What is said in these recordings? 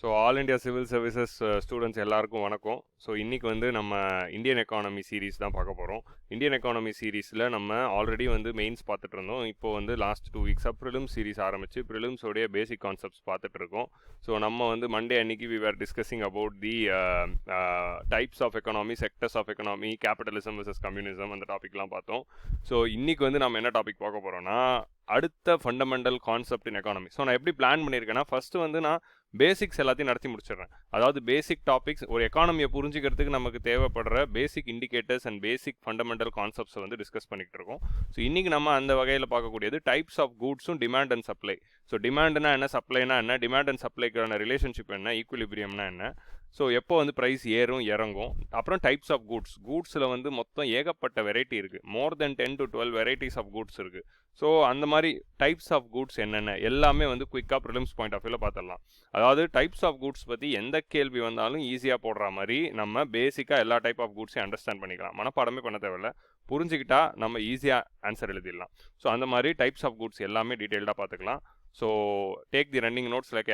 So all India civil services students எல்லாருக்கும் வணக்கம். So இன்றைக்கி வந்து நம்ம இந்தியன் எக்கானமி சீரீஸ் தான் பார்க்க போகிறோம். இந்தியன் எக்கானமி சீரீஸில் நம்ம ஆல்ரெடி வந்து மெயின்ஸ் பார்த்துட்டு இருந்தோம். இப்போ வந்து லாஸ்ட் 2 வீக்ஸாக ப்ரிலிம்ஸ் சீரீஸ் ஆரம்பித்து ப்ரிலிம்ஸோடைய பேசிக் கான்செப்ட்ஸ் பார்த்துட்டு இருக்கோம். ஸோ நம்ம வந்து மண்டே அன்னைக்கு we are discussing about the types of economy, sectors of economy, capitalism versus communism, அந்த டாபிக்லாம் பார்த்தோம். ஸோ இன்றைக்கி வந்து நம்ம என்ன டாபிக் பார்க்க போகிறோம்னா அடுத்த fundamental concept in economy. So நான் எப்படி பிளான் பண்ணியிருக்கேன்னா, ஃபஸ்ட்டு வந்து நான் பேசிக்ஸ் எல்லாத்தையும் நடத்தி முடிச்சிடுறேன். அதாவது பேசிக் டாபிக்ஸ், ஒரு எக்கானமியை புரிஞ்சுக்கிறதுக்கு நமக்கு தேவைப்படுற பேசிக் இண்டிகேட்டர்ஸ் அண்ட் பேசிக் ஃபண்டமெண்டல் கான்செப்ட்ஸை வந்து டிஸ்கஸ் பண்ணிகிட்டு இருக்கோம். ஸோ இன்றைக்கி நம்ம அந்த வகையில் பார்க்கக்கூடியது டைப்ஸ் ஆஃப் கூட்ஸும் டிமாண்ட் அண்ட் சப்ளை. ஸோ டிமாண்ட்னா என்ன, சப்ளைனா என்ன, டிமாண்ட் அண்ட் சப்ளைக்கான ரிலேஷன்ஷிப் என்ன, ஈக்குலிபிரியம்னா என்ன, ஸோ எப்போ வந்து ப்ரைஸ் ஏறும் இறங்கும், அப்புறம் டைப்ஸ் ஆஃப் கூட்ஸ். கூட்ஸில் வந்து மொத்தம் ஏகப்பட்ட வெரைட்டி இருக்குது. மோர் தென் 10 to 12 வெரைட்டிஸ் ஆஃப் கூட்ஸ் இருக்குது. ஸோ அந்த மாதிரி டைப்ஸ் ஆஃப் கூட்ஸ் என்னென்ன எல்லாமே வந்து குயிக்காக ப்ரிலிம்ஸ் பாயிண்ட் ஆஃப் வியூவில் பார்த்துடலாம். அதாவது டைப்ஸ் ஆஃப் கூட்ஸ் பற்றி எந்த கேள்வி வந்தாலும் ஈஸியாக போடுற மாதிரி நம்ம பேசிக்காக எல்லா டைப் ஆஃப் கூட்ஸையும் அண்டர்ஸ்டாண்ட் பண்ணிக்கலாம். மனப்பாடமே பண்ண தேவையில்லை, புரிஞ்சுக்கிட்டா நம்ம ஈஸியாக ஆன்சர் எழுதிடலாம். ஸோ அந்த மாதிரி டைப்ஸ் ஆஃப் கூட்ஸ் எல்லாமே டீட்டெயில்டாக பார்த்துக்கலாம். So take the running notes like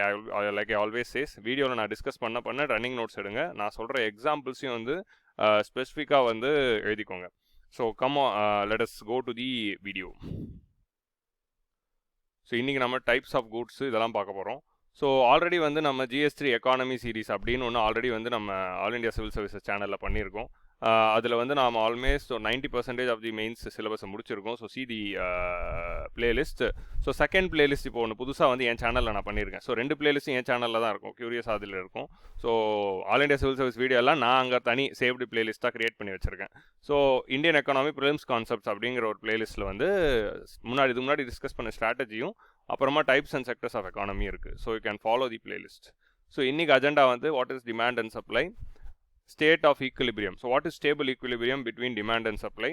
I always say. வீடியோவில் நான் டிஸ்கஸ் பண்ண ரன்னிங் நோட்ஸ் எடுங்க. நான் சொல்கிற எக்ஸாம்பிள்ஸையும் வந்து ஸ்பெசிஃபிக்காக வந்து எழுதிக்கோங்க. So come let us go to the video. So இன்றைக்கி நம்ம டைப்ஸ் ஆஃப் கூட்ஸ் இதெல்லாம் பார்க்க போகிறோம். ஸோ ஆல்ரெடி வந்து நம்ம GS3 எக்கானமி சீரீஸ் அப்படின்னு ஒன்று ஆல்ரெடி வந்து நம்ம ஆல் இண்டியா சிவில் சர்வீசஸ் சேனலில் பண்ணியிருக்கோம். அதில் வந்து நாம் ஆல்மோஸ்ட் 90% ஆஃப் தி மெயின்ஸ் சிலபஸை முடிச்சிருக்கோம். So the playlist. So second playlist இப்போ ஒன்று புதுசாக வந்து என் சேனலில் நான் பண்ணியிருக்கேன். ஸோ 2 பிளேலிஸ்ட்டும் என் சேனலில் தான் இருக்கும், கியூரியஸ் அதில் இருக்கும். So all India civil service video எல்லாம் நான் அங்கே தனி சேவ்டு பிளேலிஸ்ட்டாக க்ரியேட் பண்ணி வச்சுருக்கேன். So Indian economy prelims concepts அப்படிங்கிற ஒரு பிளேலிஸ்ட்டில் வந்து முன்னாடி டிஸ்கஸ் பண்ண ஸ்ட்ராட்டஜியும் அப்புறமா types and sectors of economy இருக்குது. So you can follow the playlist. So இன்றைக்கி அஜெண்டா வந்து what is demand and supply, state of equilibrium. So what is stable equilibrium between demand and supply,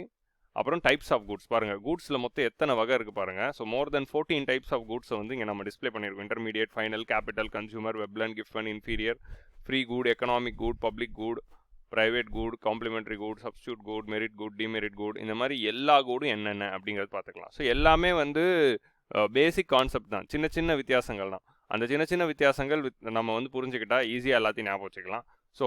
அப்புறம் types of goods. பாருங்கள், கூட்ஸில் மொத்தம் எத்தனை வகை இருக்குது பாருங்கள். So more than 14 types of கூட்ஸை வந்து இங்கே நம்ம டிஸ்பிளே பண்ணியிருக்கோம். Intermediate, final, capital, consumer, Veblen, Giffen, inferior, free good, economic good, public good, private good, complementary good, substitute good, merit good, demerit good, இந்த மாதிரி எல்லா கூடும் என்னென்ன அப்படிங்கிறது பார்த்துக்கலாம். ஸோ எல்லாமே வந்து பேசிக் கான்செப்ட் தான், சின்ன சின்ன வித்தியாசங்கள் தான். அந்த சின்ன சின்ன வித்தியாசங்கள் நம்ம வந்து புரிஞ்சுக்கிட்டா ஈஸியாக எல்லாத்தையும் ஞாபகம் வச்சுக்கலாம். ஸோ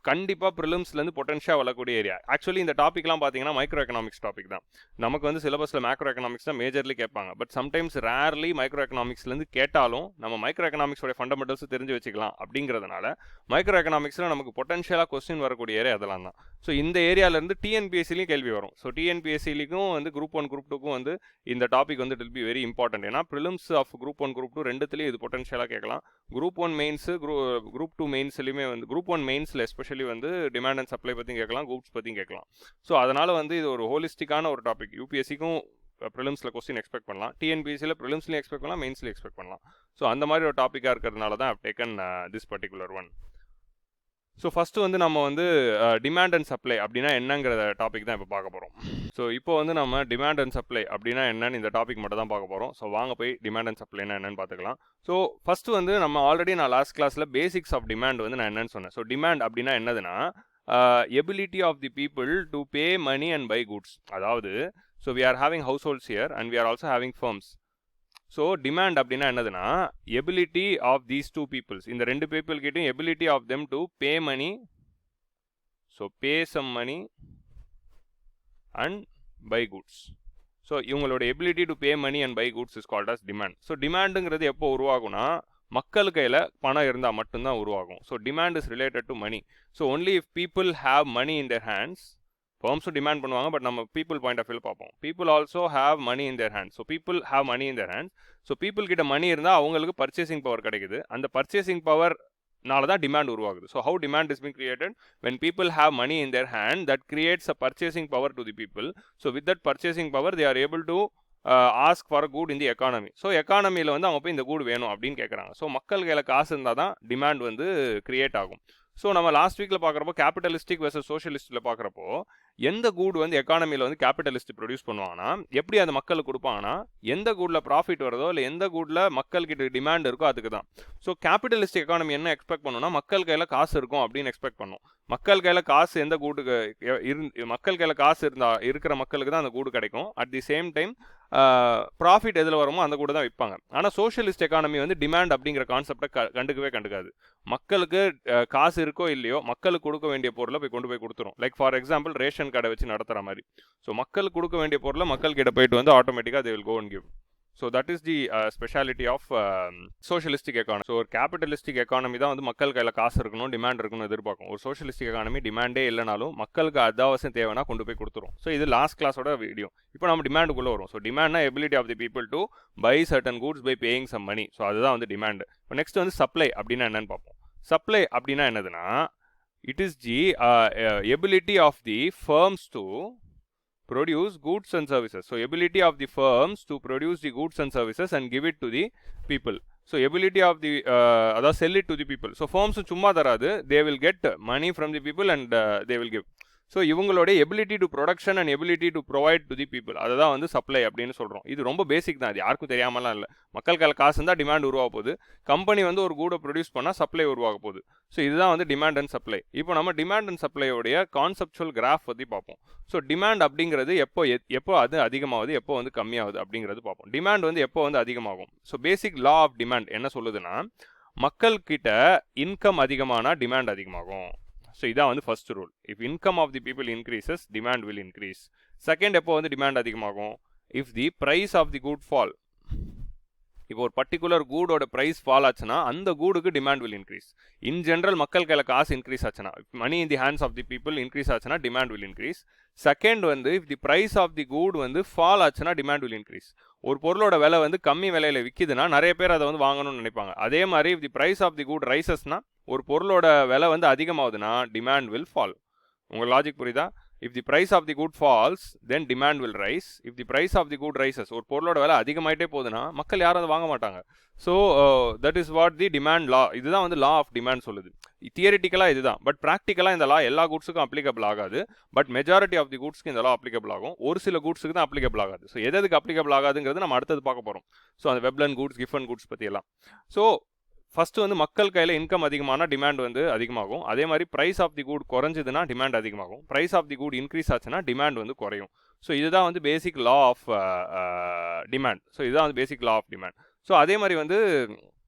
கண்டிப்பாக ப்ரிலிம்ஸ்லேருந்து பொட்டன்ஷியாக வரக்கூடிய ஏரியா. ஆக்சுவலி இந்த டாப்பிக்லாம் பார்த்தீங்கன்னா மைக்ரோ எக்கனாமிக்ஸ் டாபிக் தான். நமக்கு வந்து சிலபஸில் மேக்ரோ எக்கனாமிக்ஸ் தான் மேஜர்லி கேட்பாங்க. பட் சம்டைம்ஸ் ரேர்லி மைக்ரோ எக்கனாமிக்ஸ்லேருந்து கேட்டாலும் நம்ம மைக்ரோ எக்கனாமிக்ஸோட ஃபண்டமெண்டல்ஸ் தெரிஞ்சு வச்சுக்கலாம். அப்படிங்கிறதுனால மைக்ரோ எக்கனாமிக்ஸில் நமக்கு பொட்டன்ஷியலாக கொஸ்டின் வரக்கூடிய ஏரியா அதெல்லாம் தான். ஸோ இந்த ஏரியாவிலேருந்து டிஎன்பிஎஸ்சிலையும் கேள்வி வரும். ஸோ டிஎன்பிஎஸ்சிலையும் வந்து குரூப் 1 குரூப் 2க்கும் வந்து இந்த டாபிக் வந்து it will be very important. ஏன்னா ப்ரிலிம்ஸ் ஆஃப் குரூப் 1 குரூப் 2 ரெண்டுத்துலேயும் இது பொட்டன்ஷியலாக கேட்கலாம். குரூப் 1 மெயின்ஸு, குரூப் 2 மெயின்ஸ்லையுமே வந்து குரூப் 1 மெயின்ஸில் எஸ்பெஷலி வந்து டிமாண்ட் அண்ட் சப்ளை பற்றியும் கேட்கலாம், கூட்ஸ் பற்றியும் கேட்கலாம். ஸோ அதனால் வந்து இது ஒரு ஹோலிஸ்டிக்கான ஒரு டாபிக். யூபிஎஸ்சிக்கும் ப்ரிலிம்ஸில் கொஸ்டின் எக்ஸ்பெக்ட் பண்ணலாம், டிஎன்பிஎஸ்சியில் ப்ரிலிம்ஸ்லையும் எக்ஸ்பெக்ட் பண்ணலாம், மெயின்ஸ்லையும் எக்ஸ்பெக்ட் பண்ணலாம். ஸோ அந்த மாதிரி ஒரு டாப்பிக்காக இருக்கிறதுனால தான் I've taken this particular one. So first வந்து நம்ம வந்து டிமாண்ட் அண்ட் சப்ளை அப்படின்னா என்னங்கிற டாபிக் தான் இப்போ பார்க்க போகிறோம். ஸோ இப்போ வந்து நம்ம டிமாண்ட் அண்ட் சப்ளை அப்படின்னா என்னன்னு இந்த டாபிக் மட்டும் தான் பார்க்க போகிறோம். ஸோ வாங்க போய் டிமாண்ட் அண்ட் சப்ளைனா என்னன்னு பார்த்துக்கலாம். ஸோ ஃபஸ்ட்டு வந்து நம்ம ஆல்ரெடி நான் லாஸ்ட் கிளாஸில் பேசிக்ஸ் ஆஃப் டிமாண்ட் வந்து நான் என்னன்னு சொன்னேன். ஸோ டிமாண்ட் அப்படின்னா என்னதுன்னா ability of the people to pay money and buy goods. அதாவது so we are having households here and we are also having firms. So demand அப்படின்னா என்னதுன்னா எபிலிட்டி ஆஃப் தீஸ் 2 பீப்புள்ஸ், இந்த 2 people கிட்டையும் ability of them to pay money, so pay some money and buy goods. So இவங்களோட ability to pay money and buy goods is called as demand. So டிமாண்டுங்கிறது எப்போ உருவாகும்னா மக்கள் கையில் பணம் இருந்தால் மட்டும்தான் உருவாகும். So demand is related to money. So only if people have money in their hands, ஃபர்ம்ஸும் டிமாண்ட் பண்ணுவாங்க, பட் நம்ம பீப்புள் பாயிண்ட் ஆஃப் வியூ பார்ப்போம். People also have money in their hands. So people have money in their hands. So people கிட்ட money இருந்தால் அவங்களுக்கு purchasing power கிடைக்குது. அந்த purchasing பவர்னால தான் டிமாண்ட் உருவாகுது. So how demand is being created? When people have money in their hand, that creates a purchasing power to the people. So with that purchasing power they are able to ask for a good in the economy. So எக்கானமியில் வந்து அவங்க போய் இந்த good வேணும் அப்படின்னு கேட்குறாங்க. So மக்கள் கையில் காசு இருந்தால் தான் டிமாண்ட் வந்து கிரியேட் ஆகும். ஸோ நம்ம லாஸ்ட் வீக்கில் பார்க்குறப்போ கேபிட்டலிஸ்டிக் வெர்சஸ் சோஷியலிஸ்டில் பார்க்குறப்போ எந்த கூட் வந்து எக்கானமியில் வந்து கேபிட்டலிஸ்ட் ப்ரொடியூஸ் பண்ணுவாங்கன்னா எப்படி அந்த மக்களுக்கு கொடுப்பாங்கன்னா எந்த கூடில் ப்ராஃபிட் வருதோ இல்லை எந்த கூடில் மக்கள்கிட்ட டிமாண்ட் இருக்கோ அதுக்கு தான். ஸோ கேபிட்டலிஸ்ட் எக்கானமி என்ன எக்ஸ்பெக்ட் பண்ணணும்னா மக்கள் கையில் காசு இருக்கும் அப்படின்னு எக்ஸ்பெக்ட் பண்ணும். மக்கள் கையில் காசு எந்த கூட்டுக்கு மக்கள் கையில் காசு இருக்கிற மக்களுக்கு தான் அந்த கூடு கிடைக்கும். At the same time profit எதில் வருமோ அந்த கூட தான் விற்பாங்க. ஆனால் சோஷியலிஸ்ட் எக்கானமி வந்து டிமாண்ட் அப்படிங்கிற கான்செப்டை கண்டுக்காது. மக்களுக்கு காசு இருக்கோ இல்லையோ மக்களுக்கு கொடுக்க வேண்டிய பொருளை போய் கொண்டு போய் கொடுத்துரும். லைக் ஃபார் எக்ஸாம்பிள் ரேஷன் கடை வச்சு நடத்துகிற மாதிரி. ஸோ மக்களுக்கு கொடுக்க வேண்டிய பொருளை மக்கள் கிட்ட போயிட்டு வந்து ஆட்டோமேட்டிக்காக they will go and give. So that is the speciality of socialistic economy. So ஒரு கேபிட்டலிஸ்டிக் எக்கானமி தான் வந்து மக்கள் கையில் காசு இருக்கணும், டிமாண்ட் இருக்கணும்னு எதிர்பார்க்கும். ஒரு சோஷியலிஸ்டிக் எக்கானமி டிமாண்டே இல்லைனாலும் மக்களுக்கு அத்தியாவசியம் தேவைன்னா கொண்டு போய் கொடுத்துரும். ஸோ இது லாஸ்ட் கிளாஸோட வீடியோ. இப்போ நம்ம டிமாண்டுக்குள்ளே வரும். ஸோ டிமாண்ட்னா ability of the people to buy certain goods by paying some money. So அதுதான் வந்து டிமாண்ட். இப்போ நெக்ஸ்ட் வந்து சப்ளை அப்படின்னா என்னன்னு பார்ப்போம். சப்ளை அப்படின்னா என்னதுன்னா it is the ability of the firms to produce goods and services. So ability of the firms to produce the goods and services and give it to the people. So ability of the sell it to the people. So firms சும்மா தராது, they will get money from the people and they will give. So இவங்களோட ability to production and ability to provide to the people, அதை தான் வந்து supply அப்படின்னு சொல்கிறோம். இது ரொம்ப பேசிக் தான், அது யாருக்கும் தெரியாமலாம் இல்லை. மக்கள் கையில் காசு இருந்தால் டிமாண்ட் உருவாக போகுது. கம்பெனி வந்து ஒரு கூடை ப்ரொடியூஸ் பண்ணால் சப்ளை உருவாக போகுது. ஸோ இதுதான் வந்து டிமாண்ட் அண்ட் சப்ளை. இப்போ நம்ம டிமாண்ட் அண்ட் சப்ளையோடைய கான்செப்சுவல் கிராஃப் பற்றி பார்ப்போம். ஸோ டிமாண்ட் அப்படிங்கிறது எப்போ அது அதிகமாகுது, எப்போ வந்து கம்மியாகுது அப்படிங்கிறது பார்ப்போம். டிமாண்ட் வந்து எப்போ வந்து அதிகமாகும். So basic law of demand என்ன சொல்லுதுன்னா மக்கள்கிட்ட இன்கம் அதிகமானா டிமாண்ட் அதிகமாகும். ஸோ இதான் வந்து first rule. If income of the people increases demand will increase. Second எப்போ வந்து டிமாண்ட் அதிகமாகும், if the price of the good fall. இப்போ ஒரு பர்டிகுலர் கூடோட ப்ரைஸ் ஃபால் ஆச்சுன்னா அந்த கூடுக்கு demand will increase. In general மக்கள் கையில் காசு இன்க்ரீஸ் ஆச்சுன்னா, money in the hands of the people increase ஆச்சுன்னா டிமாண்ட் வில் இன்க்ரீஸ். செகண்ட் வந்து if the price of the good வந்து ஃபால் ஆச்சுன்னா டிமாண்ட் வில் இன்க்ரீஸ். ஒரு பொருளோட விலை வந்து கம்மி விலையில் விற்கிதுன்னா நிறைய பேர் அதை வந்து வாங்கணும்னு நினைப்பாங்க. அதே மாதிரி if the price of the good ரைசஸ்னா ஒரு பொருளோட விலை வந்து அதிகமாகுதுன்னா டிமாண்ட் வில் ஃபால். உங்கள் லாஜிக் புரியுதா? If the price of the good falls, then demand will rise. If the price of the good rises, ஒரு பொருளோட விலை அதிகமாயிட்டே போகுதுன்னா மக்கள் யாரும் அதை வாங்க மாட்டாங்க. So that is what the demand law. இதுதான் வந்து லா ஆஃப் டிமாண்ட் சொல்லுது. தியரிட்டிக்கலாக இதுதான், பட் ப்ராக்டிக்கலாக இந்த லா எல்லா கூட்ஸுக்கும் அப்ளிகபிள் ஆகாது. பட் மெஜாரிட்டி ஆஃப் தி கூட்ஸ்க்கு இந்த லா அப்ளிகபிள் ஆகும். ஒரு சில கூட்ஸுக்கு தான் அப்ளிகபிள் ஆகாது. ஸோ எதுக்கு அப்ளிகபிள் ஆகாதுங்கிறது நம்ம அடுத்தது பார்க்க போகிறோம். ஸோ அந்த வெப்லன் கூட்ஸ், கிஃபன் கூட்ஸ் பற்றியெல்லாம். ஸோ ஃபஸ்ட்டு வந்து மக்கள் கையில் இன்கம் அதிகமான டிமாண்ட் வந்து அதிகமாகும். அதே மாதிரி price of the Koot குறைஞ்சதுன்னா demand அதிகமாகும். Price of the Koot increase ஆச்சுன்னா டிமாண்ட் வந்து குறையும். ஸோ இதுதான் வந்து பேசிக் லா ஆஃப் டிமாண்ட். ஸோ இதுதான் வந்து பேசிக் லா ஆஃப் டிமாண்ட். ஸோ அதே மாதிரி வந்து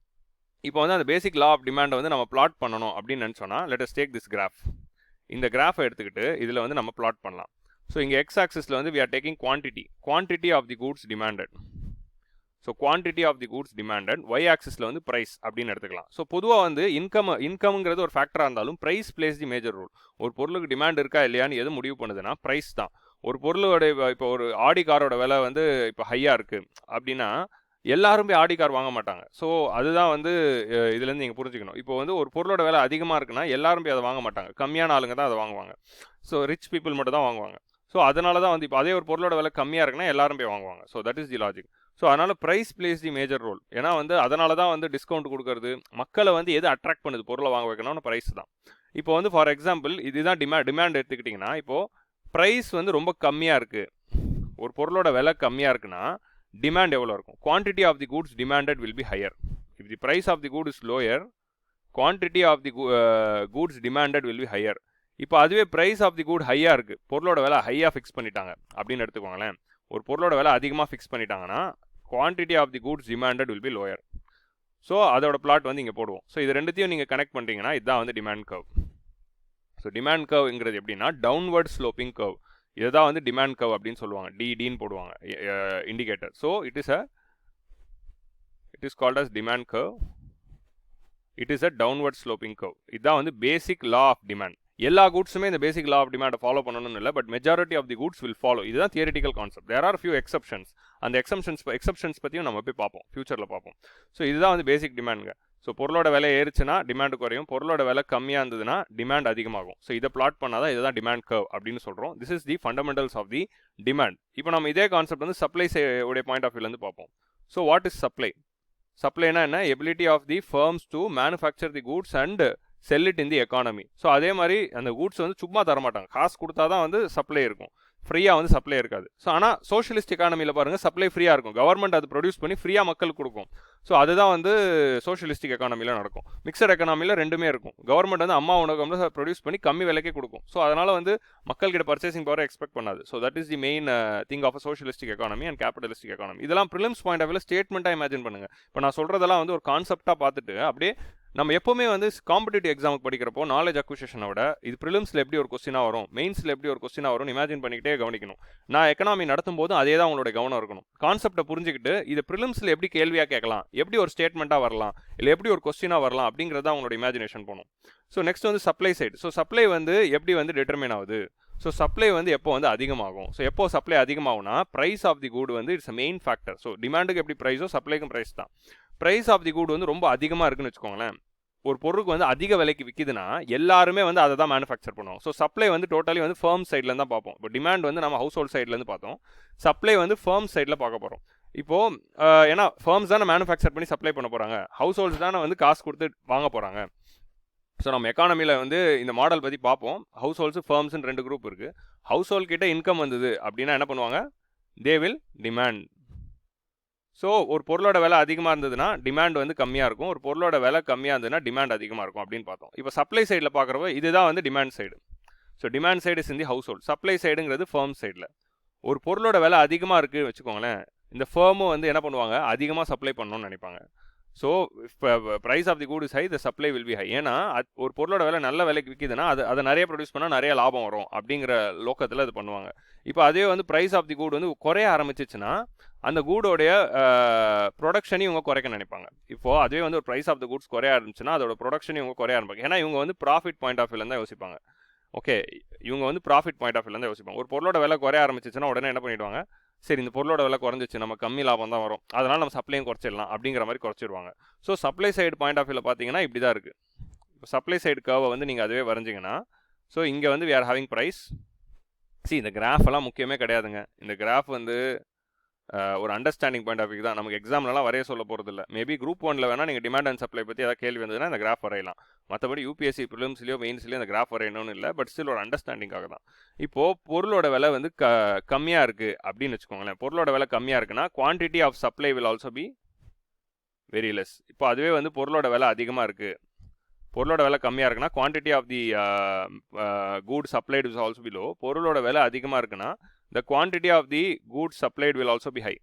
இப்போ வந்து அந்த பேசிக் லா ஆஃப் டிமாண்டை வந்து நம்ம பிளாட் பண்ணணும் அப்படின்னு நினச்சோன்னா let us take this graph. இந்த கிராஃபை எடுத்துக்கிட்டு இதில் வந்து நம்ம பிளாட் பண்ணலாம். ஸோ இங்கே எக்ஸ் ஆக்சிஸில் வந்து we are taking quantity of the goods demanded. So quantity of the goods demanded. Y ஆக்சிஸில் வந்து ப்ரைஸ் அப்படின்னு எடுத்துக்கலாம். ஸோ பொதுவாக வந்து இன்கம்ங்கிறது ஒரு ஃபேக்டராக இருந்தாலும் price plays the major role. ஒரு பொருளுக்கு டிமாண்ட் இருக்கா இல்லையான்னு எது முடிவு பண்ணுதுன்னா ப்ரைஸ் தான். ஒரு பொருளோட இப்போ ஒரு ஆடி காரோட விலை வந்து இப்போ ஹையாக இருக்குது அப்படின்னா எல்லாரும் போய் ஆடி கார் வாங்க மாட்டாங்க. ஸோ அதுதான் வந்து இதுலேருந்து நீங்கள் புரிஞ்சுக்கணும். இப்போ வந்து ஒரு பொருளோட விலை அதிகமாக இருக்குன்னா எல்லாரும் போய் அதை வாங்க மாட்டாங்க, கம்மியான ஆளுங்க தான் அதை வாங்குவாங்க. ஸோ ரிச் பீப்புள் மட்டும் தான் வாங்குவாங்க. ஸோ அதனால தான் வந்து இப்போ அதே ஒரு பொருளோட விலை கம்மியாக இருக்குன்னா எல்லாரும் போய் வாங்குவாங்க. So that is the logic. So அதனால் price plays the major role. ஏன்னா வந்து அதனால தான் வந்து டிஸ்கவுண்ட் கொடுக்கறது, மக்களை வந்து எது அட்ராக்ட் பண்ணுது பொருளை வாங்க வைக்கணும்னு ப்ரைஸ் தான். இப்போ வந்து ஃபார் எக்ஸாம்பிள் இதுதான் டிமாண்ட் எடுத்துக்கிட்டிங்கன்னா இப்போது ப்ரைஸ் வந்து ரொம்ப கம்மியாக இருக்குது, ஒரு பொருளோட விலை கம்மியாக இருக்குன்னா டிமாண்ட் எவ்வளோ இருக்கும்? Quantity of the goods demanded will be higher. If the price of the good is lower, quantity of the goods demanded will be higher. இப்போ அதுவே ப்ரைஸ் ஆஃப் தி கூட் ஹையாக இருக்குது, பொருளோட விலை ஹையாக ஃபிக்ஸ் பண்ணிட்டாங்க அப்படின்னு எடுத்துக்கோங்களேன். ஒரு பொருளோட விலை அதிகமாக ஃபிக்ஸ் பண்ணிட்டாங்கன்னா quantity of the goods demanded will be lower. So அதோட பிளாட் வந்து இங்கே போடுவோம். ஸோ இது ரெண்டுத்தையும் நீங்கள் கனெக்ட் பண்ணிட்டீங்கன்னா இதுதான் வந்து டிமாண்ட் கர்வ். ஸோ டிமாண்ட் கர்வ்ங்கிறது எப்படின்னா டவுன்வர்ட் ஸ்லோப்பிங் கர்வ். இதுதான் வந்து டிமாண்ட் கர்வ் அப்படின்னு சொல்லுவாங்க. டின்னு போடுவாங்க indicator. So it is called as demand curve. It is a downward sloping curve. இதுதான் வந்து பேசிக் லா ஆஃப் டிமாண்ட். எல்லா கூட்ஸுமே இந்த பேசிக் லா ஆஃப் டிமாண்டை ஃபாலோ பண்ணணும்னு இல்லை, but majority of the goods will follow. இதுதான் theoretical concept. There are few exceptions. அந்த exceptions பற்றியும் நம்ம போய் பார்ப்போம், ஃபியூச்சரில் பார்ப்போம். ஸோ இதுதான் வந்து பேசிக் டிமாண்டுங்க. ஸோ பொருளோட விலை ஏறிச்சுன்னா டிமாண்ட் குறையும், பொருளோட விலை கம்மியாக இருந்ததுன்னா டிமாண்ட் அதிகமாகும். ஸோ இதை பிளாட் பண்ணால் தான் இதுதான் டிமாண்ட் கர்வ் அப்படின்னு சொல்கிறோம். This is the fundamentals of the demand. இப்போ நம்ம இதே கான்செப்ட் வந்து சப்ளை உடைய பாயிண்ட் ஆஃப் வியூலேருந்து பார்ப்போம். So what is supply? சப்ளைனா என்ன? Ability of the firms to manufacture the goods and sell it in the economy. So அதே மாதிரி அந்த கூட்ஸ் வந்து சும்மா தரமாட்டாங்க, காசு கொடுத்தா தான் வந்து சப்ளை இருக்கும், ஃப்ரீயாக வந்து சப்ளை இருக்காது. ஸோ ஆனால் சோஷியலிஸ்ட் எக்கானமியில் பாருங்கள் சப்ளை ஃப்ரீயாக இருக்கும், கவர்மெண்ட் அது ப்ரொடியூஸ் பண்ணி ஃப்ரீயாக மக்களுக்கு கொடுக்கும். ஸோ அதுதான் வந்து சோஷியலிஸ்டிக் எக்கானமியில் நடக்கும். மிக்சர் எக்கானமியில் ரெண்டுமே இருக்கும், கவர்மெண்ட் வந்து அம்மா உணவகம்ல ப்ரொடியூஸ் பண்ணி கம்மி விலைக்கே கொடுக்கும். ஸோ அதனால் வந்து மக்கள்கிட்ட பர்ச்சேசிங் பவரை எக்ஸ்பெக்ட் பண்ணாது. So that is the main thing of socialistic economy and capitalistic economy. இதெல்லாம் ப்ரிலிம்ஸ் பாயிண்ட் ஆஃப் வியூ ஸ்டேட்மெண்ட்டாக இமேஜின் பண்ணுங்க. இப்போ நான் சொல்கிறதெல்லாம் வந்து ஒரு கான்செப்டாக பார்த்துட்டு அப்படியே நம்ம எப்போவுமே வந்து காம்படிட்டிவ் எக்ஸாமுக்கு படிக்கிறப்போ நாலேஜ் அக்விசிஷனை விட இது ப்ரிலிம்ஸில் எப்படி ஒரு கொஸ்டினாக வரும், மெயின்ஸில் எப்படி ஒரு கொஸ்டினாக வரும்னு இமேஜின் பண்ணிக்கிட்டே கவனிக்கணும். நான் எக்கனாமி நடத்தும் போதும் அதே தான் உங்களோட கவனம் இருக்கணும். கான்செப்டை புரிஞ்சுக்கிட்டு இது ப்ரிலிம்ஸில் எப்படி கேள்வியாக கேட்கலாம், எப்படி ஒரு ஸ்டேட்மெண்ட்டாக வரலாம், இல்லை எப்படி ஒரு கொஸ்டினாக வரலாம் அப்படிங்கிறத உங்களோட இமேஜினேஷன் போகணும். ஸோ நெக்ஸ்ட் வந்து சப்ளை சைடு. ஸோ சப்ளை வந்து எப்படி வந்து டிட்டர்மின் ஆகுது. ஸோ சப்ளை வந்து எப்போ வந்து அதிகமாகும். ஸோ எப்போ சப்ளை அதிகமாகும்னா ப்ரைஸ் ஆஃப் தி குட் வந்து இட்ஸ் மெயின் ஃபேக்டர். ஸோ டிமாண்டுக்கு எப்படி ப்ரைஸோ சப்ளைக்கும் ப்ரைஸ் தான். ப்ரைஸ் ஆஃப் தி குட் வந்து ரொம்ப அதிகமாக இருக்குன்னு வச்சுக்கோங்களேன். ஒரு பொருளுக்கு வந்து அதிக விலைக்கு விற்கிதுன்னா எல்லாருமே வந்து அதை தான் மேனுஃபேக்சர் பண்ணுவோம். ஸோ சப்ளை வந்து டோட்டலி வந்து ஃபர்ம் சைட்லேருந்து தான் பார்ப்போம். இப்போ டிமாண்ட் வந்து நம்ம ஹவுஸ் ஹோல்ட் சைட்லேருந்து பார்த்தோம், சப்ளை வந்து ஃபர்ம் சைடில் பார்க்க போகிறோம். இப்போது ஏன்னா ஃபர்ம்ஸ் தானே மேனுஃபேக்சர் பண்ணி சப்ளை பண்ண போகிறாங்க, ஹவுஸ் ஹோல்ட்ஸ் தானே வந்து காசு கொடுத்து வாங்க போகிறாங்க. ஸோ நம்ம எக்கானமியில் வந்து இந்த மாடல் பற்றி பார்ப்போம். ஹவுஸ் ஹோல்ட்ஸு ஃபர்ம்ஸ்னு ரெண்டு குரூப் இருக்குது. ஹவுஸ் ஹோல்ட் கிட்ட இன்கம் வந்தது அப்படின்னா என்ன பண்ணுவாங்க, தே வில் டிமாண்ட். ஸோ ஒரு பொருளோட விலை அதிகமாக இருந்ததுன்னா டிமாண்ட் வந்து கம்மியாக இருக்கும், ஒரு பொருளோட விலை கம்மியாக இருந்ததுன்னா டிமாண்ட் அதிகமாக இருக்கும் அப்படின்னு பார்த்தோம். இப்போ சப்ளை சைடில் பார்க்குறப்போ இதுதான் வந்து demand side. So demand side is in the household, supply சைடுங்கிறது ஃபர்ம் சைடில். ஒரு பொருளோட விலை அதிகமாக இருக்குது வச்சுக்கோங்களேன், இந்த ஃபர்மும் வந்து என்ன பண்ணுவாங்க, அதிகமாக சப்ளை பண்ணணும்னு நினைப்பாங்க. ஸோ இப்போ price of the good is high, the supply will be high. ஏன்னா ஒரு பொருளோட விலை நல்ல விலைக்கு விற்கிதுன்னா அதை நிறைய ப்ரொடியூஸ் பண்ணால் நிறைய லாபம் வரும் அப்படிங்கிற லோக்கத்தில் இது பண்ணுவாங்க. இப்போ அதே வந்து ப்ரைஸ் ஆஃப் தி குட் வந்து குறைய ஆரம்பிச்சிச்சுன்னா அந்த கூடோடைய ப்ரொடக்ஷனையும் இவங்க குறைக்க நினைப்பாங்க. இப்போது அதுவே வந்து ஒரு ப்ரைஸ் ஆஃப் த குட்ஸ் குறைய ஆரம்பிச்சுன்னா அதோட ப்ரொடக்ஷனையும் இவங்க குறைய ஆரம்பிப்பாங்க. ஏன்னா இவங்க வந்து ப்ராஃபிட் பாயிண்ட் ஆஃப் வியூலேருந்து தான் யோசிப்பாங்க. ஓகே, இவங்க வந்து ப்ராஃபிட் பாயிண்ட் ஆஃப் வியூலேருந்து யோசிப்பாங்க. ஒரு பொருளோட விலை குறைய ஆரம்பிச்சிச்சுன்னா உடனே என்ன பண்ணிடுவாங்க, சரி இந்த பொருளோட விலை குறைஞ்சிச்சு, நம்ம கம்மி லாபம் தான் வரும், அதனால் நம்ம சப்ளையும் குறைச்சிடலாம் அப்படிங்கிற மாதிரி குறைச்சிடுவாங்க. So supply side point of வியூவில் பார்த்தீங்கன்னா இப்படி தான் இருக்குது. இப்போ சப்ளை சைடு கர்வை வந்து நீங்கள் அதுவே வரைஞ்சிங்கன்னா, ஸோ இங்கே வந்து வி ஆர் ஹேவிங் ப்ரைஸ். இந்த கிராஃப் எல்லாம் முக்கியமே கிடையாதுங்க. இந்த கிராஃப் வந்து ஒரு அண்டர்ஸ்டாண்டிங் பாயிண்ட் ஆஃப் வியூ தான், நமக்கு எக்ஸாம்லலாம் வரைய சொல்ல போகிறது இல்லை. மேபி குரூப் 1ல் வேணால் நீங்கள் டிமாண்ட் அண்ட் சப்ளை பற்றி ஏதாவது கேள்வி வந்ததுன்னா இந்த கிராஃப் வரையலாம். மற்றபடி யூபிஎஸ்சி ப்ரிலிம்ஸ்லையோ மெயின்ஸ்லையோ இந்த கிராஃப் வரையணும்னு இல்லை, பட் ஸ்டில் ஒரு அண்டர்ஸ்டாண்டிங்காக தான். இப்போது பொருளோட விலை வந்து கம்மியாக இருக்குது அப்படின்னு வச்சுக்கோங்களேன். பொருளோட விலை கம்மியாக இருக்குன்னா quantity of supply will also be very less. இப்போ அதுவே வந்து பொருளோட விலை அதிகமாக இருக்குது, பொருளோட விலை கம்மியாக இருக்குன்னா quantity of the good supplied is also be low. பொருளோட விலை அதிகமாக இருக்குன்னா the quantity of the goods supplied will also be high.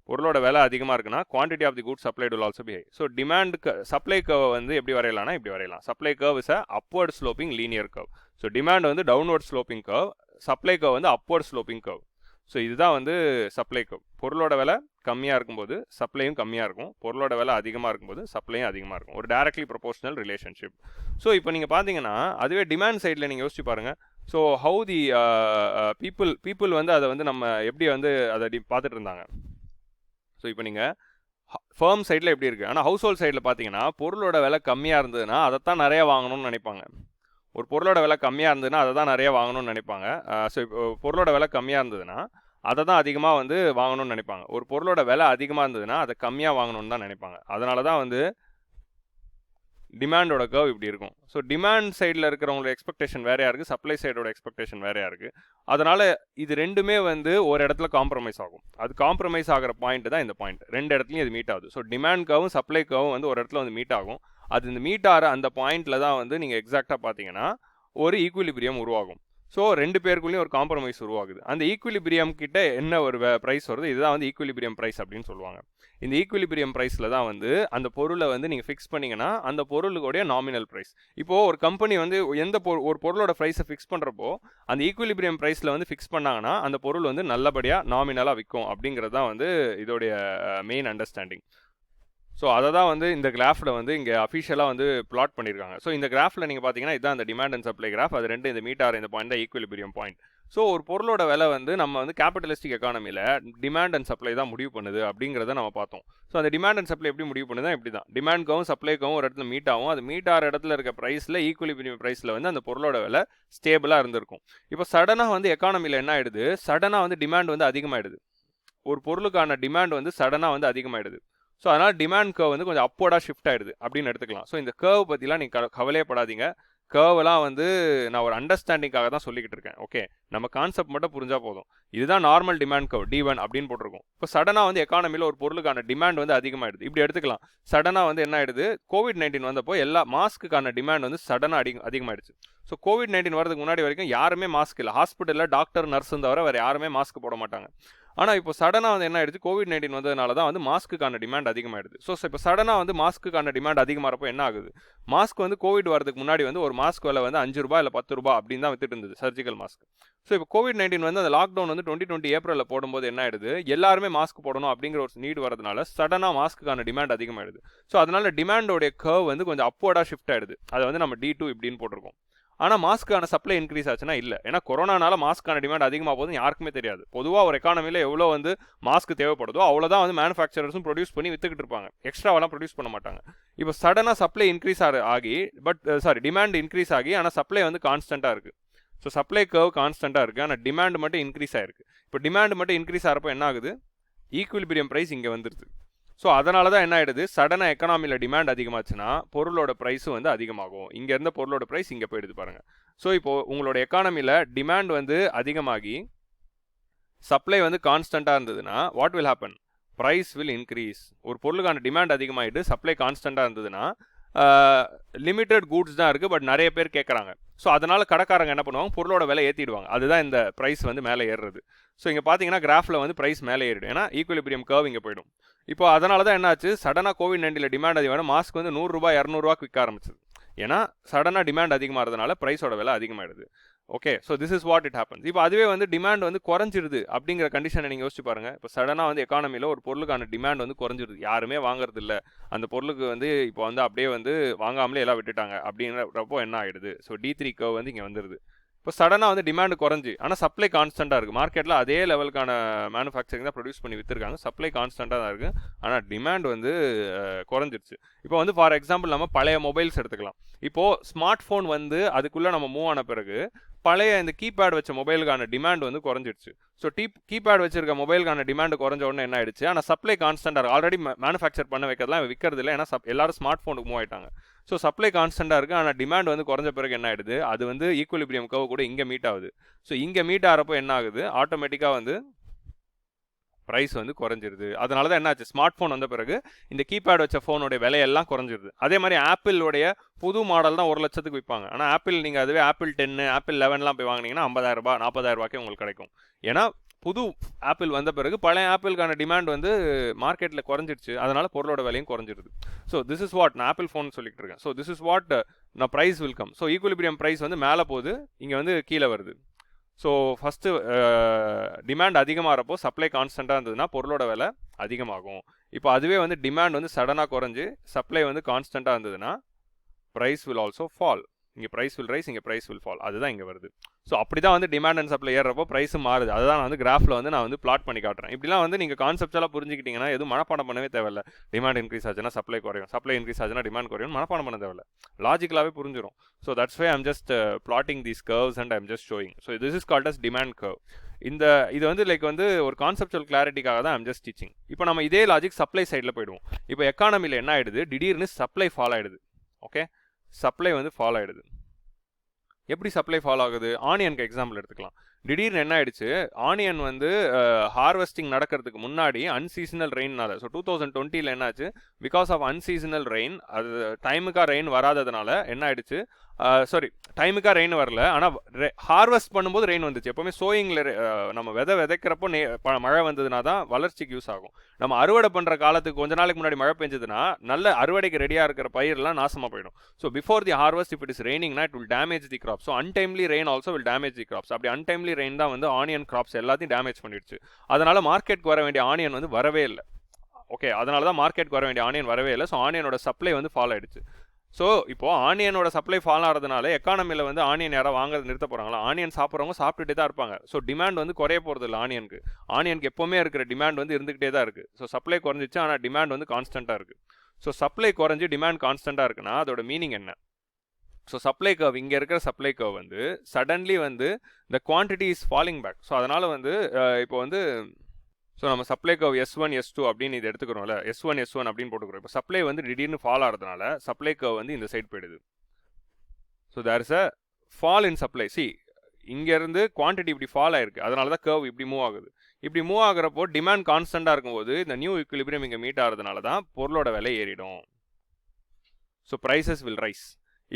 பொருளோட விலை அதிகமாக இருக்குன்னா quantity of the goods supplied will also be high. So demand supply curve வந்து எப்படி வரையலாம்னா இப்படி வரையலாம். Supply curve is a upward sloping linear curve. So demand வந்து downward sloping curve, supply curve வந்து upward sloping curve. ஸோ இதுதான் வந்து supply curve. பொருளோட விலை கம்மியாக இருக்கும்போது சப்ளையும் கம்மியாக இருக்கும், பொருளோட விலை அதிகமாக இருக்கும்போது சப்ளையும் அதிகமாக இருக்கும். ஒரு டைரக்ட்லி ப்ரொபோஷனல் ரிலேஷன்ஷிப். ஸோ இப்போ நீங்கள் பார்த்தீங்கன்னா அதுவே டிமாண்ட் சைடில் நீங்கள் யோசிச்சு பாருங்கள். ஸோ ஹவு தி பீப்புள் வந்து அதை வந்து நம்ம எப்படி வந்து அதை பார்த்துட்டு இருந்தாங்க. ஸோ இப்போ நீங்கள் ஃபர்ம் சைடில் எப்படி இருக்குது, ஆனால் ஹவுஸ் ஹோல்ட் சைடில் பார்த்தீங்கன்னா பொருளோட விலை கம்மியாக இருந்ததுன்னா அதை தான் நிறையா வாங்கணும்னு நினைப்பாங்க. ஒரு பொருளோட விலை கம்மியாக இருந்ததுன்னா அதை தான் நிறைய வாங்கணும்னு நினைப்பாங்க. ஸோ இப்போ பொருளோட விலை கம்மியாக இருந்ததுன்னா அதை தான் அதிகமாக வந்து வாங்கணும்னு நினைப்பாங்க. ஒரு பொருளோட விலை அதிகமாக இருந்ததுன்னா அதை கம்மியாக வாங்கணும்னு தான் நினைப்பாங்க. அதனால தான் வந்து டிமாண்டோட கர்வ் இப்படி இருக்கும். ஸோ டிமாண்ட் சைடில் இருக்கிறவங்களோட எக்ஸ்பெக்டேஷன் வேறையாக இருக்குது, சப்ளை சைடோட எக்ஸ்பெக்டேஷன் வேறையாக இருக்குது. அதனால் இது ரெண்டுமே வந்து ஒரு இடத்துல காம்ப்ரமைஸ் ஆகும். அது காம்ப்ரமைஸ் ஆகிற பாயிண்ட் தான் இந்த பாயிண்ட். ரெண்டு இடத்துலையும் இது மீட் ஆகுது. ஸோ டிமாண்ட் கர்வும் சப்ளை கர்வும் வந்து ஒரு இடத்துல வந்து மீட் ஆகும். அது இந்த மீட் ஆகிற அந்த பாயிண்டில் தான் வந்து நீங்கள் எக்ஸாக்டாக பார்த்தீங்கன்னா ஒரு ஈக்குவிலிபிரியம் உருவாகும். ஸோ ரெண்டு பேருக்குள்ளேயும் ஒரு காம்ப்ரமைஸ் உருவாகுது. அந்த ஈக்குவிலிபிரியம் கிட்ட என்ன ஒரு ப்ரைஸ் வருது, இதுதான் வந்து ஈக்குவிலிபிரியம் ப்ரைஸ் அப்படின்னு சொல்லுவாங்க. இந்த ஈக்குவிலிபிரியம் ப்ரைஸில் தான் வந்து அந்த பொருளை வந்து நீங்கள் ஃபிக்ஸ் பண்ணிங்கன்னா அந்த பொருளுடைய நாமினல் ப்ரைஸ். இப்போது ஒரு கம்பெனி வந்து ஒரு பொருளோட ப்ரைஸை ஃபிக்ஸ் பண்ணுறப்போ அந்த ஈக்குவிலிபிரியம் ப்ரைஸில் வந்து ஃபிக்ஸ் பண்ணாங்கன்னா அந்த பொருள் வந்து நல்லபடியாக நாமினலாக விற்கும் அப்படிங்கிறது தான் வந்து இதோடைய மெயின் அண்டர்ஸ்டாண்டிங். ஸோ அதை தான் வந்து இந்த கிராஃபில் வந்து இங்கே அஃபிஷியலாக வந்து பிளாட் பண்ணியிருக்காங்க. ஸோ இந்த கிராஃபில் நீங்கள் பார்த்தீங்கன்னா இதுதான் அந்த டிமாண்ட் அண்ட் சப்ளை கிராஃப். அது ரெண்டு இந்த மீட் ஆகிற இந்த பாயிண்ட் தான் ஈக்குவிலிபிரியம் பாயிண்ட். ஸோ ஒரு பொருளோட விலை வந்து நம்ம வந்து கேபிட்டலிஸ்டிக் எக்கானமியில் டிமாண்ட் அண்ட் சப்ளை தான் முடிவு பண்ணுது அப்படிங்கிறத நம்ம பார்த்தோம். ஸோ அந்த டிமாண்ட் அண்ட் சப்ளை எப்படி முடிவு பண்ணுது, இப்படி தான் டிமாண்ட்கவும் சப்ளைக்கும் ஒரு இடத்துல மீட் ஆகும். அது மீட் ஆகிற இடத்துல இருக்க ப்ரைஸில் ஈக்குவிலிபிரியம் ப்ரைஸில் வந்து அந்த பொருளோட விலை ஸ்டேபிளாக இருந்திருக்கும். இப்போ சடனாக வந்து எக்கானமியில் என்ன ஆகிடுது, சடனாக வந்து டிமாண்ட் வந்து அதிகமாகிடுது. ஒரு பொருளுக்கான டிமாண்ட் வந்து சடனாக வந்து அதிகமாகிடுது. ஸோ அதனால் டிமாண்ட் கர்வ் வந்து கொஞ்சம் அப்போர்டாக ஷிஃப்ட் ஆகிடுது அப்படின்னு எடுத்துக்கலாம். ஸோ இந்த கர்வ் பற்றிலாம் நீங்கள் கவலையப்படாதீங்க. கர்வெலாம் வந்து நான் ஒரு அண்டர்ஸ்டாண்டிங்காக தான் சொல்லிக்கிட்டு இருக்கேன். ஓகே, நம்ம கான்செப்ட் மட்டும் புரிஞ்சால் போதும். இதுதான் நார்மல் டிமாண்ட் கர்வ் D1 அப்படின்னு போட்டிருக்கோம். இப்போ சடனாக வந்து எக்கானமியில் ஒரு பொருளுக்கான டிமாண்ட் வந்து அதிகமாகிடுது. இப்படி எடுத்துக்கலாம். சடனாக வந்து என்ன ஆகிடுது, COVID-19 வந்தப்போ எல்லா மாஸ்க்குக்கான டிமாண்ட் வந்து சடனாக அதிகமாகிடுச்சு. ஸோ COVID-19 வரதுக்கு முன்னாடி வரைக்கும் யாருமே மாஸ்க் இல்லை. ஹாஸ்பிட்டலில் டாக்டர் நர்ஸும் தவிர வேறு யாருமே மாஸ்க் போட மாட்டாங்க. ஆனால் இப்போ சடனாக வந்து என்ன ஆயிடுச்சு, COVID-19 வந்ததுனால தான் வந்து மாஸ்க்குக்கான டிமாண்ட் அதிகமாகிடுது. ஸோ இப்போ சடனாக வந்து மாஸ்க்குக்கான டிமாண்ட் அதிகமாகிறப்போ என்ன ஆகுது, மாஸ்க் வந்து கோவிட் வரதுக்கு முன்னாடி வந்து ஒரு மாஸ்க் விலை வந்து ₹5 இல்லை ₹10 அப்படின்னு தான் வித்துட்டு இருந்தது, சர்ஜிக்கல் மாஸ்க். ஸோ இப்போ COVID-19 வந்து அந்த லாக்டவுன் வந்து 2020 ஏப்ரலில் போடும்போது என்ன ஆயிடுது, எல்லாருமே மாஸ்க் போடணும் அப்படிங்கிற ஒரு நீட் வரதுனால சடனாக மாஸ்க்குக்கான டிமாண்ட் அதிகமாகிடுது. ஸோ அதனால டிமாண்டோடைய கர்வ் வந்து கொஞ்சம் அப்போர்டாக ஷிஃப்ட் ஆயிடுது. அதை வந்து நம்ம D2 இப்படின்னு போட்டிருக்கோம். ஆனால் மாஸ்க்கான சப்ளை இன்க்ரீஸ் ஆச்சுன்னா இல்லை. ஏன்னா கொரோனானால மாஸ்க்கான டிமாண்ட் அதிகமாக போகுதுன்னு யாருக்குமே தெரியாது. பொதுவாக ஒரு எக்கானமியில் எவ்வளோ வந்து மாஸ்க் தேவைப்படுதோ அவ்வளோதான் வந்து மேனுஃபேக்சரர்ஸும் ப்ரொடியூஸ் பண்ணி வித்துக்கிட்டு இருப்பாங்க. எக்ஸ்ட்ராவெல்லாம் ப்ரொடியூஸ் பண்ண மாட்டாங்க. இப்போ சடனாக சப்ளை இன்க்ரீஸ் ஆகி டிமாண்ட் இன்க்ரீஸ் ஆகி ஆனால் சப்ளை வந்து கான்ஸ்டண்ட்டாக இருக்குது. ஸோ சப்ளை கர்வ் கான்ஸ்டண்ட்டாக இருக்குது, ஆனால் டிமாண்ட் மட்டும் இன்க்ரீஸ் ஆகிருக்கு. இப்போ டிமாண்ட் மட்டும் இன்க்ரீஸ் ஆகிறப்போ என்ன ஆகுது, ஈக்குவிலிபிரியம் ப்ரைஸ் இங்கே வந்துடுது. ஸோ அதனால தான் என்ன ஆகிடுது, சடனாக எக்கனாமியில் டிமாண்ட் அதிகமாச்சுன்னா பொருளோட ப்ரைஸும் வந்து அதிகமாகும். இங்கே இருந்த பொருளோட ப்ரைஸ் இங்கே போயிடுது பாருங்கள். ஸோ இப்போது உங்களோட எக்கானமியில் டிமாண்ட் வந்து அதிகமாகி சப்ளை வந்து கான்ஸ்டண்ட்டாக இருந்ததுன்னா what will happen, price will increase. ஒரு பொருளுக்கான டிமாண்ட் அதிகமாகிட்டு சப்ளை கான்ஸ்டண்ட்டாக இருந்ததுன்னா லிமிட்டட் கூட்ஸ் தான் இருக்குது, பட் நிறைய பேர் கேட்குறாங்க. ஸோ அதனால் கடைக்காரங்க என்ன பண்ணுவாங்க, பொருளோட விலை ஏற்றிடுவாங்க. அதுதான் இந்த ப்ரைஸ் வந்து மேலே ஏறுறது. ஸோ இங்கே பார்த்தீங்கன்னா கிராஃபில் வந்து ப்ரைஸ் மேலே ஏறிடும், ஏன்னா ஈக்குவலிபிரியம் கர்வ் இங்கே போயிடும். இப்போ அதனால தான் என்னாச்சு, சடனாக COVID-19 டிமாண்ட் அதிகமாக மாஸ்க் வந்து ₹100 200 விற்க ஆரம்பிச்சது. ஏன்னா சடனாக டிமாண்ட் அதிகமாகிறதுனால ப்ரைஸோட விலை அதிகமாகிடுது. Okay, so this is what it happens. இப்போ அதுவே வந்து டிமாண்ட் வந்து குறைஞ்சிருது அப்படிங்கிற கண்டிஷனை நீங்கள் யோசிச்சு பாருங்கள். இப்போ சடனாக வந்து எக்கானமியில் ஒரு பொருளுக்கான டிமாண்ட் வந்து குறைஞ்சிருது, யாருமே வாங்குறது இல்லை, அந்த பொருளுக்கு வந்து இப்போ வந்து அப்படியே வந்து வாங்காமலே எல்லாம் விட்டுட்டாங்க அப்படிங்கிறப்போ என்ன ஆகிடுது, ஸோ D3 கர்வ் வந்து இங்கே வந்துடுது. இப்போ சடனாக வந்து டிமாண்டு குறைஞ்சி ஆனால் சப்ளை கான்ஸ்டண்ட்டாக இருக்குது. மார்க்கெட்டில் அதே லெவலுக்கான மேனுஃபேக்சரிங் தான் ப்ரொடியூஸ் பண்ணி விற்றுருக்காங்க, சப்ளை கான்ஸ்டண்ட்டாக தான் இருக்குது, ஆனால் டிமாண்ட் வந்து குறைஞ்சிருச்சு. இப்போ வந்து ஃபார் எக்ஸாம்பிள் நம்ம பழைய மொபைல்ஸ் எடுத்துக்கலாம். இப்போது ஸ்மார்ட் ஃபோன் வந்து அதுக்குள்ளே நம்ம மூவ் ஆன பிறகு பழைய இந்த கீபேட் வச்ச மொபைலுக்கான டிமாண்ட் வந்து குறைஞ்சிடுச்சு. ஸோ கீபேட் வச்சிருக்க மொபைலுக்கான டிமாண்ட் குறைஞ்ச உடனே என்ன ஆயிடுச்சு, ஆனால் சப்ளை கான்ஸ்டண்ட்டாக இருக்குது. ஆல்ரெடி மேனுஃபேக்சர் பண்ண வைக்கிறதுலாம் விற்கிறது இல்லை, ஏன்னா எல்லாரும் ஸ்மார்ட் ஃபோனுக்கு மூவ் ஆயிட்டாங்க. ஸோ சப்ளை கான்ஸ்டண்ட்டாக இருக்குது, ஆனால் டிமாண்ட் வந்து குறைஞ்ச பிறகு என்ன ஆயிடுது, அது வந்து ஈக்குவலிபிரியம் கர்வ் கூட இங்கே மீட் ஆகுது. ஸோ இங்கே மீட் ஆகிறப்போ என்ன ஆகுது, ஆட்டோமேட்டிக்காக வந்து ப்ரைஸ் வந்து குறைஞ்சிருது. அதனால தான் என்னாச்சு, ஸ்மார்ட் ஃபோன் வந்த பிறகு இந்த கீபேட் வச்ச ஃபோனுடைய விலையெல்லாம் குறைஞ்சிருது. அதே மாதிரி ஆப்பிளோடைய புது மாடல் தான் 1 லட்சத்துக்கு விற்பாங்க. ஆனால் ஆப்பிள் நீங்கள் அதுவே ஆப்பிள் 10 ஆப்பிள் 11 போய் வாங்கினீங்கன்னா ₹50,000 ₹40,000 உங்களுக்கு கிடைக்கும். ஏன்னா புது ஆப்பிள் வந்த பிறகு பழைய ஆப்பிளுக்கான டிமாண்ட் வந்து மார்க்கெட்டில் குறைஞ்சிருச்சு, அதனால பொருளோட விலையும் குறைஞ்சிருது. ஸோ திஸ் இஸ் வாட், நான் ஆப்பிள் ஃபோன் சொல்லிட்டு இருக்கேன். ஸோ திஸ் இஸ் வாட் நான் price will come. So equilibrium price வந்து மேலே போகுது, இங்கே வந்து கீழே வருது. ஸோ ஃபஸ்ட்டு டிமாண்ட் அதிகமாகிறப்போ சப்ளை கான்ஸ்டண்ட்டாக இருந்ததுன்னா பொருளோட விலை அதிகமாகும். இப்போ அதுவே வந்து டிமாண்ட் வந்து சடனாக குறைஞ்சி சப்ளை வந்து கான்ஸ்டண்ட்டாக இருந்ததுன்னா ப்ரைஸ் வில் ஆல்சோ ஃபால். இங்கே ப்ரைஸ் வில் ரைஸ், இங்கே ப்ரைஸ் வில் ஃபால். அதுதான் இங்கே வருது. ஸோ அப்படி தான் வந்து டிமாண்ட் அண்ட் சப்ளை ஏறப்போ ப்ரைஸும் மாறுது. அதுதான் நான் வந்து கிராஃபில் வந்து நான் வந்து பிளாட் பண்ணி காட்டுறேன். இப்படிலாம் வந்து நீங்கள் கான்செப்டெல்லாம் புரிஞ்சுக்கிட்டீங்கன்னா எதுவும் மனப்பாடம் பண்ணவே தேவையில்லை. டிமாண்ட் இன்க்ரீஸ் ஆச்சுன்னா சப்ளை குறையும், சப்ளை இன்க்ரீஸ் ஆச்சுன்னா டிமாண்ட் குறையும், மனப்பாடம் பண்ண தேவையில்லை, லாஜிக்கலாகவே புரிஞ்சிடும். So that's why I'm just plotting these curves and I'm just showing. So this is called as demand curve. இது வந்து லைக் வந்து ஒரு கான்செப்சுவல் கிளாரிட்டிக்காக தான் ஐம் ஜஸ்ட் டீச்சிங். இப்போ நம்ம இதே லாஜிக் சப்ளை சைடில் போயிடுவோம். இப்போ எக்கானமியில் என்ன ஆகிடுது, திடீர்னு சப்ளை ஃபால் ஆகிடுது. ஓகே, சப்ளை வந்து ஃபால் ஆகிடுது. எப்படி சப்ளை ஃபால் ஆகுது, ஆனியனுக்கு எக்ஸாம்பிள் எடுத்துக்கலாம். திடீர்னு என்ன ஆயிடுச்சு, ஆனியன் வந்து ஹார்வெஸ்டிங் நடக்கிறதுக்கு முன்னாடி அன்சீசனல் ரெயின்னால, ஸோ 2020 என்னாச்சு, பிகாஸ் ஆஃப் அன்சீசனல் ரெயின், அது டைமுக்காக ரெயின் வராததுனால என்ன ஆயிடுச்சு, டைமுக்காக ரெயின் வரல, ஆனால் ஹார்வெஸ்ட் பண்ணும்போது ரெயின் வந்துச்சு. எப்போவுமே சோயிங்கில் நம்ம விதைக்கிறப்போ மழை வந்ததுனா தான் வளர்ச்சிக்கு யூஸ் ஆகும். நம்ம அறுவடை பண்ணுற காலத்துக்கு கொஞ்ச நாளைக்கு முன்னாடி மழை பெஞ்சதுன்னா நல்ல அறுவடைக்கு ரெடியாக இருக்கிற பயிரெலாம் நாசமாக போயிடும். So before the harvest if it is ரெய்னிங்னா it will damage the crops. So untimely rain also will damage the crops. அப்படி அன்டைம்லி ரெயின் தான் வந்து ஆனியன் கிராப்ஸ் எல்லாத்தையும் டேமேஜ் பண்ணிடுச்சு. அதனால் மார்க்கெட்டுக்கு வர வேண்டிய ஆனியன் வந்து வரவே இல்லை. ஓகே, அதனால தான் மார்க்கெட்டுக்கு வர வேண்டிய ஆனியன் வரவே இல்லை. ஸோ ஆனியனோட சப்ளை வந்து ஃபால் ஆகிடுச்சு. ஸோ இப்போது ஆனியனோட சப்ளை ஃபால் ஆகிறதுனால எக்கானமியில் வந்து ஆனியன் யாராவது வாங்குறது நிறுத்த போகிறாங்களா, ஆனியன் சாப்பிட்றவங்க சாப்பிட்டுட்டே தான் இருப்பாங்க. ஸோ டிமாண்ட் வந்து குறைய போகிறது இல்லை. ஆனியனுக்கு எப்போவுமே இருக்கிற டிமாண்ட் வந்து இருந்துகிட்டே தான் இருக்குது. ஸோ சப்ளை குறைஞ்சிச்சு, ஆனால் டிமாண்ட் வந்து கான்ஸ்டண்ட்டாக இருக்குது. ஸோ சப்ளை குறைஞ்சி டிமாண்ட் கான்ஸ்டண்ட்டாக இருக்குன்னா அதோட மீனிங் என்ன, ஸோ சப்ளை கர்வ், இங்கே இருக்கிற சப்ளை கர்வ் வந்து சடன்லி வந்து இந்த quantity is falling back. So அதனால் வந்து இப்போ வந்து ஸோ நம்ம சப்ளை கர்வ் S1 S2 அப்படின்னு இது எடுத்துக்கிறோம்ல, S1 S1 அப்படின்னு போட்டுக்கிறோம். இப்போ சப்ளை வந்து திடீர்னு ஃபால் ஆகிறதுனால சப்ளை கர்வ் வந்து இந்த சைட் போயிடுது. So there is a fall in supply. See இங்கேருந்து குவான்டிட்டி இப்படி ஃபால் ஆயிருக்கு, அதனால தான் கர்வ் இப்படி மூவ் ஆகுது. இப்படி மூவ் ஆகிறப்போ டிமாண்ட் கான்ஸ்டண்டாக இருக்கும்போது இந்த நியூ ஈக்குலிபிரியம் இங்கே மீட் ஆகிறதுனால தான் பொருளோட விலை ஏறிடும். So prices will rise.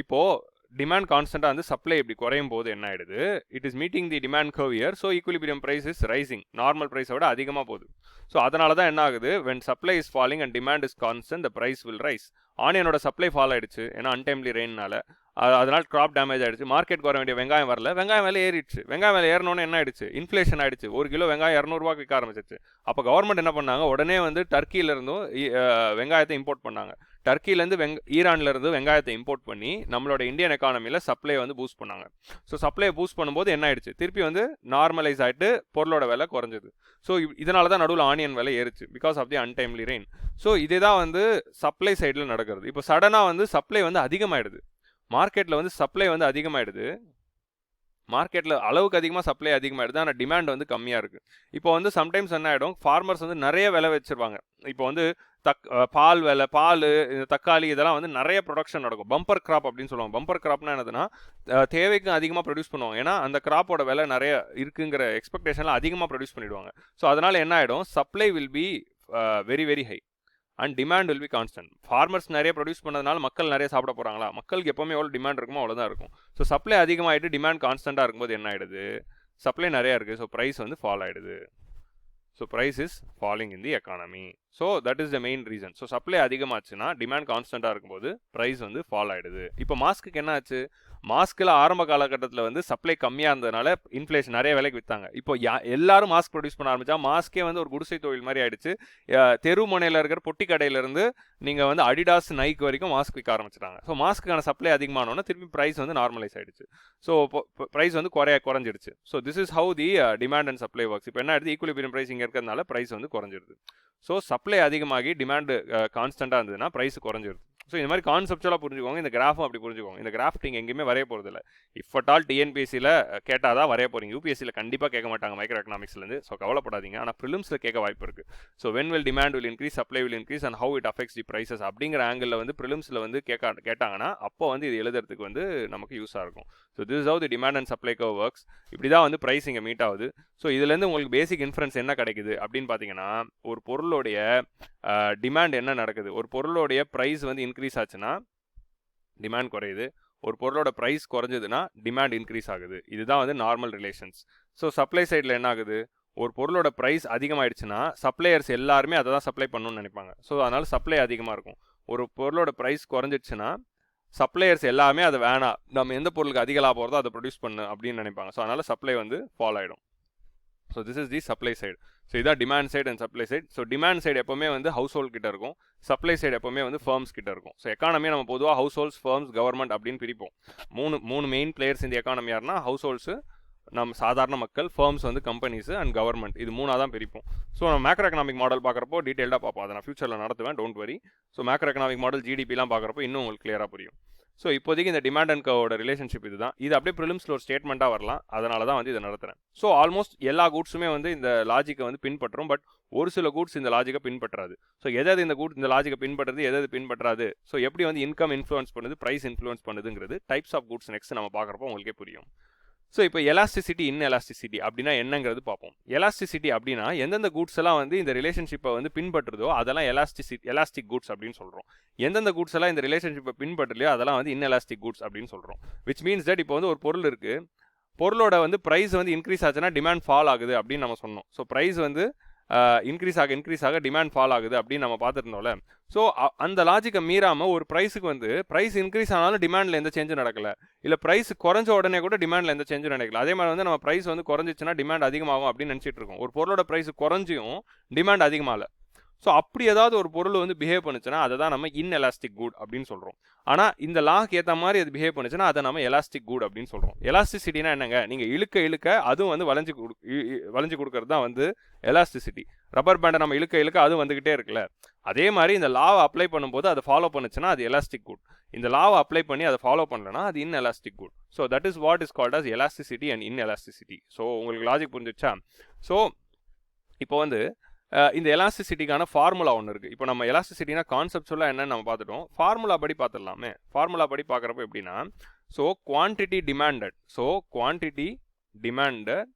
இப்போது டிமாண்ட் கான்ஸ்டண்டாக வந்து சப்ளை இப்படி குறையும் போது என்ன ஆகிடுது, it is meeting the demand curve here. So equilibrium price is rising, normal ப்ரைஸை விட அதிகமாக போகுது. ஸோ அதனால தான் என்ன ஆகுது, when supply is falling and demand is constant the price will rise. ஆனியனோட சப்ளை ஃபால் ஆயிடுச்சு, ஏன்னா அன்டைம்லி ரெயின்னால, அதனால் கிராப் டேமேஜ் ஆயிடுச்சு. மார்க்கெட் வர வேண்டிய வெங்காயம் வரல, வெங்காயம் விலை ஏறிடுச்சு. வெங்காயம் விலை ஏறணும்னு என்ன ஆயிடுச்சு, இன்ஃப்ளேஷன் ஆயிடுச்சு. 1 கிலோ வெங்காயம் 200 ரூபாய்க்கு விற்க ஆரம்பிச்சிச்சு. அப்போ கவர்மெண்ட் என்ன பண்ணாங்க, உடனே வந்து டர்க்கியிலிருந்தும் வெங்காயத்தை இம்போர்ட் பண்ணாங்க. டர்க்கியிலேருந்து ஈரான்லேருந்து வெங்காயத்தை இம்போர்ட் பண்ணி நம்மளோட இந்தியன் எக்கானமியில் சப்ளை வந்து பூஸ்ட் பண்ணாங்க. ஸோ சப்ளையை பூஸ்ட் பண்ணும்போது என்ன ஆயிடுச்சு, திருப்பி வந்து நார்மலைஸ் ஆகிட்டு பொருளோட விலை குறைஞ்சது. ஸோ இதனால தான் நடுவில் ஆனியன் விலை ஏறிச்சு, because of the untimely rain. So இதே தான் வந்து சப்ளை சைடில் நடக்கிறது. இப்போ சடனாக வந்து சப்ளை வந்து அதிகமாகிடுது, மார்க்கெட்டில் வந்து சப்ளை வந்து அதிகமாகிடுது, மார்க்கெட்டில் அளவுக்கு அதிகமாக சப்ளை அதிகமாகிடுது, ஆனால் டிமாண்ட் வந்து கம்மியாக இருக்குது. இப்போ வந்து சம்டைம்ஸ் என்ன ஆகிடும், ஃபார்மர்ஸ் வந்து நிறைய விலை வச்சுருவாங்க. இப்போ வந்து பால் விலை, பால், தக்காளி இதெல்லாம் வந்து நிறைய ப்ரொடக்ஷன் நடக்கும். பம்பர் கிராப் அப்படின்னு சொல்லுவாங்க. பம்பர் கிராப்னா என்னதுன்னா, தேவைக்கு அதிகமாக ப்ரொடியூஸ் பண்ணுவாங்க. ஏன்னா அந்த கிராப்போட விலை நிறைய இருக்குங்கிற எக்ஸ்பெக்டேஷனில் அதிகமாக ப்ரொடியூஸ் பண்ணிவிடுவாங்க. ஸோ அதனால் என்ன ஆகிடும், supply will be very very high and demand will be constant. Farmers நிறைய ப்ரொடியூஸ் பண்ணதுனால மக்கள் நிறைய சாப்பிட போகிறாங்களா, மக்களுக்கு எப்போவுமே எவ்வளோ டிமாண்ட் இருக்குமோ அவ்வளோதான் இருக்கும். ஸோ சப்ளை அதிகமாகிட்டு டிமாண்ட் கான்ஸ்டண்ட்டாக இருக்கும்போது என்ன ஆகிடுது, சப்ளை நிறையா இருக்குது, ஸோ ப்ரைஸ் வந்து ஃபால் ஆகிடுது. So price is falling in the economy. So that is the main reason. So supply அதிகமாச்சுன்னா டிமாண்ட் கான்ஸ்டண்ட்டாக இருக்கும்போது ப்ரைஸ் வந்து ஃபால் ஆகிடுது. இப்போ மாஸ்க்கு என்ன ஆச்சு, மாஸ்கில் ஆரம்ப காலகட்டத்தில் வந்து சப்ளை கம்மியாக இருந்ததுனால இன்ஃப்ளேஷன் நிறைய விலைக்கு விற்றாங்க. இப்போ எல்லாரும் மாஸ்க் ப்ரொடியூஸ் பண்ண ஆரம்பிச்சா மாஸ்கே வந்து ஒரு குடிசை தொழில் மாதிரி ஆயிடுச்சு. தெரு முனையில் இருக்கிற பொட்டி கடையிலேருந்து நீங்கள் வந்து அடிடாஸ் நைக் வரைக்கும் மாஸ்க் விற்க ஆரம்பிச்சிட்டாங்க. ஸோ மாஸ்க்குக்கான சப்ளை அதிகமானோன்னா திருப்பி ப்ரைஸ் வந்து நார்மலைஸ் ஆகிடுச்சு. ஸோ ப்ரைஸ் வந்து குறைஞ்சிடுச்சு. So this is how the demand and supply works. இப்போ என்ன ஆயிடுது, ஈக்குலிபிரியம் ப்ரைஸ் இங்கே இருக்கிறதுனால ப்ரைஸ் வந்து குறைஞ்சிடுது. ஸோ சப்ளை அதிகமாகி டிமாண்டு கான்ஸ்டண்ட்டாக இருந்ததுன்னா ப்ரைஸ் குறைஞ்சிருது. ஸோ இந்த மாதிரி கான்செப்டுவலாக புரிஞ்சுக்கோங்க. இந்த கிராஃபும் அப்படி புரிஞ்சுக்கோங்க. இந்த கிராஃப் நீங்கள் எங்கேயுமே வரைய போகிறதில்ல. இஃப் அட் ஆல் டிஎன்பிஎஸ்சியில் கேட்டால் தான் வரைய போகிறீங்க. யூபிஎஸ்சியில் கண்டிப்பாக கேட்க மாட்டாங்க மைக்ரோ எக்கனாமிக்ஸ்லேருந்து. ஸோ கவலைப்படாதீங்க. ஆனால் ப்ரிலிம்ஸில் கேட்க வாய்ப்பு இருக்குது. So when will demand will increase, supply will increase and how it affects the prices அப்படிங்கிற ஆங்கிளில் வந்து ப்ரிலிம்ஸில் வந்து கேட்டாங்கன்னா அப்போ வந்து இது எழுதுறதுக்கு வந்து நமக்கு யூஸாக இருக்கும். So this is how the demand and supply curve works. இப்படி தான் வந்து ப்ரைஸ் இங்கே மீட் ஆகுது. ஸோ இதுலேருந்து உங்களுக்கு பேசிக் இன்ஃபரன்ஸ் என்ன கிடைக்குது அப்படின்னு பார்த்தீங்கன்னா, ஒரு பொருளுடைய டிமாண்ட் என்ன நடக்குது, ஒரு பொருளுடைய ப்ரைஸ் வந்து இன்க்ரீஸ் ஆச்சுன்னா டிமாண்ட் குறையுது, ஒரு பொருளோட ப்ரைஸ் குறைஞ்சதுன்னா டிமாண்ட் இன்க்ரீஸ் ஆகுது. இதுதான் வந்து நார்மல் ரிலேஷன்ஸ். ஸோ சப்ளை சைடில் என்ன ஆகுது, ஒரு பொருளோட ப்ரைஸ் அதிகமாகிடுச்சுன்னா சப்ளையர்ஸ் எல்லாருமே அதை தான் சப்ளை பண்ணணும்னு நினைப்பாங்க. ஸோ அதனால் சப்ளை அதிகமாக இருக்கும். ஒரு பொருளோட ப்ரைஸ் குறைஞ்சிடுச்சுன்னா சப்ளையர்ஸ் எல்லாமே அதை வேணாம், நம்ம எந்த பொருளுக்கு அதிக லாபம் வருதோ அதை ப்ரொடியூஸ் பண்ணு அப்படின்னு நினைப்பாங்க. ஸோ அதனால் சப்ளை வந்து ஃபால் ஆகிடும். So this is the supply side. So இதான் demand side and supply side. So demand side எப்போவுமே வந்து ஹவுஸ் ஹோல்ட் கிட்ட இருக்கும், சப்ளை சைடு எப்போவுமே வந்து ஃபர்ம்ஸ் கிட்ட இருக்கும். ஸோ எக்கானமியை நம்ம பொதுவாக ஹவுஸ் ஹோல்ட்ஸ், ஃபர்ம்ஸ், கவர்மெண்ட் அப்படின்னு பிரிப்போம். மூணு மெயின் பிளேயர்ஸ் இந்த எக்கானமி யாருன்னா, ஹவுஸ் ஹோல்ட்ஸு நம்ம சாதாரண மக்கள், ஃபர்ம்ஸ் வந்து கம்பெனிஸு அண்ட் கவர்மெண்ட், இது மூணாக தான் பிரிப்போம். ஸோ நம்ம மேக்ரோ எக்கனாமிக் மாடல் பார்க்குறப்போ டீட்டெயிலாக பார்ப்போம். அதை நான் ஃபியூச்சரில் நடத்துவேன், don't worry. So macro economic model ஜிடிபிலாம் பார்க்குறப்போ இன்னும் உங்களுக்கு கிளியராக புரியும். ஸோ இப்போதைக்கு இந்த டிமாண்ட் அண்ட் கர்வோட ரிலேஷன்ஷிப் இதுதான். இது அப்படியே ப்ரிலிம்ஸில் ஒரு ஸ்டேட்மெண்ட்டாக வரலாம், அதனால தான் வந்து இதை நடத்துகிறேன். ஸோ ஆல்மோஸ்ட் எல்லா கூட்ஸுமே வந்து இந்த லாஜிக்கை வந்து பின்பற்றும், பட் ஒரு சில கூட்ஸ் இந்த லாஜிக்கை பின்பற்றாது. ஸோ எதாவது இந்த லாஜிக்கை பின்பற்றுறது, எதாவது பின்பற்றாது, ஸோ எப்படி வந்து இன்கம் இன்ஃப்ளூயன்ஸ் பண்ணுது, ப்ரைஸ் இன்ஃப்ளூயன்ஸ் பண்ணுதுங்கிறது டைப்ஸ் ஆஃப் கூட்ஸ் நெக்ஸ்ட் நம்ம பார்க்குறப்போ உங்களுக்கே புரியும். ஸோ இப்போ எலாஸ்டிசிட்டி, இன்எலாஸ்டிசிட்டி அப்படின்னா என்னங்கிறது பார்ப்போம். எலாஸ்டிசிட்டி அப்படின்னா எந்தெந்த கூட்ஸ் எல்லாம் வந்து இந்த ரிலேஷன்ஷிப்பை வந்து பின்பற்றுதோ அதெல்லாம் எலாஸ்டிக் கூட்ஸ் அப்படின்னு சொல்கிறோம். எந்தெந்த கூட்ஸ் எல்லாம் இந்த ரிலேஷன்ஷிப்பை பின்பற்றலையோ அதெல்லாம் வந்து இன்எலாஸ்டிக் கூட்ஸ் அப்படின்னு சொல்கிறோம். விச் மீன்ஸ் தட் இப்போ வந்து ஒரு பொருள் இருக்குது, பொருளோட வந்து ப்ரைஸ் வந்து இன்க்ரீஸ் ஆச்சுன்னா டிமாண்ட் ஃபால் ஆகுது அப்படின்னு நம்ம சொன்னோம். ஸோ ப்ரைஸ் வந்து இன்க்ரீஸ் ஆக டிமாண்ட் ஃபால் ஆகுது அப்படின்னு நம்ம பார்த்துருந்தோம்ல. ஸோ அந்த லாஜிக்கை மீறாமல் ஒரு ப்ரைஸுக்கு வந்து ப்ரைஸ் இன்க்ரீஸ் ஆனாலும் டிமாண்டில் எந்த சேஞ்சும் நடக்கலை, இல்லை ப்ரைஸ் குறைஞ்ச உடனே கூட டிமாண்டில் எந்த சேஞ்சும் நடக்கல. அதே மாதிரி வந்து நம்ம ப்ரைஸ் வந்து குறைஞ்சிச்சுன்னா டிமாண்ட் அதிகமாகும் அப்படின்னு நினச்சிட்டு இருக்கோம். ஒரு பொருளோட ப்ரைஸ் குறைஞ்சியும் டிமாண்ட் அதிகமாகல. ஸோ அப்படி ஏதாவது ஒரு பொருள் வந்து பிஹேவ் பண்ணுச்சுன்னா அதை தான் நம்ம இன்எலாஸ்டிக் குட் அப்படின்னு சொல்கிறோம். ஆனால் இந்த லாக்கு ஏற்ற மாதிரி அது பிஹேவ் பண்ணுச்சுன்னா அதை நம்ம எலாஸ்டிக் குட் அப்படின்னு சொல்கிறோம். எலாஸ்டிசிட்டினா என்னங்க, நீங்கள் இழுக்க அதுவும் வந்து வளைஞ்சு கொடுக்கறது தான் வந்து எலாஸ்டிசிட்டி. ரப்பர் பேண்டை நம்ம இழுக்க அதுவும் வந்துக்கிட்டே இருக்குல்ல, அதே மாதிரி இந்த லாவை அப்ளை பண்ணும்போது அதை ஃபாலோ பண்ணுச்சுன்னா அது எலாஸ்டிக் குட். இந்த லாவை அப்ளை பண்ணி அதை ஃபாலோ பண்ணலன்னா அது inelastic good. So that is what is called as elasticity and inelasticity. So உங்களுக்கு லாஜிக் புரிஞ்சிச்சா? ஸோ இப்போ வந்து இந்த எலாஸ்டிசிட்டிக்கான ஃபார்முலா ஒன்று இருக்குது. இப்போ நம்ம எலாஸ்டிசிட்டினா கான்செப்ட்ஸுவலாக என்னன்னு நம்ம பார்த்துட்டோம். ஃபார்முலா படி பார்த்துடலாமே. ஃபார்முலா படி பார்க்குறப்ப எப்படின்னா, so quantity demanded, so quantity demanded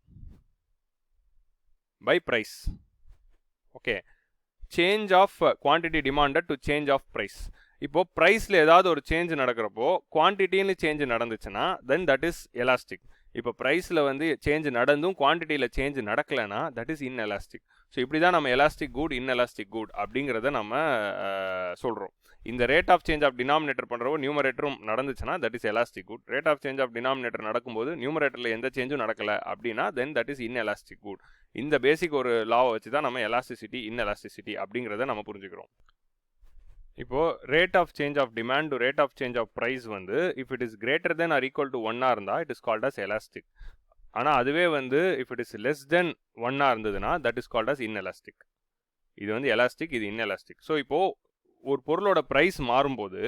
by price. Okay, change of quantity demanded to change of price. இப்போது ப்ரைஸில் ஏதாவது ஒரு சேஞ்ச் நடக்கிறப்போ குவான்டிட்டின்னு சேஞ்ச் நடந்துச்சுன்னா தென் தட் இஸ் எலாஸ்டிக். இப்போ ப்ரைஸில் வந்து சேஞ்ச் நடந்தும் குவான்டிட்டியில் சேஞ்ச் நடக்கலைன்னா தட் இஸ் இன்எலாஸ்டிக். ஸோ இப்படி தான் நம்ம எலாஸ்டிக் குட் இன்எலாஸ்டிக் குட் அப்படிங்கிறத நம்ம சொல்கிறோம். இந்த rate of change of denominator பண்ணுறப்போ நியூமரேட்டரும் நடந்துச்சுன்னா that is elastic good. Rate of change of denominator நடக்கும்போது நியூமரேட்டரில் எந்த சேஞ்சும் நடக்கலை அப்படின்னா then that is inelastic good. இந்த பேசிக் ஒரு லாவை வச்சு தான் நம்ம எலாஸ்டிசிட்டி இன்எலாஸ்டிசிட்டி அப்படிங்கிறத நம்ம புரிஞ்சுக்கிறோம். இப்போது rate of change of demand to rate of change of price வந்து if it is greater than or equal to 1 இருந்தால் it is called as elastic. ஆனால் அதுவே வந்து if it is less than 1 இருந்ததுன்னா that is called as inelastic. இது வந்து elastic, இது inelastic. So இப்போது ஒரு பொருளோட ப்ரைஸ் மாறும்போது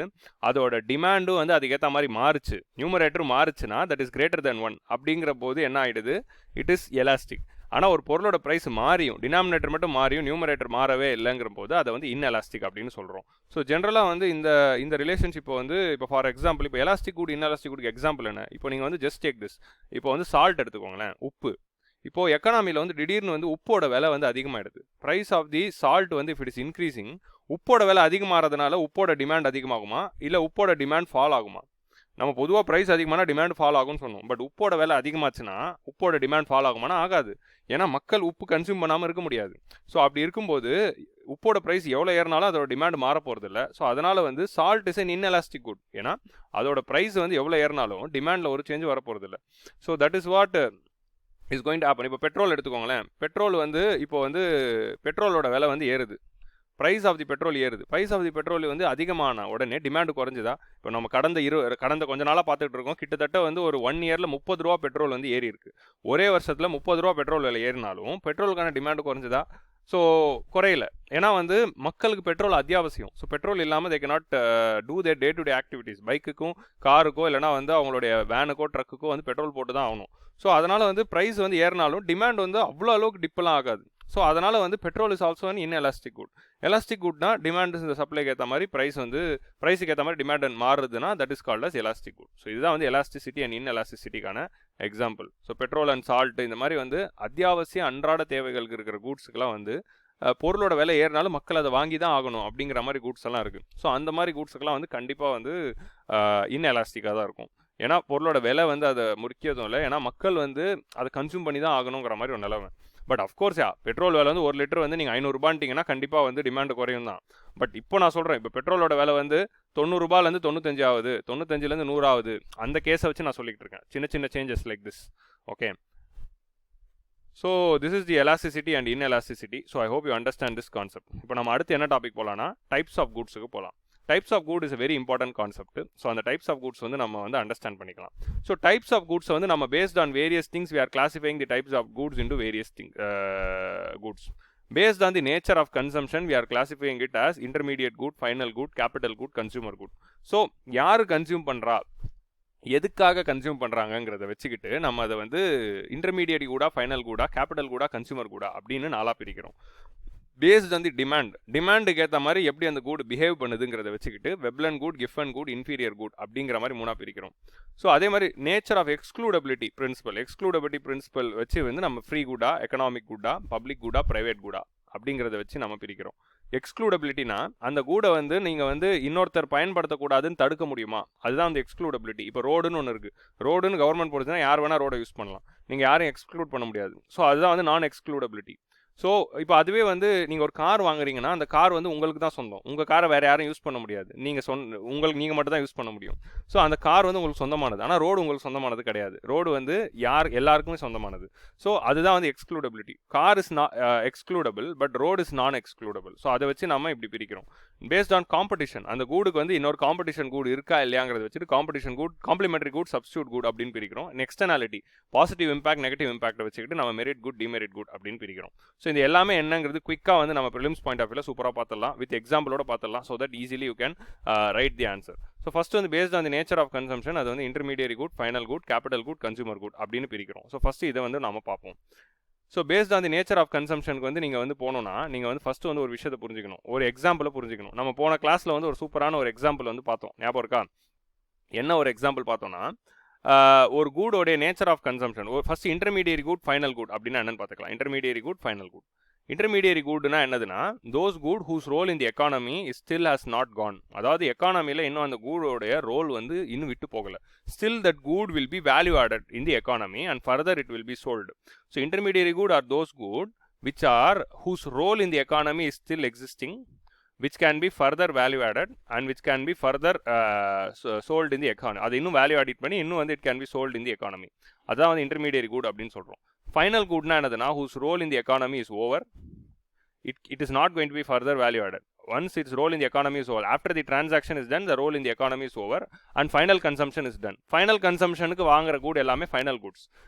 அதோட டிமாண்டும் வந்து அதுக்கேற்ற மாதிரி மாறுச்சு, நியூமரேட்டரும் மாறுச்சுன்னா தட் இஸ் கிரேட்டர் தென் 1 அப்படிங்கிற போது என்ன ஆகிடுது, இட் இஸ் எலாஸ்டிக். ஆனால் ஒரு பொருளோட ப்ரைஸ் மாறியும் டினாமினேட்டர் மட்டும் மாறியும் நியூமரேட்டர் மாறவே இல்லைங்கிற போது அதை வந்து இன்எலாஸ்டிக் அப்படின்னு சொல்கிறோம். ஸோ ஜென்ரலாக வந்து இந்த ரிலேஷன்ஷிப்பை வந்து இப்போ ஃபார் எக்ஸாம்பிள் இப்போ elastic good inelastic good example என்ன, இப்போ நீங்கள் வந்து ஜஸ்ட் டேக் திஸ். இப்போ வந்து சால்ட் எடுத்துக்கோங்களேன், உப்பு. இப்போது எக்கனாமியில் வந்து திடீர்னு வந்து உப்போட விலை வந்து அதிகமாகிடுது. ப்ரைஸ் ஆஃப் தி சால்ட் வந்து இஃப் இட் இஸ் இன்க்ரீசிங், உப்போட விலை அதிகமாகிறதுனால உப்போட டிமாண்ட் அதிகமாகுமா இல்லை உப்போட டிமாண்ட் ஃபால் ஆகுமா? நம்ம பொதுவாக ப்ரைஸ் அதிகமான டிமாண்ட் ஃபால் ஆகும்னு சொன்னோம். பட் உப்போட விலை அதிகமாச்சுன்னா உப்போட டிமாண்ட் ஃபால் ஆகுமானா ஆகாது. ஏன்னா மக்கள் உப்பு கன்சியூம் பண்ணாமல் இருக்க முடியாது. ஸோ அப்படி இருக்கும்போது உப்போட ப்ரைஸ் எவ்வளோ ஏறினாலும் அதோட டிமாண்ட் மாற போகிறது இல்லை. ஸோ அதனால் வந்து salt is an inelastic good. ஏன்னா அதோட ப்ரைஸ் வந்து எவ்வளோ ஏறினாலும் டிமாண்டில் ஒரு சேஞ்ச் வரப்போகிறது இல்லை. So that is what is going to happen. இப்போ பெட்ரோல் எடுத்துக்கோங்களேன். பெட்ரோல் வந்து இப்போ வந்து பெட்ரோலோட விலை வந்து ஏறுது, ப்ரைஸ் ஆஃப் தி பெட்ரோல் ஏறுது. ப்ரைஸ் ஆஃப் தி பெட்ரோல் வந்து அதிகமான உடனே டிமாண்ட் குறைஞ்சுதா? இப்போ நம்ம கடந்த கொஞ்ச நாளாக பார்த்துட்டு இருக்கோம், கிட்டத்தட்ட வந்து ஒரு 1 இயரில் 30 ரூபா பெட்ரோல் வந்து ஏறி இருக்கு. ஒரே வருஷத்தில் 30 ரூபா பெட்ரோல் விலை ஏறினாலும் பெட்ரோலுக்கான டிமாண்ட் குறைஞ்சுதா? ஸோ குறையல. ஏன்னா வந்து மக்களுக்கு பெட்ரோல் அத்தியாவசியம். ஸோ பெட்ரோல் இல்லாமல் they cannot do their day to day activities. பைக்குக்கும் காருக்கோ இல்லைனா வந்து அவங்களுடைய வேனுக்கோ ட்ரக்குக்கோ வந்து பெட்ரோல் போட்டு தான் ஆகணும். ஸோ அதனால் வந்து ப்ரைஸ் வந்து ஏறினாலும் டிமாண்ட் வந்து அவ்வளோ அளவுக்கு டிப்பெல்லாம் ஆகாது. ஸோ அதனால் வந்து petrol is also an inelastic good. Elastic குட்னா டிமாண்ட் இந்த சப்ளைக்கு ஏற்ற மாதிரி ப்ரைஸுக்கு ஏற்ற மாதிரி டிமாண்ட் மாறுதுன்னா that is called as elastic good. So இதுதான் வந்து எலாஸ்டிசிட்டி அண்ட் இன்எலாஸ்டிசிட்டிக்கான example. So petrol and salt இந்த மாதிரி வந்து அத்தியாவசிய அன்றாட தேவைகளுக்கு இருக்கிற கூட்ஸுக்கெல்லாம் வந்து பொருளோட விலை ஏறினாலும் மக்கள் அதை வாங்கி தான் ஆகணும் அப்படிங்கிற மாதிரி கூட்ஸ் எல்லாம் இருக்குது. ஸோ அந்த மாதிரி கூட்ஸுக்கெல்லாம் வந்து கண்டிப்பாக வந்து இன்எலாஸ்டிக்காக தான் இருக்கும். ஏன்னா பொருளோட விலை வந்து அதை முக்கியதும் இல்லை, ஏன்னா மக்கள் வந்து அதை கன்சியூம் பண்ணி தான் ஆகணுங்கிற மாதிரி ஒரு நிலைமை. பட் அஃப்கோர்ஸ் பெட்ரோல் விலை வந்து 1 லிட்டர் வந்து நீங்கள் 500 ரூபான்ட்டிங்கன்னா கண்டிப்பாக வந்து டிமாண்ட் குறையும் தான். பட் இப்போ நான் சொல்கிறேன், இப்போ பெட்ரோலோட விலை வந்து 90 ரூபாயிலேருந்து 95 ஆகுது, 95லேருந்து 100 ஆகுது. அந்த கேஸை வச்சு நான் சொல்லிக்கிட்டு இருக்கேன். சின்ன சின்ன changes like this. Okay, so this is the elasticity and inelasticity. So I hope you understand this concept. இப்போ நம்ம அடுத்து என்ன டாபிக் போகலான்னா டைப்ஸ் ஆஃப் குட்ஸுக்கு போகலாம். Types of good is a very important concept. So அந்த டைப்ஸ் ஆஃப் குட்ஸ் வந்து நம்ம வந்து அண்டர்ஸ்டாண்ட் பண்ணிக்கலாம். ஸோ டைப்ஸ் ஆஃப் குட்ஸ் வந்து நம்ம based on various things we are classifying the types of goods into various goods. Based on the nature of consumption we are classifying it as intermediate good, final good, capital good, consumer good. So யார் consume பண்ணுறா, எதுக்காக consume பண்ணுறாங்கங்கிறத வச்சுக்கிட்டு நம்ம அதை வந்து intermediate கூடா, final கூடா, capital கூடா, கன்சியூமர் கூடா அப்படின்னு 4 பிரிக்கிறோம். பேஸ்ட் ஆன் தி டிமாண்டுக்கு ஏற்ற மாதிரி எப்படி அந்த குட் பிஹேவ் பண்ணுதுங்கிறத வச்சுக்கிட்டு Veblen good, Giffen good, inferior good அப்படிங்கிற மாதிரி 3 பிரிக்கிறோம். ஸோ அதே மாதிரி நேச்சர் ஆஃப் எக்ஸ்க்ளூடபிலிட்டி பிரின்சிபல் வச்சு வந்து நம்ம ஃப்ரீ குட்டா, எக்கனாமிக் குட்டா, பப்ளிக் குட்டா, ப்ரைவேட் குட்டா அப்படிங்கிறத வச்சு நம்ம பிரிக்கிறோம். எக்ஸ்க்ளூடபிலிட்டினா அந்த கூடை வந்து நீங்கள் வந்து இன்னொருத்தர் பயன்படுத்தக்கூடாதுன்னு தடுக்க முடியுமா, அதுதான் வந்து எக்ஸ்க்ளூடபிலிட்டி. இப்போ ரோடுன்னு ஒன்று இருக்குது, ரோடுன்னு கவர்மெண்ட் போடுச்சுன்னா யார் வேணால் ரோடை யூஸ் பண்ணலாம், நீங்கள் யாரையும் எக்ஸ்க்ளூட் பண்ண முடியாது. ஸோ அதுதான் வந்து நான் எக்ஸ்க்ளூடபிலிட்டி. ஸோ இப்போ அதுவே வந்து நீங்கள் ஒரு கார் வாங்குறீங்கன்னா அந்த கார் வந்து உங்களுக்கு தான் சொந்தம், உங்கள் காரை வேறு யாரும் யூஸ் பண்ண முடியாது, நீங்கள் மட்டும் தான் யூஸ் பண்ண முடியும். ஸோ அந்த கார் வந்து உங்களுக்கு சொந்தமானது. ஆனால் ரோடு உங்களுக்கு சொந்தமானது கிடையாது. ரோடு வந்து எல்லாருக்குமே சொந்தமானது. ஸோ அதுதான் வந்து excludability. Car is excludable but road is non excludable. So அதை வச்சு நம்ம இப்படி பிரிக்கிறோம். பேஸ்ட் ஆன் காம்படிஷன், அந்த கூடுக்கு வந்து இன்னொரு காம்படிஷன் கூடு இருக்கா இல்லையாங்கிறத வச்சுட்டு competition good, complementary good, substitute good அப்படின்னு பிரிக்கிறோம். Externality, positive impact, negative impact வச்சுக்கிட்டு நம்ம மெரிட் குட், டிமெரிட் குட் அப்படின்னு பிரிக்கிறோம். ஸோ இந்த எல்லாமே என்னங்கிறது குயிக்காக வந்து நம்ம ப்ரிலிம்ஸ் பாயிண்ட் ஆஃப் வியூவில் சூப்பராக பார்த்துடலாம், வித் எக்ஸாம்பிளோட பார்த்துடலாம். So that easily you can write the answer. So first வந்து based on the nature of consumption அது வந்து intermediary good, final good, capital good, consumer good அப்படின்னு பிரிக்கிறோம். ஸோ ஃபர்ஸ்ட் இதை வந்து நம்ம பார்ப்போம். So based on the nature of கன்சம்ஷனுக்கு வந்து நீங்கள் வந்து போனோன்னா நீங்கள் வந்து ஃபஸ்ட்டு வந்து ஒரு விஷயத்தை புரிஞ்சுக்கணும், ஒரு எக்ஸாம்பிளை புரிஞ்சுக்கணும். நம்ம போன கிளாஸில் வந்து ஒரு சூப்பரான ஒரு எக்ஸாம்பிள் வந்து பார்த்தோம், ஞாபகம் இருக்கா? என்ன ஒரு எக்ஸாம்பிள் பார்த்தோன்னா, ஒரு கூடோடைய நேச்சர் ஆஃப் கன்சம்ஷன், ஒரு first intermediary good, final good அப்படின்னா என்னன்னு பார்த்துக்கலாம். Intermediary good, final good. Intermediary குட்னா என்னதுன்னா, those good whose role in the economy is still has not gone. அதாவது எக்கானமியில் இன்னும் அந்த கூடோடைய ரோல் வந்து இன்னும் விட்டு போகலை. Still that good will B value added in the economy and further it will be sold. So intermediary good are those good which are whose role in the economy is still existing, which can be further value added and which can be further sold in the economy. அது இன்னும் value audit பண்ணி இன்னும் வந்து it can be sold in the economy. அதான் வந்து intermediary good அப்படின்னு சொல்கிறோம். Final குட்னா என்னதுன்னா, whose role in the economy is over, it is not going to be further value added. Once its role in the economy is over, after the transaction is done, the role in the economy is over and final consumption is done. Final consumptionக்கு வாங்குற good எல்லாமே final goods.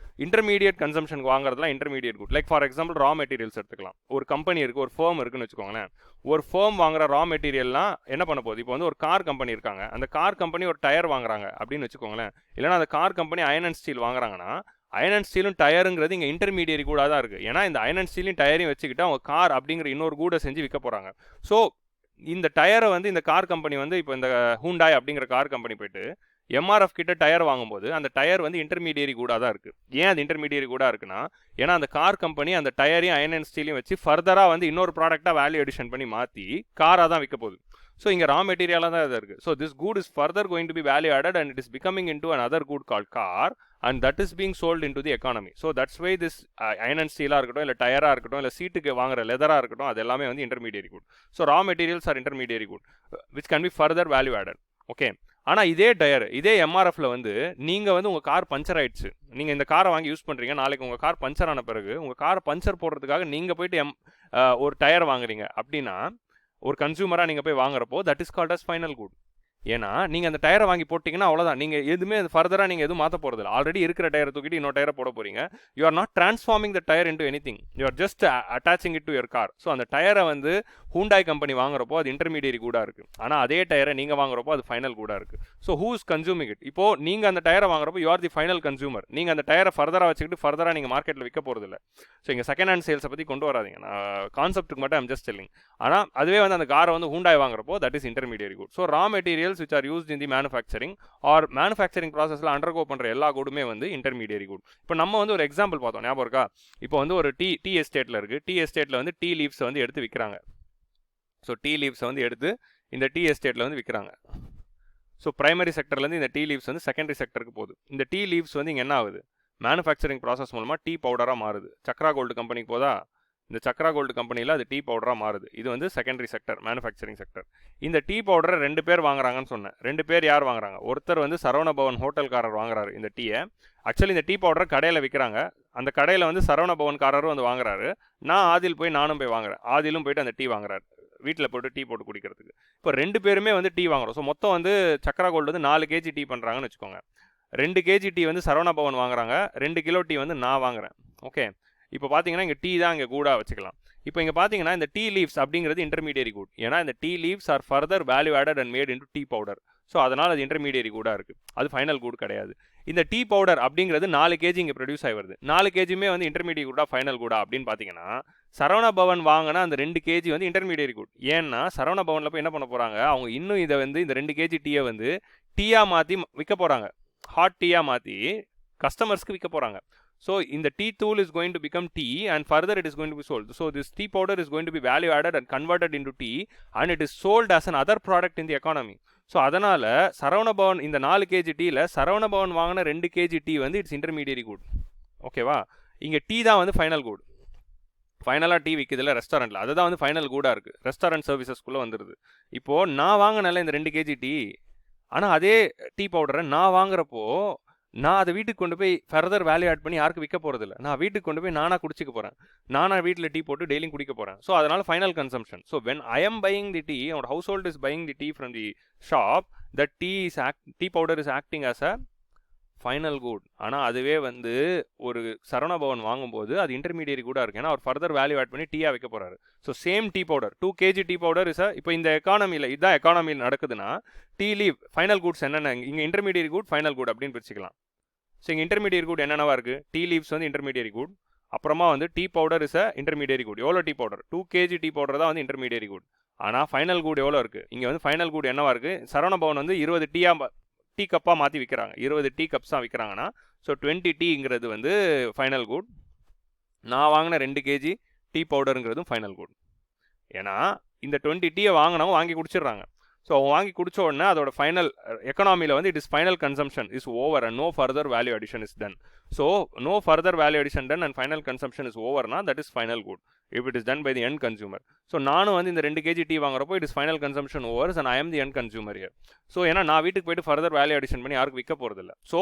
Intermediate consumptionக்கு வாங்குறதுலாம் intermediate good. Like for example raw materials எடுத்துக்கலாம். ஒரு company இருக்கு, ஒரு firm இருக்குன்னு வச்சுக்கோங்களேன். ஒரு firm வாங்குற raw materialலாம் என்ன பண்ண போகுது? இப்போ வந்து ஒரு கார் கம்பெனி இருக்காங்க, அந்த கார் கம்பெனி ஒரு டயர் வாங்குறாங்க அப்படின்னு வச்சுக்கோங்களேன். இல்லைனா அந்த car company iron and steel வாங்குறாங்கன்னா, அயன் அண்ட் ஸ்டீலும் டயருங்கிறது இங்கே இன்டர்மீடியரி கூடாக தான் இருக்குது. ஏன்னா இந்த அயன் அண்ட் ஸ்டீலையும் டயரையும் வச்சுக்கிட்டு அவங்க கார் அப்படிங்கிற இன்னொரு கூடை செஞ்சு விற்க போகிறாங்க. ஸோ இந்த டயரை வந்து இந்த கார் கம்பெனி வந்து இப்போ இந்த ஹூண்டாய் அப்படிங்கிற கார் கம்பெனி போயிட்டு எம்ஆர்எஃப் கிட்ட டயர் வாங்கும்போது அந்த டயர் வந்து இன்டர்மீடியரி கூடாக தான் இருக்குது. ஏன் அது இன்டர்மீடியரி கூடாக இருக்குன்னா, ஏன்னா அந்த கார் கம்பெனி அந்த டயரையும் அயன் அண்ட் ஸ்டீலையும் வச்சு ஃபர்தராக வந்து இன்னொரு ப்ராடக்டாக வேல்யூ எடிஷன் பண்ணி மாற்றி காராக தான் விற்க போகுது. ஸோ இங்கே ரா மெட்டீரியலாக தான் இது இருக்குது. So this good is further going to be value added and it is becoming into another good called car and that is being sold into the economy. So that's why this iron and steel இருக்கட்டும், இல்லை டயராக இருக்கட்டும், இல்லை சீட்டுக்கு வாங்குற லெதராக இருக்கட்டும், அது எல்லாமே வந்து intermediary good. So raw materials are intermediary good which can be further value added. Okay, ஆனால் இதே டயர் இதே எம்ஆர்எஃப்ல வந்து நீங்கள் வந்து உங்கள் கார் பஞ்சர் ஆயிடுச்சு, நீங்கள் இந்த காரை வாங்கி யூஸ் பண்ணுறீங்க, நாளைக்கு உங்கள் கார் பஞ்சர் ஆன பிறகு உங்கள் காரை பஞ்சர் போடுறதுக்காக நீங்கள் போயிட்டு ஒரு டயர் வாங்குறீங்க அப்படின்னா, ஒரு கன்சூமராக நீங்கள் போய் வாங்குறப்போ that is called as final good. ஏன்னா நீங்கள் அந்த டயரை வாங்கி போட்டிங்கன்னா அவ்வளோதான், நீங்கள் எதுவுமே ஃபர்தராக நீங்கள் எதுவும் மாற்ற போகிறது இல்லை. ஆல்ரெடி இருக்கிற டயரை தூக்கிட்டு இன்னொரு டயரை போட போகிறீங்க. You are not transforming the tyre into anything, you are just attaching it to your car. So அந்த டயரை வந்து ஹூண்டாய் கம்பெனி வாங்குறப்போ அது இன்டர்மீடியரி கூடாக இருக்குது, ஆனால் அதே டயரை நீங்கள் வாங்குறப்போ அது ஃபைனல் கூடாக இருக்குது. So who is consuming it? இப்போது நீங்கள் அந்த டயரை வாங்குறப்போ you are the final consumer. நீங்கள் அந்த டயரை ஃபர்தராக வச்சுக்கிட்டு ஃபர்தராக நீங்கள் மார்க்கெட்டில் விற்க போகிறது இல்லை. ஸோ இங்கே செகண்ட் ஹேண்ட் சேல்ஸை பற்றி கொண்டு வராதிங்க, நான் கான்செப்ட்டுக்கு மட்டும் ஐம் ஜஸ்ட் டெல்லிங். ஆனால் அதுவே வந்து அந்த காரை வந்து ஹூண்டாய் வாங்குறப்போ that is intermediary good. So raw materials which are used in the manufacturing or manufacturing ப்ராசஸில் அண்டர்கோ பண்ணுற எல்லா கூடுமே வந்து இன்டர்மீடியரி குட். இப்போ நம்ம வந்து ஒரு எக்ஸாம்பிள் பார்த்தோம், ஞாபகம் இருக்கா? இப்போ வந்து ஒரு டீ எஸ்டேட்டில் இருக்குது, டீ எஸ்டேட்டில் வந்து டீ லீவ்ஸை வந்து எடுத்து விற்கிறாங்க. ஸோ டீ லீவ்ஸை வந்து எடுத்து இந்த டீ எஸ்டேட்டில் வந்து விற்கிறாங்க. ஸோ பிரைமரி செக்டர்லேருந்து இந்த டீ லீவ்ஸ் வந்து செகண்டரி செக்டருக்கு போகுது. இந்த டீ லீவ்ஸ் வந்து இங்கே என்ன ஆகுது? மேனுஃபேக்சரிங் ப்ராசஸ் மூலமாக டீ பவுடராக மாறுது. சக்ரா கோல்டு கம்பெனிக்கு போதா, இந்த சக்ரா கோல்டு கம்பெனியில் அது டீ பவுடராக மாறுது. இது வந்து செகண்டரி செக்டர், மேனுஃபேக்சரிங் செக்டர். இந்த டீ பவுடரை 2 பேர் வாங்குறாங்கன்னு சொன்னேன். 2 பேர் யார் வாங்குறாங்க? ஒருத்தர் வந்து சரவணபவன் ஹோட்டல்காரர் வாங்குறாரு இந்த டீயை. ஆக்சுவலி இந்த டீ பவுடரை கடையில் விற்கிறாங்க, அந்த கடையில் வந்து சரவணபவன்காரரும் வந்து வாங்குறாரு. நானும் போய் வாங்குறேன், ஆதிலும் போயிட்டு அந்த டீ வாங்குறாரு வீட்டில் போட்டு டீ போட்டு குடிக்கிறதுக்கு. இப்போ 2 பேருமே வந்து டீ வாங்குறோம். ஸோ மொத்தம் வந்து சக்ரா கோல்டு வந்து 4 கேஜி டீ பண்ணுறாங்கன்னு வச்சுக்கோங்க. 2 கேஜி டீ வந்து சரவணபவன் வாங்குறாங்க, 2 கிலோ டீ வந்து நான் வாங்குறேன். ஓகே, இப்போ பார்த்தீங்கன்னா இங்கே டீ தான் இங்கே கூடாக வச்சுக்கலாம். இப்போ இங்கே பார்த்தீங்கன்னா இந்த டீ லீவ்ஸ் அப்படிங்கிறது இன்டர்மீடியரி குட். ஏன்னா இந்த tea leaves are further value added and made into tea powder. So அதனால் அது இன்டர்மீடியரி கூடாக இருக்குது, அது ஃபைனல் குட் கிடையாது. இந்த டீ பவுடர் அப்படிங்கிறது 4 கேஜி இங்கே ப்ரொடியூஸ் ஆகி வருது. 4 கேஜியுமே வந்து இன்டர்மீடியரி கூடா ஃபைனல் கூடா அப்படின்னு பார்த்தீங்கன்னா, சரவணபவன் வாங்கினா அந்த 2 கேஜி வந்து இன்டர்மீடியரி குட். ஏன்னா சரவணபவனில் போய் என்ன பண்ண போகிறாங்க, அவங்க இன்னும் இதை வந்து இந்த 2 கேஜி டீயை வந்து டீயாக மாற்றி விற்க போகிறாங்க, ஹாட் டீயாக மாற்றி கஸ்டமர்ஸ்க்கு விற்க போகிறாங்க. So in the tea tool is going to become tea and further it is going to be sold. So this tea powder is going to be value added and converted into tea and it is sold as an other product in the economy. So அதனால் சரவணபவன் இந்த 4 KG டீயில் சரவணபவன் வாங்கின 2 KG tea வந்து it's intermediary good. ஓகேவா? இங்கே tea தான் வந்து final good. ஃபைனலாக டீ விற்கிதில்ல ரெஸ்டாரண்ட்டில், அதுதான் வந்து ஃபைனல் கூடாக இருக்குது, ரெஸ்டாரண்ட் சர்வீசஸ்குள்ளே வந்துடுது. இப்போது நான் வாங்கினால இந்த 2 கேஜி டீ, ஆனால் அதே டீ பவுடரை நான் வாங்குறப்போ நான் அதை வீட்டுக்கு கொண்டு போய் ஃபர்தர் வேல்யூ ஆட் பண்ணி யாருக்கு விற்க போகிறது இல்லை, நான் வீட்டுக்கு கொண்டு போய் நானாக குடிச்சிக்க போகிறேன், நானாக வீட்டில் டீ போட்டு டெய்லியும் குடிக்க போகிறேன். ஸோ அதனால் final consumption. So when I am buying the tea, our household is buying the tea from the shop, that tea powder is acting as a final good. ஆனால் அதுவே வந்து ஒரு சரவணபவன் வாங்கும்போது அது இன்டர்மீடியரி கூட இருக்குது, ஏன்னா அவர் ஃபர்தர் வேல்யூ ஆட் பண்ணி டீயாக வைக்க போகிறாரு. So same tea powder 2 KG tea powder is இப்போ இந்த எக்கானமியில் இதுதான் எக்கானமியில் நடக்குதுன்னா டீ லீவ் ஃபைனல் குட்ஸ் என்னென்ன, இங்கே இன்டர்மீடியரி குட் ஃபைனல் குட் அப்படின்னு பிரிச்சுக்கலாம். ஸோ இங்கே இன்டர்மீடியரி குட் என்னென்னவா இருக்குது? டீ லீவ்ஸ் வந்து இன்டர்மீடியரி குட், அப்புறமா வந்து tea powder is a intermediary good. எவ்வளோ tea powder? 2 kg tea powder தான் வந்து இன்டர்மீடியரி குட். ஆனால் ஃபைனல் குட் எவ்வளோ இருக்குது? இங்கே வந்து ஃபைனல் குட் என்னவா இருக்குது? சரவண பவன் வந்து 20 டீ கப்பாக மாற்றி விற்கிறாங்க. 20 டீ கப்ஸ் தான் விற்கிறாங்கன்னா, ஸோ 20 டீங்கிறது வந்து ஃபைனல் குட். நான் வாங்கின 2 kg டீ பவுடருங்கிறதும் ஃபைனல் குட். ஏன்னா இந்த 20 டீயை வாங்கினவங்க வாங்கி குடிச்சிடுறாங்க. ஸோ அவங்க வாங்கி குடிச்ச உடனே அதோட ஃபைனல் எக்கனாமியில் வந்து it is final consumption is over and no further value addition is done. So no further value addition done and final consumption is ஓவர்னா that is final good if it is done by the end consumer. So நானும் வந்து இந்த 2 kg tea வாங்குறப்போ it is final consumption overs and I am the end consumer here. ஸோ ஏன்னா நான் வீட்டுக்கு போயிட்டு ஃபர்தர் வேல்யூ அடிஷன் பண்ணி யாருக்கு விற்க போகிறதில்ல. ஸோ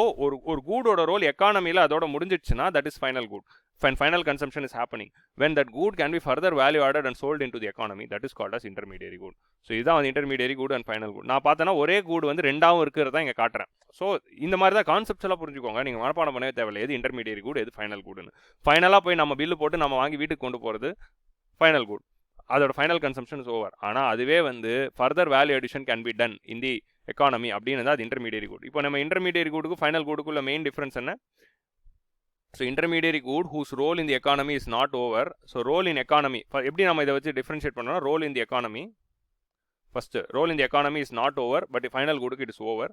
ஒரு கூடோட ரோல் எக்கானமியில் அதோட முடிஞ்சிடுச்சுன்னா that is final good. Final consumption is happening. When that good can be further value added and sold into the economy, that is called as intermediary good. So இதுதான் வந்து intermediary good and final good. நான் பார்த்தேன்னா ஒரே good வந்து ரெண்டாவும் இருக்கிறதா இங்கே காட்டுறேன். So இந்த மாதிரி தான் கான்செப்ட்ஸ் எல்லாம் புரிஞ்சுக்கோங்க. நீங்கள் மனப்பாடம் பண்ணவே தேவையில்லை எது இன்டர்மீடியரி குட் எது ஃபைனல் குட்னு. ஃபைனலாக போய் நம்ம பில்லு போட்டு நம்ம வாங்கி வீட்டுக்கு கொண்டு போகிறது ஃபைனல் குட். அதோட ஃபைனல் கன்சம்ஷன் இஸ் ஓவர். ஆனால் அதுவே வந்து further value addition can be done in the economy அப்படின்னு தான் அது இன்டர்மீடியரி குட். இப்போ நம்ம இன்டர்மீடியரி குட்டுக்கும் ஃபைனல் குட்டுக்குள்ள மெயின் டிஃபரன்ஸ் என்ன? So intermediary good whose role in the economy is not over. So role in economy, எப்படி நம்ம இதை வச்சு டிஃபரன்ஷியேட் பண்ணோம்னா role in the economy, first role in the economy is not over but the final good it is over.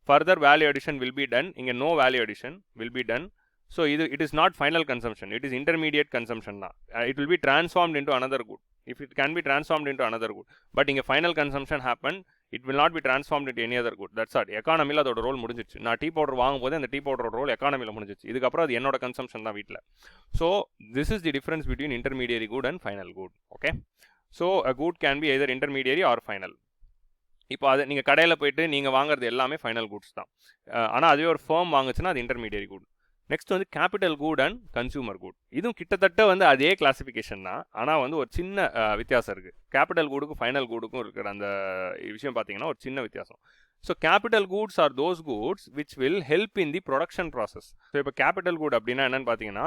Further value addition will be done. இங்கே no value addition will be done. So it is not final consumption, it is intermediate consumption தான். It will be transformed into another good if it can be transformed into another good. But இங்கே final consumption happened, it will not be transformed into any other good. That's all. எக்கானமியில் அதோட role முடிஞ்சிச்சு. நான் tea powder வாங்கும் போது அந்த tea பவுடரோட role எக்கானமியில் முடிஞ்சிச்சு. இதுக்கப்புறம் அது என்னோட கன்சம்ஷன் தான் வீட்டில். So this is the difference between intermediary good and final good. Okay, so a good can be either intermediary or final. இப்போ அது நீங்கள் கடையில் போயிட்டு நீங்கள் வாங்குறது எல்லாமே ஃபைனல் குட்ஸ் தான். ஆனால் அதுவே ஒரு ஃபேம் வாங்குச்சுன்னா அது இன்டர்மீடியரி குட். நெக்ஸ்ட் வந்து capital good and consumer good. இதுவும் கிட்டத்தட்ட வந்து அதே கிளாசிஃபிகேஷன் தான். ஆனால் வந்து ஒரு சின்ன வித்தியாசம் இருக்குது. கேபிட்டல் குடுக்கும் ஃபைனல் குடுக்கும் இருக்கிற அந்த விஷயம் பார்த்தீங்கன்னா ஒரு சின்ன வித்தியாசம். So capital goods are those goods which will help in the production process. So இப்போ கேபிட்டல் குட் அப்படின்னா என்னன்னு பார்த்தீங்கன்னா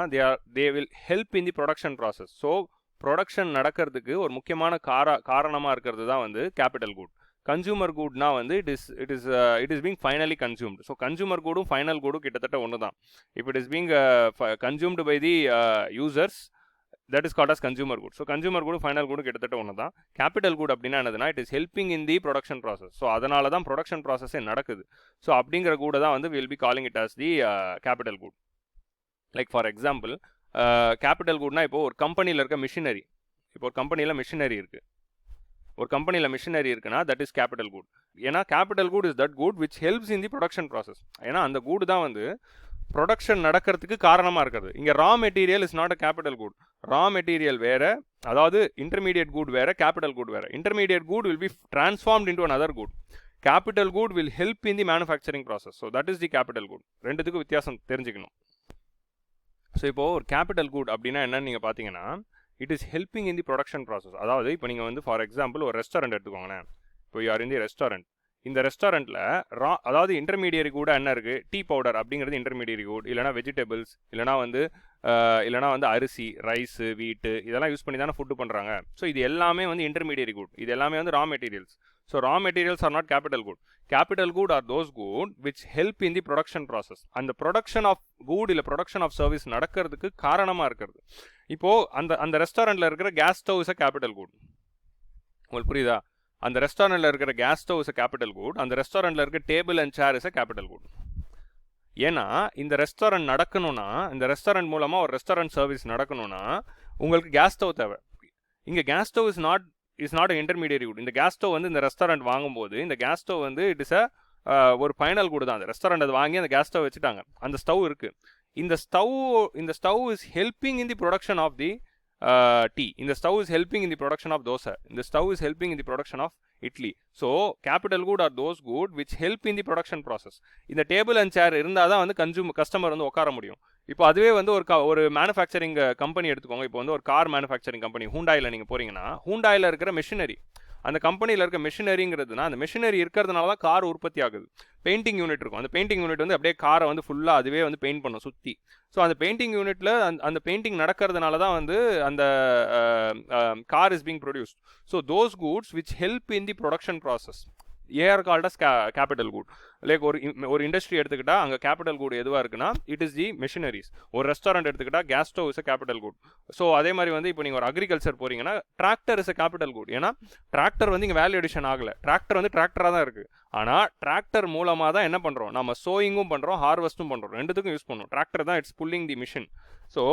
they will help in the production process. So production நடக்கிறதுக்கு ஒரு முக்கியமான காரணமாக இருக்கிறது தான் வந்து கேபிட்டல் குட். கன்சூமர் குட்னா வந்து it is being finally consumed. So consumer குடும் ஃபைனல் குடும் கிட்டத்தட்ட ஒன்று தான். If it is being consumed by the users that is called as consumer good. So consumer குடும் ஃபைனல் குடும் கிட்டத்தட்ட ஒன்று தான். கேபிட்டல் குட் அப்படின்னா என்னதுன்னா it is helping in the production process. So அதனால தான் ப்ரொடக்ஷன் ப்ராசஸே நடக்குது. ஸோ அப்படிங்கிற கூட தான் வந்து will be calling it as the capital good. Like for example capital குட்னா இப்போ ஒரு கம்பெனியில் இருக்க மிஷினரி, இப்போ ஒரு கம்பெனியில் மிஷினரி இருக்குது, ஒரு கம்பெனியில் மிஷினரி இருக்குன்னா தட் இஸ் கேபிட்டல் குட். ஏன்னா capital good is that good which helps in the production process. ஏன்னா அந்த குட் தான் வந்து ப்ரொடக்ஷன் நடக்கிறதுக்கு காரணமாக இருக்கிறது. இங்கே raw material is not a capital good. Raw material வேறு, அதாவது இன்டர்மீடியட் குட் வேறு, கேபிட்டல் குட் வேறு. Intermediate good will be transformed into another good. Capital good will help in the manufacturing process. So that is the capital good. ரெண்டுத்துக்கும் வித்தியாசம் தெரிஞ்சுக்கணும். So இப்போது ஒரு capital good அப்படின்னா என்னன்னு நீங்கள் பார்த்தீங்கன்னா it is helping in the production process. அதாவது இப்போ நீங்கள் வந்து ஃபார் எக்ஸாம்பிள் ஒரு ரெஸ்டாரண்ட் எடுத்துக்கோங்களேன். இப்போ யார் இந்த ரெஸ்டாரண்ட், இந்த ரெஸ்டாரண்ட்டில் அதாவது இன்டர்மீடியரி கூட என்ன இருக்குது? டீ பவுடர் அப்படிங்கிறது இன்டர்மீடியரி குட். இல்லைனா வெஜிடபிள்ஸ், இல்லைனா வந்து அரிசி, ரைஸு, வீட்டு இதெல்லாம் யூஸ் பண்ணி தானே ஃபுட்டு பண்ணுறாங்க. ஸோ இது எல்லாமே வந்து இன்டர்மீடியரி குட். இது எல்லாமே வந்து raw materials. So raw materials are not capital good. Capital good are those good which help in the production process. அந்த ப்ரொடக்ஷன் ஆஃப் குட் இல்லை ப்ரொடக்ஷன் ஆஃப் சர்வீஸ் நடக்கிறதுக்கு காரணமாக இருக்கிறது. இப்போது அந்த ரெஸ்டாரண்ட்டில் இருக்கிற gas stove is a capital good. உங்களுக்கு புரியுதா? அந்த ரெஸ்டாரண்ட்டில் இருக்கிற gas stove is a capital good. அந்த ரெஸ்டாரண்ட்டில் இருக்க table and chair is a capital good. ஏன்னா இந்த ரெஸ்டாரண்ட் நடக்கணும்னா, இந்த ரெஸ்டாரண்ட் மூலமாக ஒரு ரெஸ்டாரண்ட் சர்வீஸ் நடக்கணும்னா உங்களுக்கு கேஸ் ஸ்டவ் தேவை. இங்கே case stove is not a intermediary good. இந்த கேஸ் ஸ்டவ் வந்து இந்த ரெஸ்டாரண்ட் வாங்கும்போது இந்த கேஸ் ஸ்டவ் வந்து இட் இஸ் ஒரு ஃபைனல் குட் தான். அந்த ரெஸ்டாரண்ட் அது வாங்கி அந்த கேஸ் ஸ்டவ் வச்சுட்டாங்க, அந்த ஸ்டவ் இருக்குது. இந்த stove is helping in the production of the tea. இந்த stove is helping in the production of dosa. இந்த stove is helping in the production of idli. So capital good are those good which help in the production process. இந்த table and chair இருந்தால் தான் வந்து customer வந்து உட்கார முடியும். இப்போ அதுவே வந்து ஒரு மேனுஃபேக்சரிங் கம்பெனி எடுத்துக்கோங்க. இப்போ வந்து ஒரு கார் மேனுஃபேக்சரிங் கம்பெனி ஹூண்டாயில் நீங்கள் போகிறீங்கன்னா, ஹூண்டாயில் இருக்கிற மிஷினரி, அந்த கம்பெனியில் இருக்க மிஷினரிங்கிறதுனா அந்த மிஷினரி இருக்கிறதுனால தான் கார் உற்பத்தி ஆகுது. பெயிண்டிங் யூனிட் இருக்கும். அந்த பெயிண்டிங் யூனிட் வந்து அப்படியே காரை வந்து ஃபுல்லாக அதுவே வந்து பெயிண்ட் பண்ணும் சுற்றி. ஸோ அந்த பெயிண்டிங் யூனிட்டில் அந்த பெயிண்டிங் நடக்கிறதுனால தான் வந்து அந்த car is being produced. So those goods which help in the production process. Are called as capital good. Like ஒரு இண்டஸ்ட்ரி எடுத்துக்கிட்டா அங்கே கேபிட்டல் குட் எதுவாக இருக்குன்னா இட் இஸ் தி மிஷினரிஸ். ஒரு ரெஸ்டாரண்ட் எடுத்துக்கிட்டா gas stove is a capital good. So அதே மாதிரி வந்து இப்போ நீங்கள் ஒரு அக்ரிகல்ச்சர் போறீங்கன்னா tractor is a capital good. ஏன்னா டிராக்டர் வந்து இங்கே வேல்யூ அடிஷன் ஆகலை, டிராக்டர் வந்து டிராக்டராக தான் இருக்குது. ஆனால் டிராக்டர் மூலமாக தான் என்ன பண்ணுறோம், நம்ம சோயிங்கும் பண்ணுறோம், ஹார்வெஸ்ட்டும் பண்ணுறோம், ரெண்டுத்துக்கும் யூஸ் பண்ணுறோம். டிராக்டர் தான் it's pulling the machine. So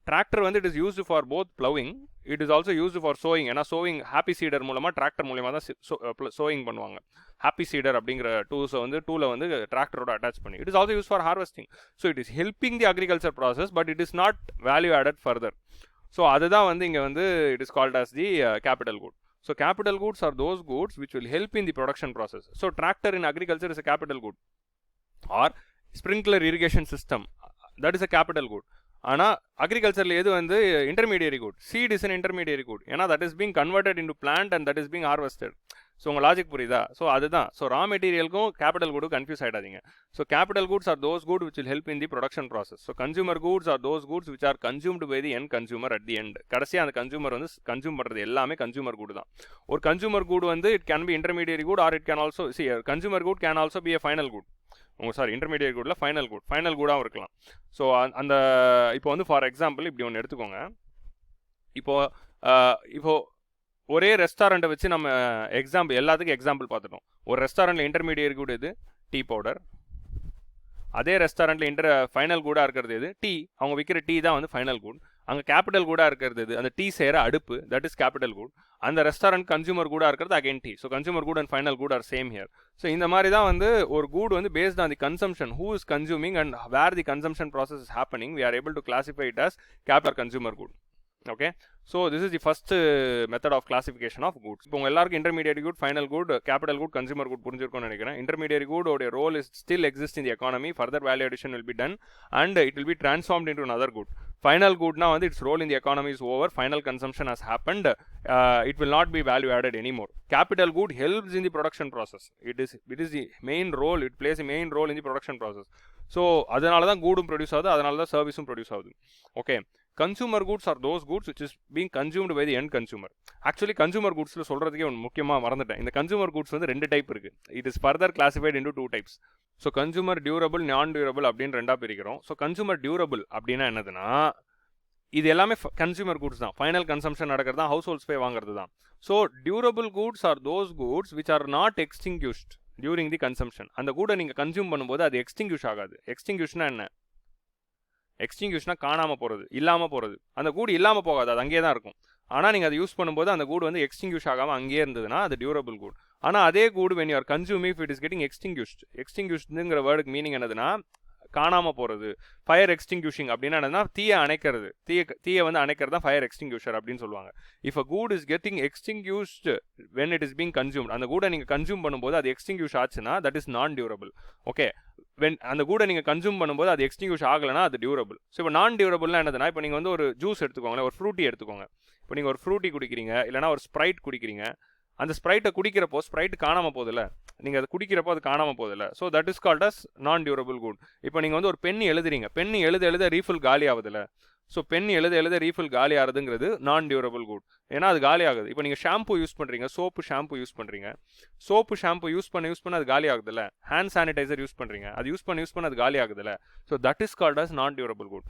tractor வந்து it is used for both ploughing, it is also used for sowing. ஏன்னா சோயிங் ஹாப்பி சீடர் மூலமாக டிராக்டர் மூலமாக தான் சோயிங் பண்ணுவாங்க. ஹாப்பி சீடர் அப்படிங்கிற டூலை வந்து டிராக்டரோட அட்டாச் பண்ணி it is also use for harvesting. So it is helping the agriculture process, but it is not value added further. So அதுதான் வந்து இங்கே வந்து it is called as the capital good. So capital goods are those goods which will help in the production process. So tractor in agriculture is a capital good. Or sprinkler irrigation system, that is a capital good. ஆனால் அக்ரிகல்ச்சரில் எது வந்து intermediary good, seed is an intermediary good. ஏன்னா that is being converted into plant and that is being harvested. So உங்கள் logic புரியுதா? So அதுதான். So raw மெட்டீரியலுக்கும் capital good confuse ஆகிடாதீங்க. So capital goods are those good which will help in the production process. So consumer goods are those goods which are consumed by the end consumer at the end. கடைசியாக அந்த consumer வந்து consume பண்ணுறது எல்லாமே consumer good தான். ஒரு consumer good வந்து it can be intermediary good or it can also consumer good can also be a final good. Intermediate குட்ல final குடாகவும் இருக்கலாம். ஸோ அந்த இப்போ வந்து ஃபார் எக்ஸாம்பிள் இப்படி ஒன்று எடுத்துக்கோங்க. இப்போ ஒரே ரெஸ்டாரண்ட்டை வச்சு நம்ம எல்லாத்துக்கும் எக்ஸாம்பிள் பார்த்துட்டோம். ஒரு ரெஸ்டாரண்ட்டில் இன்டர்மீடியட் குட் எது? Tea powder. அதே ரெஸ்டாரண்ட்டில் ஃபைனல் குடாக இருக்கிறது எது? டீ. அவங்க விற்கிற டீ தான் வந்து ஃபைனல் குட். அங்கே கேபிட்டல் குடாக இருக்கிறது எது? அந்த டீ செய்கிற அடுப்பு, தட் இஸ் கேபிட்டல் குட். அந்த ரெஸ்டாரண்ட் கன்சூமர் குடாக இருக்கிறது again tea. So consumer good and final good are same here. So இந்த மாதிரி தான் வந்து ஒரு குட் வந்து based on the consumption, who is consuming and where the consumption process is happening, we are able to classify it as capital consumer good. Okay, so this is the first method of classification of goods. இப்போ உங்கள் எல்லாருக்கும் intermediate good, final good, capital good, consumer good புரிஞ்சிருக்கும்னு நினைக்கிறேன். Intermediate good உடைய role is still exist in the economy, further value addition will be done and it will be transformed into another good. Final good na வந்து its role in the economy is over, final consumption has happened, it will not be value added anymore. Capital good helps in the production process. It is the main role, it plays a main role in the production process. So அதனால தான் கூடும் produce ஆகுது, அதனால தான் சர்வீஸும் produce ஆகுது. Okay, consumer goods are those goods which is being consumed by the end consumer. Actually consumer குட்ஸில் சொல்கிறதுக்கே ஒன்று முக்கியமாக மறந்துட்டேன். இந்த கன்சூமர் குட்ஸ் வந்து 2 டைப் இருக்குது. It is further classified into 2 types. So consumer durable, நான் டியூரபிள் அப்படின்னு 2ஆக பிரிக்கிறோம். ஸோ கன்சூமர் டியூரபிள் அப்படின்னா என்னதுன்னா, இது எல்லாமே கன்சூமர் குட்ஸ் தான், ஃபைனல் கன்சம்ஷன் நடக்கிறது தான், ஹவுஸ் ஹோல்ட்ஸ் போய் வாங்குறது தான். So durable goods are those goods which are not extinguished during the consumption. அந்த கூடை நீங்கள் கன்சியூம் பண்ணும்போது அது எக்ஸ்டிங்யூஷ் ஆகாது. எக்ஸ்டிங்யூஷ்னா என்ன? எக்ஸ்டிங்யூஷ்னா காணாமல் போகிறது, இல்லாமல் போகிறது. அந்த கூடு இல்லாமல் போகாது, அது அங்கேயே தான் இருக்கும். ஆனால் நீங்கள் அதை யூஸ் பண்ணும்போது அந்த கூடு வந்து எக்ஸ்டிங்யூஷ் ஆகாமல் அங்கேயே இருந்ததுன்னா அது டியூரபிள் குட். ஆனால் அதே good when you are consuming if it is getting extinguished. எக்ஸ்டிங்யூஷ்டுங்கிற வேர்டுக்கு மீனிங் என்னதுன்னா காணாமல் போகிறது. ஃபயர் எக்ஸ்டிங்யூஷிங் அப்படின்னா என்னன்னா தீயை அணைக்கிறது, தீயை வந்து அணைக்கிறது தான் ஃபயர் எக்ஸ்டிங்யூஷர் அப்படின்னு சொல்லுவாங்க. If a good is getting extinguished when it is being consumed, அந்த கூடை நீங்கள் கன்சூம் பண்ணும்போது அது எக்ஸ்டிங்யூஷ் ஆச்சுன்னா that is non durable. Okay, அந்த கூடை நீங்கள் கன்சூம் பண்ணும்போது அது எக்ஸ்டிங்யூஷ் ஆகலைன்னா அது டியூரபிள். ஸோ இப்போ நான் டியூரபிள்னா என்னதுன்னா, இப்போ நீங்கள் வந்து ஒரு ஜூஸ் எடுத்துக்கோங்களேன், ஒரு ஃப்ரூட்டி எடுத்துக்கோங்க. இப்போ நீங்கள் ஒரு ஃப்ரூட்டி குடிக்கிறீங்க, இல்லைனா ஒரு ஸ்ப்ரைட் குடிக்கிறீங்க. அந்த ஸ்ப்ரைட்டை குடிக்கிறப்போ ஸ்ப்ரைட் காணாமல் போதில்ல, நீங்கள் அதை குடிக்கிறப்போ அது காணாமல் போதில்ல. So that is called as non durable good. இப்போ நீங்கள் வந்து ஒரு பென் எழுதுறீங்க, பென் எழுத ரீஃபில் காலி ஆகுதுல்ல. ஸோ பென் எழுத ரீஃபில் காலி ஆகுதுங்கிறது நான் டியூரபிள் குட். ஏன்னா அது காலி ஆகுது. இப்போ நீங்கள் ஷாம்பு யூஸ் பண்ணுறீங்க, சோப்பு ஷாம்பு யூஸ் பண்ணுறீங்க, ஷாம்பு யூஸ் பண்ண அது காலி ஆகுதுல்ல. ஹேண்ட் சானிடைசர் யூஸ் பண்ணுறீங்க, அது யூஸ் பண்ண அது காலி ஆகுதுல்ல. So that is called as non durable good.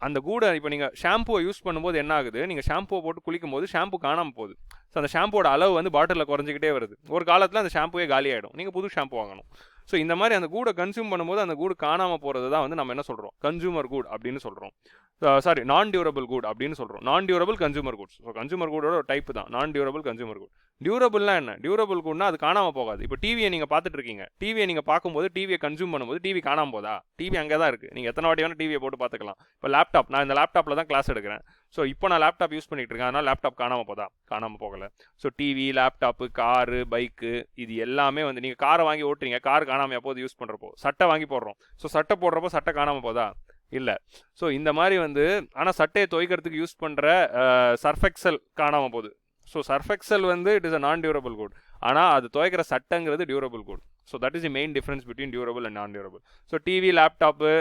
அந்த கூடை இப்போ நீங்கள் ஷாம்புவை யூஸ் பண்ணும்போது என்ன ஆகுது, நீங்கள் ஷாம்புவை போட்டு குளிக்கும் போது ஷாம்பு காணாமல் போகுது. ஸோ அந்த ஷாம்போட அளவு வந்து பாட்டிலில் குறைஞ்சிக்கிட்டே வருது. ஒரு காலத்தில் அந்த ஷாம்புவே காலி ஆகிடும், நீங்கள் புது ஷாம்பு வாங்கணும். ஸோ இந்த மாதிரி அந்த கூடை கன்சியூம் பண்ணும்போது அந்த கூடு காணாமல் போகிறது தான் வந்து நம்ம என்ன சொல்கிறோம், கன்சூமர் குட் அப்படின்னு சொல்கிறோம். நான் டியூரபிள் குட் அப்படின்னு சொல்கிறோம். Non durable consumer goods. So consumer குடோட ஒரு டைப் தான் நான் டியூரபிள் கன்சூமர் குட். டியூரபிள்னா என்ன? டியூரபிள் குட்னா அது காணாமல் போகாது. இப்போ டிவியை நீங்கள் பார்த்துட்டு இருக்கீங்க, டிவியை நீங்கள் பார்க்கும்போது டிவியை கன்சூம் பண்ணும்போது டிவி காணாமல் போதா? டிவி அங்கே தான் இருக்குது, நீங்கள் எத்தனை வாட்டி வேணால் டிவியை போட்டு பார்த்துக்கலாம். இப்போ லேப்டாப், நான் இந்த லேப்டாப்பில் தான் கிளாஸ் எடுக்கிறேன். ஸோ இப்போ நான் லேப்டாப் யூஸ் பண்ணிட்டு இருக்கேன், அதனால் லேப்டாப் காணாமல் போதா? காணாமல் போகலை. So TV, laptop, car, bike, இது எல்லாமே வந்து நீங்கள் காரை வாங்கி ஓட்டுறீங்க, கார் காணாமல் எப்போது யூஸ் பண்ணுறப்போ. சட்டை வாங்கி போடுறோம், ஸோ சட்டை போடுறப்போ சட்டை காணாமல் போதா? இல்லை. ஸோ இந்த மாதிரி வந்து ஆனால் சட்டையை துவைக்கிறதுக்கு யூஸ் பண்ணுற சர்ஃபெக்சல் காணாமல் போகுது. ஸோ சர்ஃபெக்சல் வந்து it is a non durable good. ஆனால் அது துவைக்கிற சட்டைங்கிறது durable good. So that is the main difference between durable and non durable. So TV, laptop,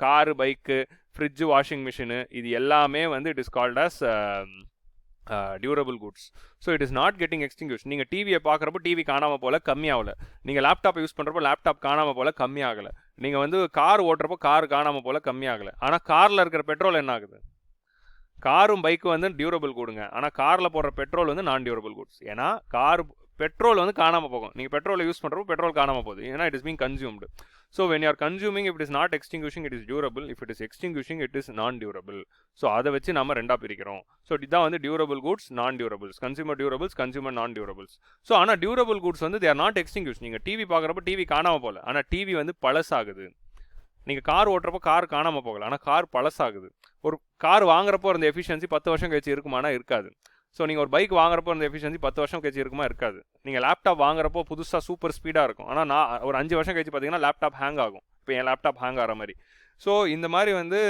car, bike, fridge, washing machine, இது எல்லாமே வந்து it is called as durable goods. So it is not getting extinguish. நீங்கள் டிவியை பார்க்குறப்போ TV காணாமல் போல கம்மியாகல, நீங்கள் laptop use பண்ணுறப்போ லேப்டாப் காணாமல் போல கம்மியாகலை, நீங்கள் வந்து கார் ஓட்டுறப்போ கார் காணாமல் போல கம்மியாகலை. ஆனால் காரில் இருக்கிற பெட்ரோல் என்ன ஆகுது? காரும் பைக்கும் வந்து டியூரபிள் கூடுங்க, ஆனால் காரில் போடுற பெட்ரோல் வந்து நான் டியூரபிள் குட்ஸ். ஏன்னா கார் பெட்ரோல் வந்து காணாமல் போகும், நீங்கள் பெட்ரோலை யூஸ் பண்ணுறப்போ பெட்ரோல் காணாமல் போகுது, ஏன்னா it is being consumed. So when you are consuming, if it is not extinguishing it is durable, if it is extinguishing it is non durable. So அதை வச்சு நம்ம ரெண்டாக பிரிக்கிறோம். ஸோ இதுதான் வந்து durable goods, non durables, consumer durables, consumer non durables. So ஆனால் durable goods வந்து they are not extinguish. நீங்கள் டிவி பார்க்குறப்போ டிவி காணாமல் போகல, ஆனால் டிவி வந்து பழசாகுது. நீங்கள் கார் ஓட்டுறப்போ கார் காணாமல் போகல, ஆனால் கார் பழசாகுது. ஒரு கார் வாங்குறப்போ அந்த எஃபிஷியன்சி 10 வருஷம் கழிச்சு இருக்குமானா இருக்காது. ஸோ நீங்கள் ஒரு பைக் வாங்குறப்போ அந்த எஃபிஷியன்சி 10 வருஷம் கழிச்சு இருக்குமா இருக்காது. நீங்கள் லேப்டாப் வாங்குறப்போ புதுசாக சூப்பர் ஸ்பீடாக இருக்கும், ஆனால் நான் ஒரு 5 வருஷம் கழிச்சு பார்த்தீங்கன்னா லேப்டாப் ஹேங் ஆகும். இப்போ என் லேப்டாப் ஹேங் ஆகிற மாதிரி. ஸோ இந்த மாதிரி வந்து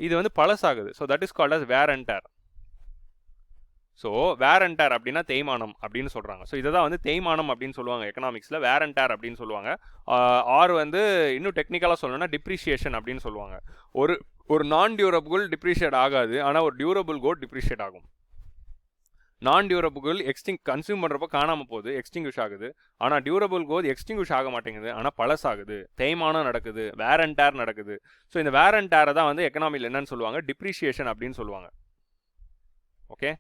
இது வந்து பழசாகுது. So that is called as wear and tear. So wear and tear அப்படின்னா தேய்மானம் அப்படின்னு சொல்கிறாங்க. ஸோ இதை தான் வந்து தேய்மானம் அப்படின்னு சொல்லுவாங்க எக்கனாமிக்ஸில், வேர் அண்ட் டேர் அப்படின்னு சொல்லுவாங்க. ஆர் வந்து இன்னும் டெக்னிக்கலாக சொல்லணும்னா டிப்ரிஷியேஷன் அப்படின்னு சொல்லுவாங்க. ஒரு நான் டியூரபிள் டிப்ரிஷியேட் ஆகாது, ஆனால் ஒரு டியூரபிள் கோட் டிப்ரிஷியேட் ஆகும். நான் டியூரபிள் கன்சியூம் பண்ணுறப்போ காணாமல் போகுது, எக்ஸ்டிங்யூஷ் ஆகுது. ஆனால் டியூரபிள் கோட் எக்ஸ்டிங்யூஷ் ஆக மாட்டேங்குது, ஆனால் பழசாகுது, தேய்மானம் நடக்குது, வேர் அண்ட் டேர் நடக்குது. ஸோ இந்த வேர் அண்ட் டேரை தான் வந்து எக்கனாமியில் என்னன்னு சொல்லுவாங்க, டிப்ரிஷியேஷன் அப்படின்னு சொல்லுவாங்க. ஓகே,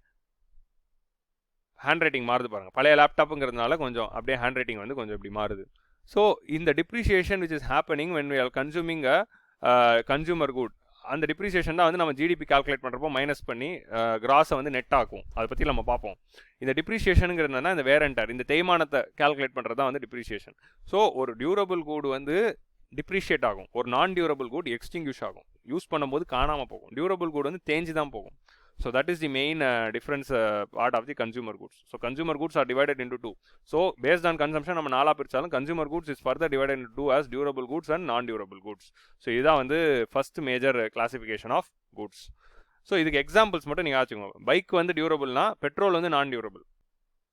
ஹேண்ட் ரைட்டிங் மாறுது பாருங்கள், பழைய லேப்டாப்புங்கிறதுனால கொஞ்சம் அப்படியே ஹேண்ட் ரைட்டிங் வந்து கொஞ்சம் இப்படி மாறுது. ஸோ இந்த depreciation which is happening when we are consuming a consumer good, அந்த டிப்ரிசியேஷன் தான் வந்து நம்ம ஜிடிபி கால்குலேட் பண்ணுறப்போ மைனஸ் பண்ணி கிராஸை வந்து நெட் ஆக்கும். அதை பற்றி நம்ம பார்ப்போம். இந்த டிப்ரிசியேஷனுங்கிறதுனா இந்த வேர் அண்ட் டேர், இந்த தேய்மானத்தை கால்குலேட் பண்ணுறது தான் வந்து டிப்ரிசியேஷன். ஸோ ஒரு டியூரபிள் கூடு வந்து டிப்ரிஷியேட் ஆகும், ஒரு நான் டியூரபிள் கூட் எக்ஸ்டிங்யூஷ் ஆகும், யூஸ் பண்ணும்போது காணாமல் போகும். டியூரபிள் கூடு வந்து தேஞ்சு தான் போகும். So that is the main difference part of the consumer goods. So consumer goods are divided into two. So based on consumption நம்ம நாலா பிரிச்சாலும் consumer goods is further divided into two as durable goods and non-durable goods. So இதுதான் வந்து first major classification of goods. So இதுக்கு examples மட்டும் நீங்கள் ஆச்சுக்கோங்க. Bike வந்து டியூரபிள்னா petrol வந்து non durable.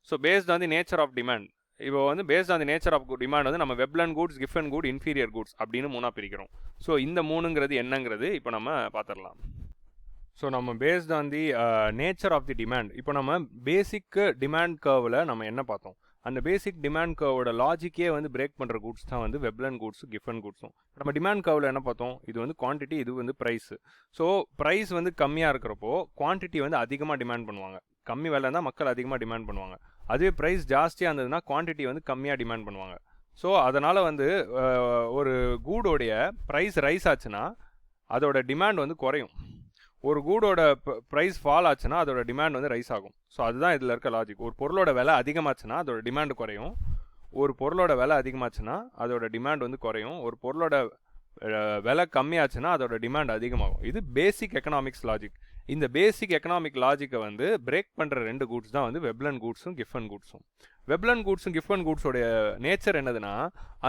So based on the nature of demand, இப்போ வந்து based on the nature of demand வந்து நம்ம Veblen goods, Giffen good, inferior goods அப்படின்னு மூணாக பிரிக்கிறோம். ஸோ இந்த மூணுங்கிறது என்னங்கிறது இப்போ நம்ம பார்த்துடலாம். ஸோ நம்ம based on the nature of the demand, இப்போ நம்ம பேசிக் டிமாண்ட் கர்வில் நம்ம என்ன பார்த்தோம், அந்த பேசிக் டிமாண்ட் கர்வோட லாஜிக்கே வந்து பிரேக் பண்ணுற கூட்ஸ் தான் வந்து வெப்லன் கூட்ஸும் கிஃபன் கூட்ஸும். நம்ம டிமாண்ட் கர்வில் என்ன பார்த்தோம், இது வந்து குவான்டிட்டி, இது வந்து ப்ரைஸு. ஸோ ப்ரைஸ் வந்து கம்மியாக இருக்கிறப்போ குவான்டிட்டி வந்து அதிகமாக டிமாண்ட் பண்ணுவாங்க, கம்மி விலை தான் மக்கள் அதிகமாக டிமாண்ட் பண்ணுவாங்க. அதுவே ப்ரைஸ் ஜாஸ்தியாக இருந்ததுன்னா குவான்டிட்டி வந்து கம்மியாக டிமாண்ட் பண்ணுவாங்க. ஸோ அதனால் வந்து ஒரு கூடோடைய ப்ரைஸ் ரைஸ் ஆச்சுன்னா அதோட டிமாண்ட் வந்து குறையும். ஒரு கூடோட ப்ரைஸ் ஃபால் ஆச்சுன்னா அதோட டிமாண்ட் வந்து ரைஸ் ஆகும். ஸோ அதுதான் இதில் இருக்க லாஜிக். ஒரு பொருளோட விலை அதிகமாச்சுன்னா அதோட டிமாண்ட் குறையும், ஒரு பொருளோட விலை அதிகமாச்சுன்னா அதோட டிமாண்ட் வந்து குறையும், ஒரு பொருளோட விலை கம்மியாச்சுன்னா அதோட டிமாண்ட் அதிகமாகும். இது பேசிக் எக்கனாமிக்ஸ் லாஜிக். இந்த பேசிக் எக்கனாமிக் லாஜிக்கை வந்து பிரேக் பண்ணுற ரெண்டு கூட்ஸ் தான் வந்து வெப்லன் கூட்ஸும் கிஃபன் கூட்ஸும். வெப்லன் கூட்ஸும் கிஃபன் கூட்ஸோடைய நேச்சர் என்னதுன்னா,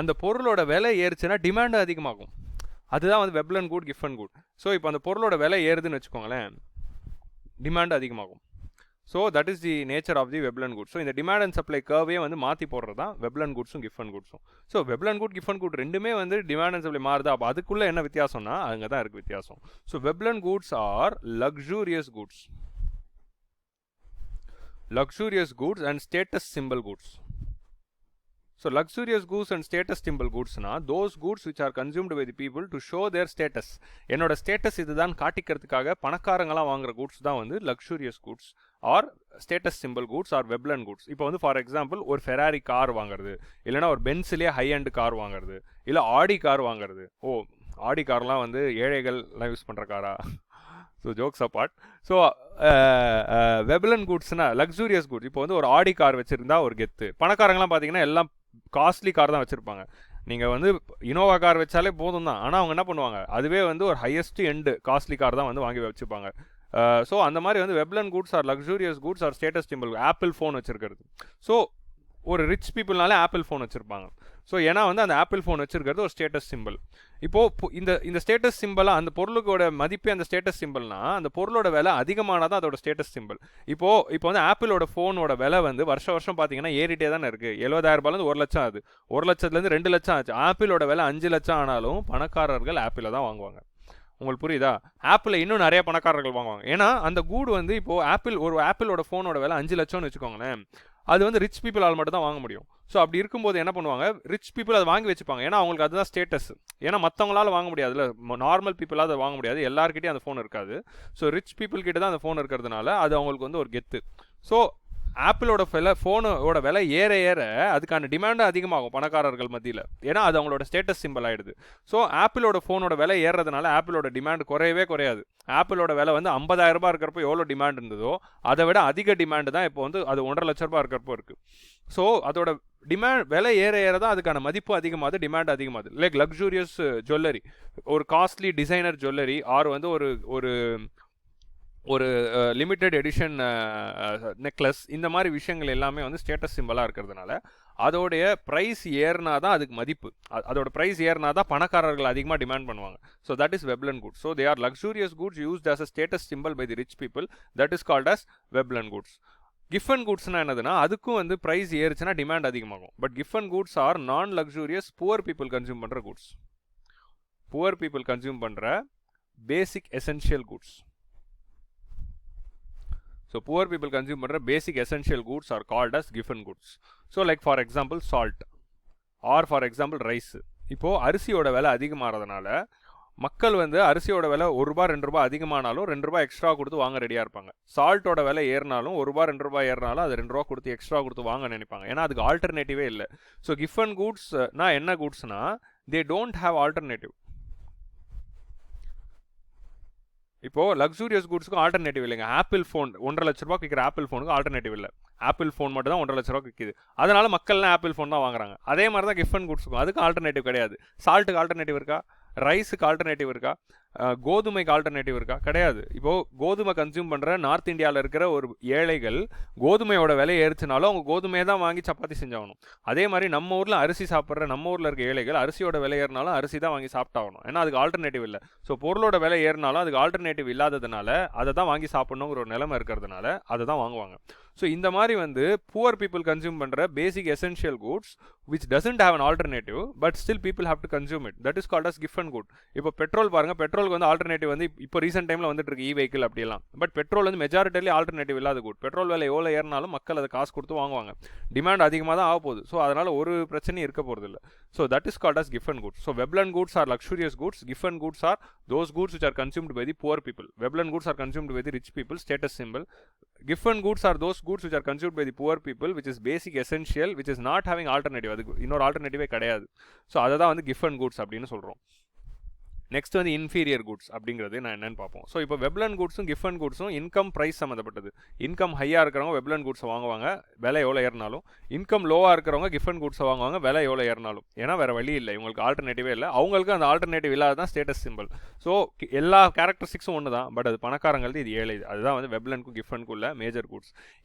அந்த பொருளோட விலை ஏறுச்சுன்னா டிமாண்டு அதிகமாகும். அதுதான் வந்து Veblen good, Giffen good. So இப்போ அந்த பொருளோட விலை ஏறுதுன்னு வச்சுக்கோங்களேன், டிமாண்ட் அதிகமாகும். So that is the nature of the Veblen good. So இந்த டிமாண்ட் அண்ட் சப்ளை கர்வே வந்து மாற்றி போடுறது தான் வெப்லன் குட்ஸும் கிஃபன் குட்ஸும். So Veblen good, Giffen good ரெண்டுமே வந்து டிமாண்ட் அண்ட் சப்ளை மாறுதா, அப்போ அதுக்குள்ளே என்ன வித்தியாசம்னா அங்கே தான் இருக்குது வித்தியாசம். So Veblen goods are luxurious goods, luxurious goods and status symbol goods. So luxurious goods and status symbol goods na those goods which are consumed by the people to show their status. என்னோட status இதுதான் காட்டிக்கிறதுக்காக பணக்காரங்களாம் வாங்குற goods தான் வந்து luxurious goods are status symbol goods are Veblen goods. இப்போ வந்து for example ஒரு ஃபெராரி கார் வாங்குறது, இல்லைனா ஒரு பென்ஸ்லேயே ஹை அண்ட் கார் வாங்குறது, இல்லை ஆடி கார் வாங்குறது. ஆடி கார்லாம் வந்து ஏழைகள்லாம் யூஸ் பண்ணுற காரா? So jokes apart. So Veblen கூட்ஸ்னா லக்ஸூரியஸ் கூட்ஸ். இப்போ வந்து ஒரு ஆடி கார் வச்சுருந்தா ஒரு கெத்து. பணக்காரங்களாம் பார்த்தீங்கன்னா எல்லாம் காஸ்ட்லி கார் தான் வச்சுருப்பாங்க. நீங்கள் வந்து இனோவா கார் வச்சாலே போதும் தான், ஆனால் அவங்க என்ன பண்ணுவாங்க, அதுவே வந்து ஒரு ஹையஸ்ட் எண்டு காஸ்ட்லி கார் தான் வந்து வாங்கி வச்சுப்பாங்க. ஸோ அந்த மாதிரி வந்து Veblen goods are luxurious goods are status symbol. Apple phone வச்சுருக்கிறது, ஸோ ஒரு ரிச் பீப்புள்னாலே ஆப்பிள் ஃபோன் வச்சுருப்பாங்க. ஸோ ஏன்னா வந்து அந்த ஆப்பிள் ஃபோன் வச்சுருக்கிறது ஒரு ஸ்டேட்டஸ் சிம்பிள். இப்போது இந்த ஸ்டேட்டஸ் சிம்பிளாக அந்த பொருளுக்கோட மதிப்பே அந்த ஸ்டேட்டஸ் சிம்பிள்னா அந்த பொருளோட விலை அதிகமானால் தான் அதோட ஸ்டேட்டஸ் சிம்பிள். இப்போ வந்து ஆப்பிளோட ஃபோனோட விலை வந்து வருஷம் பார்த்தீங்கன்னா ஏறிட்டே தானே இருக்குது. 70,000 1 லட்சம் ஆகுது, 1 லட்சத்துலேருந்து 2 லட்சம் ஆச்சு. ஆப்பிளோட விலை 5 லட்சம் ஆனாலும் பணக்காரர்கள் ஆப்பிளை தான் வாங்குவாங்க. உங்களுக்கு புரியுதா? ஆப்பிள் இன்னும் நிறைய பணக்காரர்கள் வாங்குவாங்க. ஏன்னா அந்த கூடு வந்து இப்போது ஆப்பிளோட ஃபோனோட விலை 5 லட்சம்னு வச்சுக்கோங்களேன். அது வந்து ரிச் பீப்புளால் மட்டும் தான் வாங்க முடியும். ஸோ அப்படி இருக்கும்போது என்ன பண்ணுவாங்க, ரிச் பீப்புள் அதை வாங்கி வச்சுப்பாங்க. ஏன்னா அவங்களுக்கு அதுதான் ஸ்டேட்டஸ். ஏன்னா மற்றவங்களால வாங்க முடியாதுல்ல, நார்மல் பீப்புளால் அதை வாங்க முடியாது, எல்லாருக்கிட்டையும் அந்த ஃபோன் இருக்காது. ஸோ ரிச் பீப்புள் கிட்ட தான் அந்த ஃபோன் இருக்கிறதுனால அது அவங்களுக்கு வந்து ஒரு கெத்து. ஸோ ஆப்பிளோட ஃபோனோட விலை ஏற ஏற அதுக்கான டிமாண்டும் அதிகமாகும் பணக்காரர்கள் மத்தியில். ஏன்னா அது அவங்களோட ஸ்டேட்டஸ் சிம்பிள் ஆகிடுது. ஸோ ஆப்பிளோட ஃபோனோட விலை ஏறுறதுனால ஆப்பிளோட டிமாண்ட் குறையவே குறையாது. ஆப்பிளோட விலை வந்து 50,000 ரூபாய் இருக்கிறப்போ எவ்வளோ டிமாண்ட் இருந்ததோ அதை விட அதிக டிமாண்டு தான் இப்போ வந்து அது 1.5 லட்ச ரூபாய் இருக்கிறப்போ இருக்குது. ஸோ அதோட விலை ஏற ஏற தான் அதுக்கான மதிப்பு அதிகமாகுது, டிமாண்ட் அதிகமாகுது. லைக் லக்ஸூரியஸ் ஜுவல்லரி, ஒரு காஸ்ட்லி டிசைனர் ஜுவல்லரி ஆர் வந்து ஒரு லிமிட்டெட் எடிஷன் நெக்லஸ், இந்த மாதிரி விஷயங்கள் எல்லாமே வந்து ஸ்டேட்டஸ் சிம்பிளாக இருக்கிறதுனால அதோடைய ப்ரைஸ் ஏறினா தான் அதுக்கு மதிப்பு. அதோட ப்ரைஸ் ஏறினா தான் பணக்காரர்கள் அதிகமாக டிமாண்ட் பண்ணுவாங்க. So that is Veblen goods. So they are luxurious goods used as a status symbol by the rich people. That is called as Veblen goods. Giffen குட்ஸ்னா என்னதுன்னா, அதுக்கும் வந்து ப்ரைஸ் ஏறுச்சுன்னா டிமாண்ட் அதிகமாகும். But Giffen goods are non luxurious poor people consume பண்ணுற goods. Poor people consume பண்ணுற basic essential goods. So poor people consume பண்ணுற basic essential goods are called as giffen goods. So like for example salt or for example rice. இப்போது அரிசியோட விலை அதிகமாகிறதுனால மக்கள் வந்து அரிசியோட விலை ₹1 ₹2 அதிகமானாலும் ₹2 extra கொடுத்து வாங்க ரெடியாக இருப்பாங்க. சால்ட்டோட விலை ஏறினாலும் ₹1 ₹2 ஏறினாலும் அது ₹2 கொடுத்து எக்ஸ்ட்ரா கொடுத்து வாங்க நினைப்பாங்க. ஏன்னா அதுக்கு ஆல்டர்னேட்டிவே இல்லை. ஸோ கிஃபன் கூட்ஸ்னா என்ன கூட்ஸ்னா, தே டோன்ட் ஹாவ் ஆல்டர்னேட்டிவ். இப்போது லக்ஸூரியஸ் குட்ஸுக்கும் ஆல்டர்னேட்டிவ் இல்லைங்க. ஆப்பிள் ஃபோன் 1.5 லட்ச ரூபாய்க்கு விற்கிற ஆப்பிள் ஃபோனுக்கு ஆல்டர்னேட்டிவ் இல்லை. ஆப்பிள் ஃபோன் மட்டும் தான் 1.5 லட்ச ரூபாய்க்கு விற்கிது. அதனால மக்கள்லாம் ஆப்பிள் ஃபோன் தான் வாங்குறாங்க. அதே மாதிரி தான் கிஃபன் குட்ஸுக்கும், அதுக்கு ஆல்டர்னேட்டிவ் கிடையாது. சால்ட்டுக்கு ஆல்டர்னேட்டிவ் இருக்கா? ரைஸுக்கு ஆல்டர்னேட்டிவ் இருக்கா? கோதுமைக்கு ஆல்டர்னேட்டிவ் இருக்கா? கிடையாது. இப்போது கோதுமை கன்சியூம் பண்ணுற நார்த் இந்தியாவில் இருக்கிற ஒரு ஏழைகள் கோதுமையோட விலை ஏறிச்சினாலும் அவங்க கோதுமையை தான் வாங்கி சப்பாத்தி செஞ்சாகணும். அதே மாதிரி நம்ம ஊரில் அரிசி சாப்பிட்ற நம்ம ஊரில் இருக்க ஏழைகள் அரிசியோட விலை ஏறினாலும் அரிசி தான் வாங்கி சாப்பிட்டாகணும். ஏன்னா அதுக்கு ஆல்டர்னேட்டிவ் இல்லை. ஸோ பொருளோட விலை ஏறினாலும் அதுக்கு ஆல்டர்னேட்டிவ் இல்லாததுனால அதை தான் வாங்கி சாப்பிட்ணுங்கிற ஒரு நிலைமை இருக்கிறதுனால அதை தான் வாங்குவாங்க. ஸோ இந்த மாதிரி வந்து புவர் பீப்புள் கன்சியூம் பண்ணுற basic essential goods which doesn't have an alternative but still people have to consume it. That is called as Giffen good. இப்போ பெட்ரோல் பாருங்கள், பெட்ரோலுக்கு வந்து ஆல்டர்னேட்டிவ் வந்து இப்போ ரீசெண்ட் டைமில் வந்துட்டு இருக்கு இ வெஹிக்கிள் அப்படிலாம். பட் பெட்ரோல் வந்து மெஜாரிட்டிலே ஆல்டர்னேட்டிவ் இல்லாத குட். பெட்ரோல் விலை எவ்வளோ ஏறினாலும் மக்கள் அதை காசு கொடுத்து வாங்குவாங்க. டிமாண்ட் அதிகமாக தான் ஆக போகுது. ஸோ அதனால் ஒரு பிரச்சனையும் இருக்க போகிறது இல்லை. So that is called as Giffen goods. So Veblen goods are luxurious goods. Giffen goods are those goods which are consumed by the poor people. Veblen goods are consumed by the rich people, status symbol. Giffen goods are those goods which are consumed by the poor people, which is basic essential, which is not having alternative. அதுக்கு இன்னொரு ஆல்டர்னேட்டிவே கிடையாது. So அதை தான் வந்து கிஃபன் goods அப்படின்னு சொல்கிறோம். Next வந்து inferior goods அப்படிங்கிறது நான் என்னென்னு பார்ப்போம். ஸோ இப்போ வெப்லன் குட்ஸும் கிஃபன் குட்ஸும் இன்கம் ப்ரைஸ் சம்மந்தப்பட்டது. இன்கம் ஹையாக இருக்கிறவங்க வெப்லன் குட்ஸை வாங்குவாங்க, விலை எவ்வளோ ஏறினாலும். இன்கம் லோவாக இருக்கிறவங்க கிஃபன் குட்ஸை வாங்குவாங்க, விலை எவ்வளோ ஏறினாலும். ஏன்னா வேறு வழி இல்லை, இவங்களுக்கு ஆல்டர்னேட்டிவே இல்லை. அவங்களுக்கு அந்த ஆல்டர்னேட்டிவ் இல்லாத தான் ஸ்டேட்டஸ் சிம்பிள். ஸோ எல்லா கேரக்டரிஸ்டிக்ஸும் ஒன்று தான், பட் அது பணக்காரங்களுக்கு இது ஏழை. அதுதான் வந்து வெப்லனுக்கும் கிஃபனுக்கும் உள்ள மேஜர் குட்ஸ்.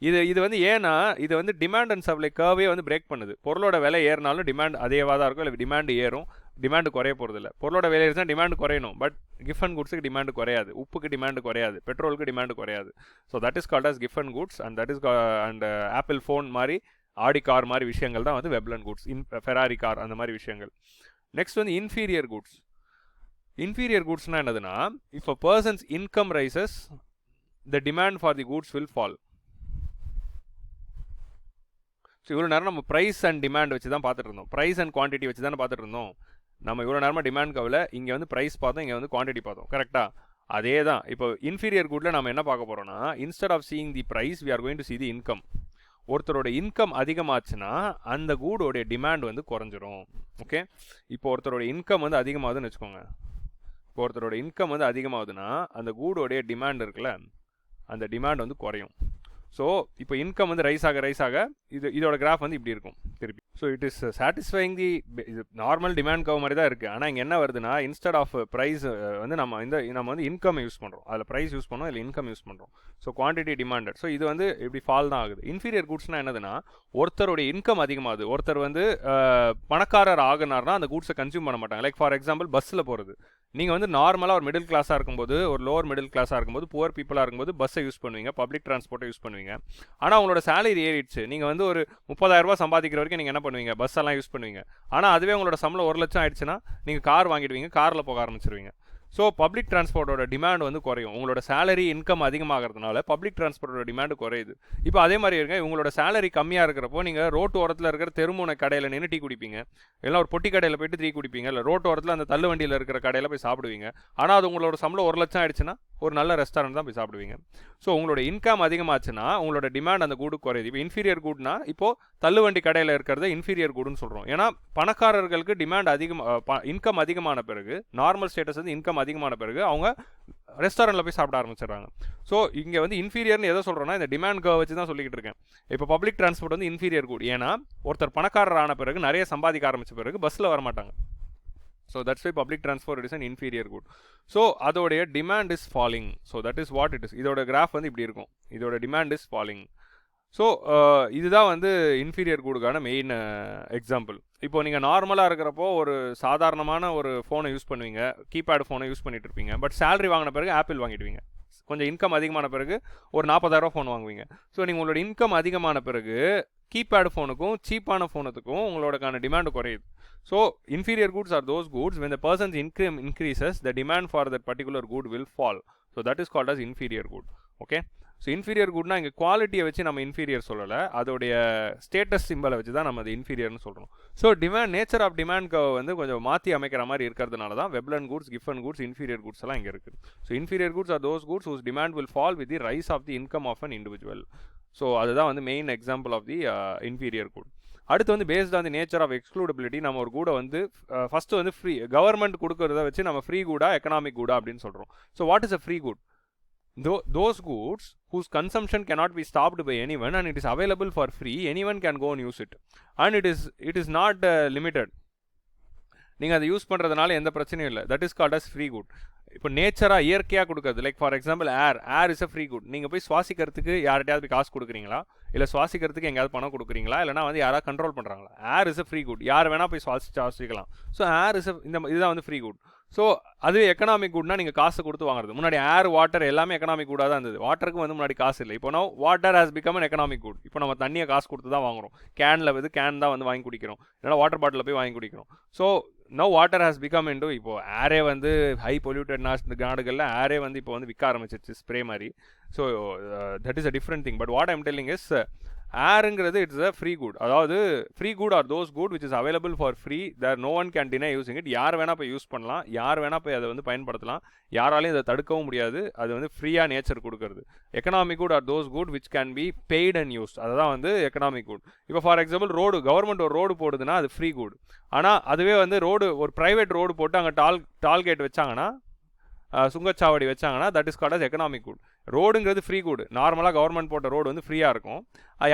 இது வந்து ஏன்னா இது வந்து டிமாண்ட் அண்ட் சப்ளை கர்வே வந்து பிரேக் பண்ணுது. பொருளோட விலை ஏறினாலும் டிமாண்ட் அதேவாக தான் இருக்கும், இல்லை டிமாண்ட் ஏறும், டிமாண்டு குறைய போகிறது இல்லை. பொருளோட விலை ஏறினா டிமாண்டு குறையணும், பட் கிஃபன் குட்ஸுக்கு டிமாண்டு குறையாது, உப்புக்கு டிமாண்டு குறையாது, பெட்ரோலுக்கு டிமாண்டு குறையாது. So that is called as Giffen goods. And that is and Apple phone மாதிரி, ஆடி கார் மாதிரி விஷயங்கள் தான் வந்து வெப்லன் குட்ஸ். ஃபெராரி கார் அந்த மாதிரி விஷயங்கள். நெக்ஸ்ட் வந்து இன்ஃபீரியர் குட்ஸ். இன்ஃபீரியர் குட்ஸ்னால் என்னதுன்னா, if a person's income rises the demand for the goods will fall. So இவ்வளோ நேரம் நம்ம ப்ரைஸ் அண்ட் டிமாண்ட் வச்சு தான் பார்த்துட்டு இருந்தோம், ப்ரைஸ் அண்ட் குவான்டிட்டி வச்சு தானே பார்த்துட்டு இருந்தோம். நம்ம இவ்வளோ நேரமாக டிமாண்ட் கவலை, இங்கே வந்து ப்ரைஸ் பார்த்தோம், இங்கே வந்து குவான்டிட்டி பார்த்தோம், கரெக்டாக? அதே தான் இப்போ இன்ஃபீரியர் குட்டில் நம்ம என்ன பார்க்க போகிறோம்னா, instead of seeing the price we are going to see the income. ஒருத்தரோட இன்கம் அதிகமாச்சுன்னா அந்த கூடோடைய டிமாண்ட் வந்து குறைஞ்சிரும். ஓகே, இப்போ ஒருத்தரோட இன்கம் வந்து அதிகமாகுதுன்னு வச்சுக்கோங்க. இப்போ ஒருத்தரோட இன்கம் வந்து அதிகமாகுதுன்னா அந்த கூடோடைய டிமாண்ட் இருக்குல்ல, அந்த டிமாண்ட் வந்து குறையும். ஸோ இப்போ இன்கம் வந்து ரைஸ் ஆக இதோட கிராஃப் வந்து இப்படி இருக்கும் திருப்பி. So it is satisfying the normal demand கவ் மாதிரி தான் இருக்குது. ஆனால் இங்கே என்ன வருதுன்னா, இன்ஸ்டெட் ஆஃப் ப்ரைஸ் வந்து நம்ம வந்து இன்கம் யூஸ் பண்ணுறோம், அதில் ப்ரைஸ் யூஸ் பண்ணோம், இல்லை இன்கம் யூஸ் பண்ணுறோம். So quantity demanded. ஸோ இது வந்து இப்படி ஃபால் தான் ஆகுது. இன்ஃபீரியர் குட்ஸ்னால் என்னதுன்னா, ஒருத்தருடைய இன்கம் அதிகமாகுது, ஒருத்தர் வந்து பணக்காரர் ஆகினார்னா அந்த கூட்ஸை கன்சியூம் பண்ண மாட்டாங்க. லைக் ஃபார் எக்ஸாம்பிள் பஸ்ஸில் போகிறது. நீங்கள் வந்து நார்மலாக ஒரு மிடில் கிளாஸாக இருக்கும்போது, ஒரு லோவர் மிடில் கிளாஸாக இருக்கும்போது, புவர் பீப்புளாக இருக்கும்போது பஸ்ஸை யூஸ் பண்ணுவீங்க, பப்ளிக் டிரான்ஸ்போர்ட்டை யூஸ் பண்ணுவீங்க. ஆனால் உங்களோட சேலரி ஏறிடுச்சு, நீங்கள் வந்து ஒரு 30,000 ரூபா சம்பாதிக்கிற வரைக்கும் நீங்கள் என்ன பண்ணுவீங்க, பஸ் எல்லாம் யூஸ் பண்ணுவீங்க. ஆனால் அதுவே உங்களோட சம்பளம் 1 லட்சம் ஆயிடுச்சுன்னா நீங்கள் கார் வாங்கிடுவீங்க, காரில் போக ஆரம்பிச்சிருவீங்க. ஸோ பப்ளிக் டிரான்ஸ்போர்ட்டோட டிமாண்ட் வந்து குறையும். உங்களோட சேலரி இன்கம் அதிகமாகிறதுனால பப்ளிக் டிரான்ஸ்போர்ட்டோட டிமாண்ட் குறையுது. இப்போ அதே மாதிரி இருங்க, உங்களோட சேலரி கம்மியாக இருக்கிறப்போ நீங்கள் ரோட்டு ஓரத்தில் இருக்கிற தெருமுனை கடையில் நின்று டீ குடிப்பீங்க, இல்லை ஒரு பொட்டி கடையில் போய்ட்டு டீ குடிப்பீங்க, இல்லை ரோட்டு ஓரத்தில் அந்த தள்ளு வண்டியில் இருக்கிற கடையில் போய் சாப்பிடுவீங்க. ஆனால் அது உங்களோட சம்பளம் 1 லட்சம் ஆயிடுச்சுன்னா ஒரு நல்ல ரெஸ்டாரண்ட் தான் போய் சாப்பிடுவீங்க. ஸோ உங்களோட இன்கம் அதிகமாச்சுன்னா உங்களோட டிமாண்ட் அந்த கூடு குறையுது. இப்போ இன்ஃபீரியர் கூட்னா இப்போ தள்ளுவண்டி கடையில் இருக்கிறத இன்ஃபீரியர் கூடுன்னு சொல்கிறோம். ஏன்னா பணக்காரர்களுக்கு டிமாண்ட் இன்கம் அதிகமான பிறகு, நார்மல் ஸ்டேட்டஸ் வந்து இன்கம் அதிகமான பிறகு அவங்க ரெஸ்டாரண்ட்டில் போய் சாப்பிட ஆரம்பிச்சிடுறாங்க. ஸோ இங்கே வந்து இன்ஃபீரியர்னு எதை சொல்கிறோன்னா இந்த டிமாண்ட் கர்வ் வச்சு தான் சொல்லிக்கிட்டு இருக்கேன். இப்போ பப்ளிக் டிரான்ஸ்போர்ட் வந்து இன்ஃபீரியர் கூட். ஏன்னா ஒருத்தர் பணக்காரர் ஆன பிறகு, நிறைய சம்பாதிக்க ஆரம்பித்த பிறகு பஸ்ஸில் வரமாட்டாங்க. So that's why public transport is an inferior good. So அதோடைய demand is falling. So that is what it is. இதோட கிராஃப் வந்து இப்படி இருக்கும். இதோட டிமாண்ட் இஸ் ஃபாலிங். ஸோ இதுதான் வந்து இன்ஃபீரியர் கூடுக்கான மெயின் எக்ஸாம்பிள். இப்போ நீங்கள் நார்மலாக இருக்கிறப்போ ஒரு சாதாரணமான ஒரு ஃபோனை யூஸ் பண்ணுவீங்க, கீபேட் ஃபோனை யூஸ் பண்ணிட்டு இருப்பீங்க. பட் சேலரி வாங்கின பிறகு ஆப்பிள் வாங்கிடுவீங்க. கொஞ்சம் இன்கம் அதிகமான பிறகு ஒரு 40,000 ஃபோன் வாங்குவீங்க. ஸோ நீங்கள் உங்களோட இன்கம் அதிகமான பிறகு கீபேட் ஃபோனுக்கும் சீப்பான ஃபோனுக்கும் உங்களோடக்கான டிமாண்ட் குறையுது. So inferior goods are those goods when the person's income increases, the demand for that particular good will fall. So that is called as inferior good. Okay. So inferior குட்னா இங்கே குவாலிட்டியை வச்சு நம்ம inferior சொல்லலை, அதோடைய status சிம்பிளை வச்சு தான் நம்ம அது இன்ஃபீரியர்னு சொல்கிறோம். So demand, nature of demand வந்து கொஞ்சம் மாற்றி அமைக்கிற மாதிரி இருக்கிறதுனால தான் Veblen goods, Giffen goods, inferior goods எல்லாம் இங்கே இருக்குது. So inferior goods are those goods whose demand will fall with the rise of the income of an individual. So அதுதான் வந்து main example of the inferior good. அடுத்து வந்து based on the nature of excludability, நம்ம ஒரு கூட வந்து first வந்து free government கொடுக்கறத வச்சு நம்ம ஃப்ரீ கூடா எக்கனாமிக் கூடா அப்படின்னு சொல்கிறோம். So what is a free good? Those goods whose consumption cannot be stopped by anyone and it is available for free, anyone can go and use it, and it is not limited. நீங்கள் அதை use பண்ணுறதுனால எந்த பிரச்சனையும் இல்லை. That is called as free good. இப்போ நேச்சராக இயற்கையாக கொடுக்குறது, like for example air is a free good. நீங்கள் போய் சுவாசிக்கிறதுக்கு யார்கிட்டயாவது போய் காசு கொடுக்குறீங்களா, இல்லை சுவாசிக்கிறதுக்கு எங்கேயாவது பணம் கொடுக்குறீங்களா, இல்லைனா வந்து யாராவது கண்ட்ரோல் பண்ணுறாங்களா? ஏர் இஸ் அ ஃப்ரீ குட். யார் வேணால் போய் சுவாசிக்கலாம். ஸோ ஏர் இஸ் இதுதான் வந்து ஃப்ரீ குட். ஸோ அது எக்கனாமிக் குட்னா நீங்கள் காசு கொடுத்து வாங்குறது. முன்னாடி ஏர், வாட்டர் எல்லாமே எக்கனாமிக் கூடாக தான் இருந்தது. வாட்டருக்கு வந்து முன்னாடி காசு இல்லை. இப்போ நான் water has become an economic good. இப்போ நம்ம தண்ணியை காசு கொடுத்து தான் வாங்குறோம். கேனில் வந்து கேன் தான் வந்து வாங்கி குடிக்கிறோம், இல்லைனா வாட்டர் பாட்டிலில் போய் வாங்கி குடிக்கிறோம். So now water has become into, இப்போ ஏரே வந்து ஹை பொல்யூட்டட் நாடுகளில் ஏரே வந்து இப்போ வந்து விற்க ஆரம்பிச்சிருச்சு ஸ்ப்ரே மாதிரி. So that is a different thing. But what I'm telling is ஏருங்கிறது இட்ஸ் அ ஃப்ரீ குட். அதாவது free good are those good which is available for free, there no one can deny using it. யார் வேணால் போய் use பண்ணலாம், யார் வேணால் போய் அதை வந்து பயன்படுத்தலாம், யாராலையும் இதை தடுக்கவும் முடியாது. அது வந்து ஃப்ரீயாக நேச்சர் கொடுக்குறது. Economic good are those good which can be paid and used. அதுதான் வந்து எக்கனாமிக் குட். இப்போ ஃபார் எக்ஸாம்பிள் ரோடு, கவர்மெண்ட் ஒரு ரோடு போடுதுன்னா அது ஃப்ரீ குட். ஆனால் அதுவே வந்து ரோடு, ஒரு ப்ரைவேட் ரோடு போட்டு அங்கே டால்கேட் வச்சாங்கன்னா, சுங்கச்சாவடி வச்சாங்கன்னா, that is called as economic good. ரோடுங்கிறது ஃப்ரீ குட். நார்மலாக கவர்மெண்ட் போட்ட ரோடு வந்து ஃப்ரீயாக இருக்கும்.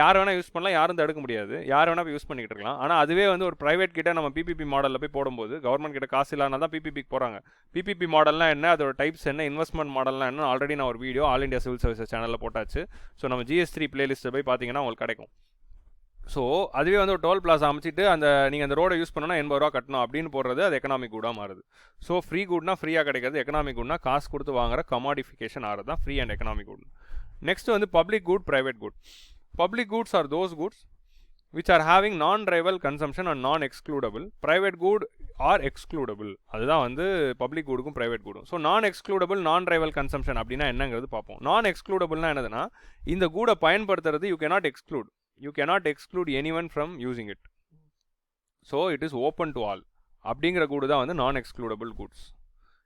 யார் வேணால் யூஸ் பண்ணலாம், யாரும் தடுக்க முடியாது, யார் வேணால் போய் யூஸ் பண்ணிக்கிட்டு இருக்கலாம். ஆனால் அதுவே வந்து ஒரு ப்ரைவேட் கிட்ட நம்ம பிபிபி மாடலில் போய் போடும்போது, கவர்மெண்ட் கிட்ட காசு இல்லாமல் தான் பிபிபிக்கு போகிறாங்க. பிபிபி மாடல்னா என்ன, அதோட டைப்ஸ் என்ன, இன்வெஸ்ட்மெண்ட் மாடல்னா என்ன, ஆல்ரெடி நான் ஒரு video all India civil services சேனலில் போட்டாச்சு. ஸோ நம்ம GS3 பிளேலிஸ்ட்டை போய் பார்த்தீங்கன்னா உங்களுக்கு கிடைக்கும். ஸோ அதுவே வந்து ஒரு டோல் பிளாஸா அமைச்சிட்டு நீங்கள் அந்த ரோடை யூஸ் பண்ணணும்னா 80 ரூபா கட்டணும் அப்படின்னு போடுறது, அது எக்கனாமிக் குடாக மாறுது. ஸோ ஃப்ரீ குட்னா ஃப்ரீயாக கிடைக்கிறது, எக்கனாமிக் குட்னா காசு கொடுத்து வாங்குற கமாடிஃபிகேஷன் ஆகிறது தான் free and economic good. Next வந்து public good, private good. Public goods are those goods which are having non-rival consumption and non-excludable. Private good are excludable. அதுதான் வந்து பப்ளிக் குடுக்கும் private குடும். So non excludable, non rival consumption அப்படின்னா என்னங்கிறது பார்ப்போம். நான் எக்ஸ்க்ளூடபிள்னா என்னதுன்னா, இந்த கூடை பயன்படுத்துறது you cannot exclude. You cannot exclude anyone from using it. So it is open to all. அப்படிங்கிற கூடு தான் வந்து நான் எக்ஸ்க்ளூடபிள் கூட்ஸ்.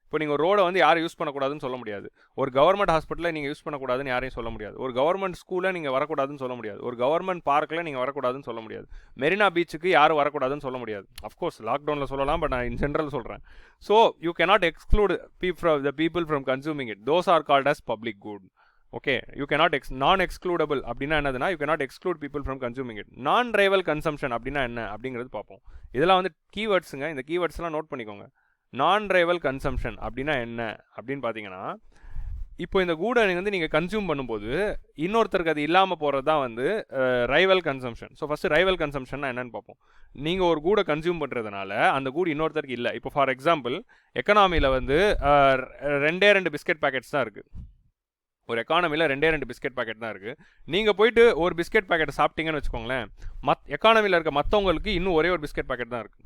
இப்போ நீங்கள் ஒரு ரோடை வந்து யாரும் யூஸ் பண்ணக்கூடாதுன்னு சொல்ல முடியாது. ஒரு கவர்மெண்ட் ஹாஸ்பிட்டலில் நீங்கள் யூஸ் பண்ணக்கூடாதுன்னு யாரையும் சொல்ல முடியாது. ஒரு கவர்மெண்ட் ஸ்கூலில் நீங்கள் வரக்கூடாதுன்னு சொல்ல முடியாது. ஒரு கவர்மெண்ட் பார்க்கில் நீங்கள் வரக்கூடாதுன்னு சொல்ல முடியாது. மெரினா பீச்சுக்கு யாரும் வரக்கூடாதுன்னு சொல்ல முடியாது. அஃப்கோர்ஸ் லாக்டவுனில் சொல்லலாம், பட் நான் இன் ஜென்ரல் சொல்கிறேன். So you cannot exclude the people from consuming it. Those are called as public good. Okay, you cannot நான் எக்ஸ்க்ளூடபிள் அப்படின்னா என்னதுன்னா, you cannot exclude people from consuming it. நான் ரைவல் கன்சம்ஷன் அப்படின்னா என்ன அப்படிங்கிறது பார்ப்போம். இதெல்லாம் வந்து கீவேர்ட்ஸுங்க. இந்த கீவேர்ட்ஸ்லாம் நோட் பண்ணிக்கோங்க. நான் ரைவல் கன்சம்ஷன் அப்படின்னா என்ன அப்படின்னு பார்த்தீங்கன்னா, இப்போ இந்த கூடை வந்து நீங்கள் கன்சியூம் பண்ணும்போது இன்னொருத்தருக்கு அது இல்லாமல் போகிறது தான் வந்து rival consumption. So first rival கன்சம்ஷன்னா என்னன்னு பார்ப்போம். நீங்கள் ஒரு கூடை கன்சியூம் பண்ணுறதுனால அந்த கூடு இன்னொருத்தருக்கு இல்லை. இப்போ ஃபார் எக்ஸாம்பிள் எக்கனாமியில் வந்து 2 பிஸ்கெட் பேக்கெட்ஸ் தான் இருக்குது. ஒரு எக்கானமியில் 2 பிஸ்கெட் பேக்கெட் தான் இருக்குது. நீங்கள் போயிட்டு ஒரு பிஸ்கெட் பேக்கெட்டை சாப்பிட்டீங்கன்னு வச்சுக்கோங்களேன், எக்கானமியில் இருக்க மற்றவங்களுக்கு இன்னும் ஒரே ஒரு பிஸ்கெட் பேக்கெட் தான் இருக்குது.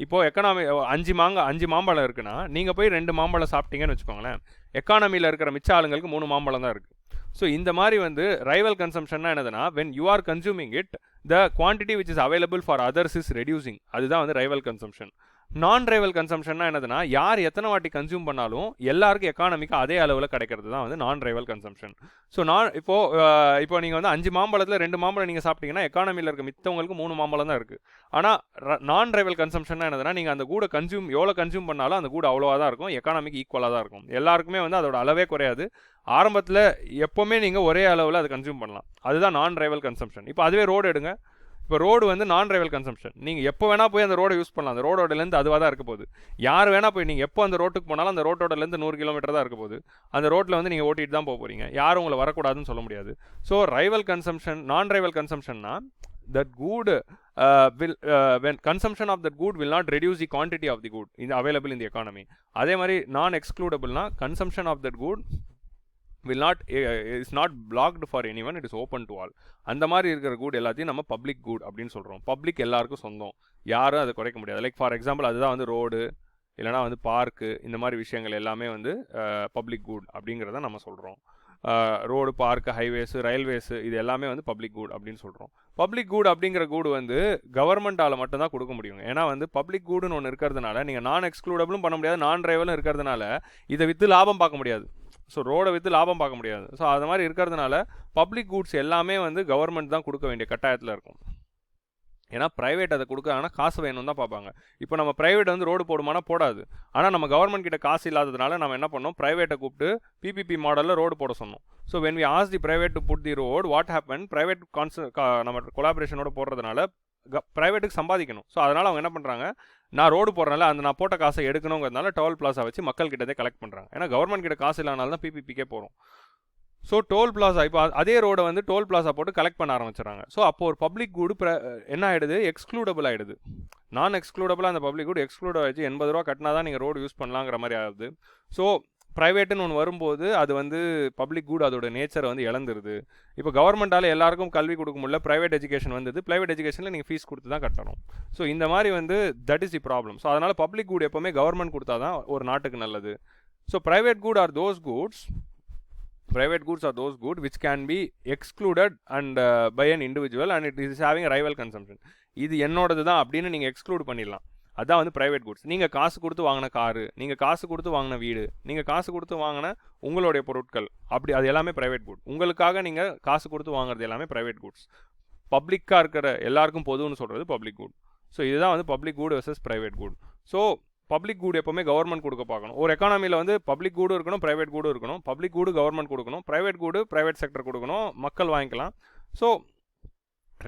இப்போது எக்கனாமி 5 மாம்பழம் இருக்குன்னா நீங்கள் போய் 2 மாம்பழம் சாப்பிட்டீங்கன்னு வச்சுக்கோங்களேன், எக்கானமியில் இருக்கிற மிச்ச ஆளுங்களுக்கு 3 மாம்பழம் தான் இருக்குது. ஸோ இந்த மாதிரி வந்து ரைவல் கன்சம்ஷன்னா என்னதுன்னா, when you are consuming it the quantity which is available for others is reducing. அதுதான் வந்து ரைவல் கன்சம்ஷன். நான் ரைவல் கன்சம்ஷன்னா என்னதுன்னா, யார் எத்தனை வாட்டி கன்சியூம் பண்ணாலும் எல்லாருக்கும் எக்கானமிக்கு அதே அளவில் கிடைக்கிறது தான் வந்து நான் ரைவல் கன்சம்ஷன். ஸோ இப்போ நீங்கள் வந்து 5 மாம்பழத்தில் 2 மாம்பழம் நீங்கள் சாப்பிட்டீங்கன்னா எக்கானமியில் இருக்க மித்தவங்களுக்கு 3 மாம்பழம் தான் இருக்குது. ஆனால் நான் ரைவல் கன்சம்ஷன்னா என்னதுன்னா, நீங்கள் அந்த கூட எவ்வளோ கன்சியூம் பண்ணாலும் அந்த கூட அவ்வளோவா தான் இருக்கும், எக்கானமிக்கு ஈக்குவலாக தான் இருக்கும். எல்லாருக்குமே வந்து அதோட அளவே குறையாது. ஆரம்பத்தில் எப்போவுமே நீங்கள் ஒரே அளவில் அதை கன்சியூம் பண்ணலாம். அதுதான் நான் ரைவல் கன்சம்ஷன். இப்போ அதுவே ரோடு எடுங்க. இப்போ ரோடு வந்து நான் ரைவல் கன்சம்ஷன். நீங்கள் எப்போ வேணால் போய் அந்த ரோடை யூஸ் பண்ணலாம். அந்த ரோடோட லென்த் அதுவாக தான் இருக்க போகுது. யார் வேணால் போய் நீங்கள் எப்போ அந்த ரோட்டுக்கு போனாலும் அந்த ரோட்டோட லென்த் 100 கிலோமீட்டர் தான் இருக்க போகுது. அந்த ரோட்டில் வந்து நீங்கள் ஓட்டிட்டு தான் போக போகிறீங்க. யாரும் உங்களை வரக்கூடாதுன்னு சொல்ல முடியாது. ஸோ ரைவல் கன்சம்ஷன், நான் rival கன்சம்ஷன்னா that good when consumption of that good will not reduce the quantity of the good available in the economy. அதே மாதிரி நான் எக்ஸ்க்ளூடபிள்னா consumption of that good will not is not blocked for anyone, it is open to all. அந்த மாதிரி இருக்கிற good எல்லாத்தையும் நம்ம public good அப்படின்னு சொல்கிறோம். பப்ளிக் எல்லாருக்கும் சொந்தம், யாரும் அதை குறைக்க முடியாது. லைக் ஃபார் எக்ஸாம்பிள் அதுதான் வந்து ரோடு இல்லைனா வந்து பார்க்கு, இந்த மாதிரி விஷயங்கள் எல்லாமே வந்து பப்ளிக் குட் அப்படிங்கிறத நம்ம சொல்கிறோம். ரோடு, பார்க்கு, ஹைவேஸு, ரயில்வேஸு இது எல்லாமே வந்து பப்ளிக் குட் அப்படின்னு சொல்கிறோம். பப்ளிக் குட் அப்படிங்கிற குட் வந்து கவர்மெண்ட்டால் மட்டும்தான் கொடுக்க முடியும். ஏன்னா வந்து பப்ளிக் குட்னு ஒன்று இருக்கிறதுனால நீங்கள் நான் எக்ஸ்க்ளூடபிளும் பண்ண முடியாது, நான் ரைவலும் இருக்கிறதுனால இதை விற்று லாபம் பார்க்க முடியாது. ஸோ ரோடை விற்று லாபம் பார்க்க முடியாது. ஸோ அது மாதிரி இருக்கிறதுனால பப்ளிக் குட்ஸ் எல்லாமே வந்து கவர்மெண்ட் தான் கொடுக்க வேண்டிய கட்டாயத்தில் இருக்கும். ஏன்னா ப்ரைவேட் அதை கொடுக்குறாங்கன்னா காசு வேணும் தான் பார்ப்பாங்க. இப்போ நம்ம ப்ரைவேட் வந்து ரோடு போடுமானா போடாது. ஆனால் நம்ம கவர்மெண்ட் கிட்ட காசு இல்லாததுனால நம்ம என்ன பண்ணோம், ப்ரைவேட்டை கூப்பிட்டு பிபிபி மாடலில் ரோடு போட சொன்னோம். So when we ask the private to put the road, what happen, private நம்ம கொலாபரேஷனோட போடுறதுனால ப்ரைவேட்டுக்கு சம்பாதிக்கணும். ஸோ அதனால் அவங்க என்ன பண்ணுறாங்க, நான் ரோடு போடுறனால அந்த நான் போட்ட காசை எடுக்கணுங்கிறதுனால டோல் பிளாஸா வச்சு மக்கள் கிட்டதே கலெக்ட் பண்ணுறாங்க. ஏன்னா கவர்மெண்ட் கிட்ட காசு இல்லாதனால தான் பிபிபிக்கே போகிறோம். ஸோ டோல் பிளாஸா இப்போ அதே ரோடை வந்து டோல் பிளாஸா போட்டு கலெக்ட் பண்ண ஆரம்பிச்சிடறாங்க. ஸோ அப்போ ஒரு பப்ளிக் குட் என்ன ஆகிடுது, எக்ஸ்க்ளூடபிள் ஆகிடுது. நான் எக்ஸ்க்ளூடபிளாக அந்த பப்ளிக் குட் எக்ஸ்க்ளூட் ஆகிடுச்சு. 80 ரூபா கட்டினா தான் நீங்கள் ரோடு யூஸ் பண்ணலாங்கிற மாதிரி ஆகுது. ஸோ ப்ரைவேட்டுன்னு ஒன்று வரும்போது அது வந்து பப்ளிக் குட் அதோட நேச்சரை வந்து இழந்துருது. இப்போ கவர்மெண்ட்டால் எல்லாருக்கும் கல்வி கொடுக்க முடியல, ப்ரைவேட் எஜுகேஷன் வந்தது. ப்ரைவேட் எஜுகேஷனில் நீங்கள் ஃபீஸ் கொடுத்து தான் கட்டணும். ஸோ இந்த மாதிரி வந்து that is the problem. So அதனால் பப்ளிக் குட் எப்போவுமே கவர்மெண்ட் கொடுத்தா தான் ஒரு நாட்டுக்கு நல்லது. So private good are those goods which can be excluded and by an individual and it is having a rival consumption. இது என்னோடது தான் அப்படின்னு நீங்கள் எக்ஸ்க்ளூட் பண்ணிடலாம். அதான் வந்து ப்ரைவேட் குட்ஸ். நீங்கள் காசு கொடுத்து வாங்கின காரு, நீங்கள் காசு கொடுத்து வாங்கின வீடு, நீங்கள் காசு கொடுத்து வாங்கின உங்களுடைய பொருட்கள், அப்படி அது எல்லாமே ப்ரைவேட் குட். உங்களுக்காக நீங்கள் காசு கொடுத்து வாங்குறது எல்லாமே ப்ரைவேட் குட்ஸ். பப்ளிக்காக இருக்கிற எல்லாருக்கும் பொதுன்னு சொல்கிறது பப்ளிக் குட். ஸோ இதுதான் வந்து public good versus private good. So public good எப்போவுமே கவர்மெண்ட் கொடுக்க பார்க்கணும். ஒரு எக்கானமியில் வந்து பப்ளிக் குடும் இருக்கணும், ப்ரைவேட் குடும் இருக்கணும். பப்ளிக் குடு கவர்மெண்ட் கொடுக்கணும், ப்ரைவேட் குடு ப்ரைவேட் செக்டர் கொடுக்கணும், மக்கள் வாங்கிக்கலாம். ஸோ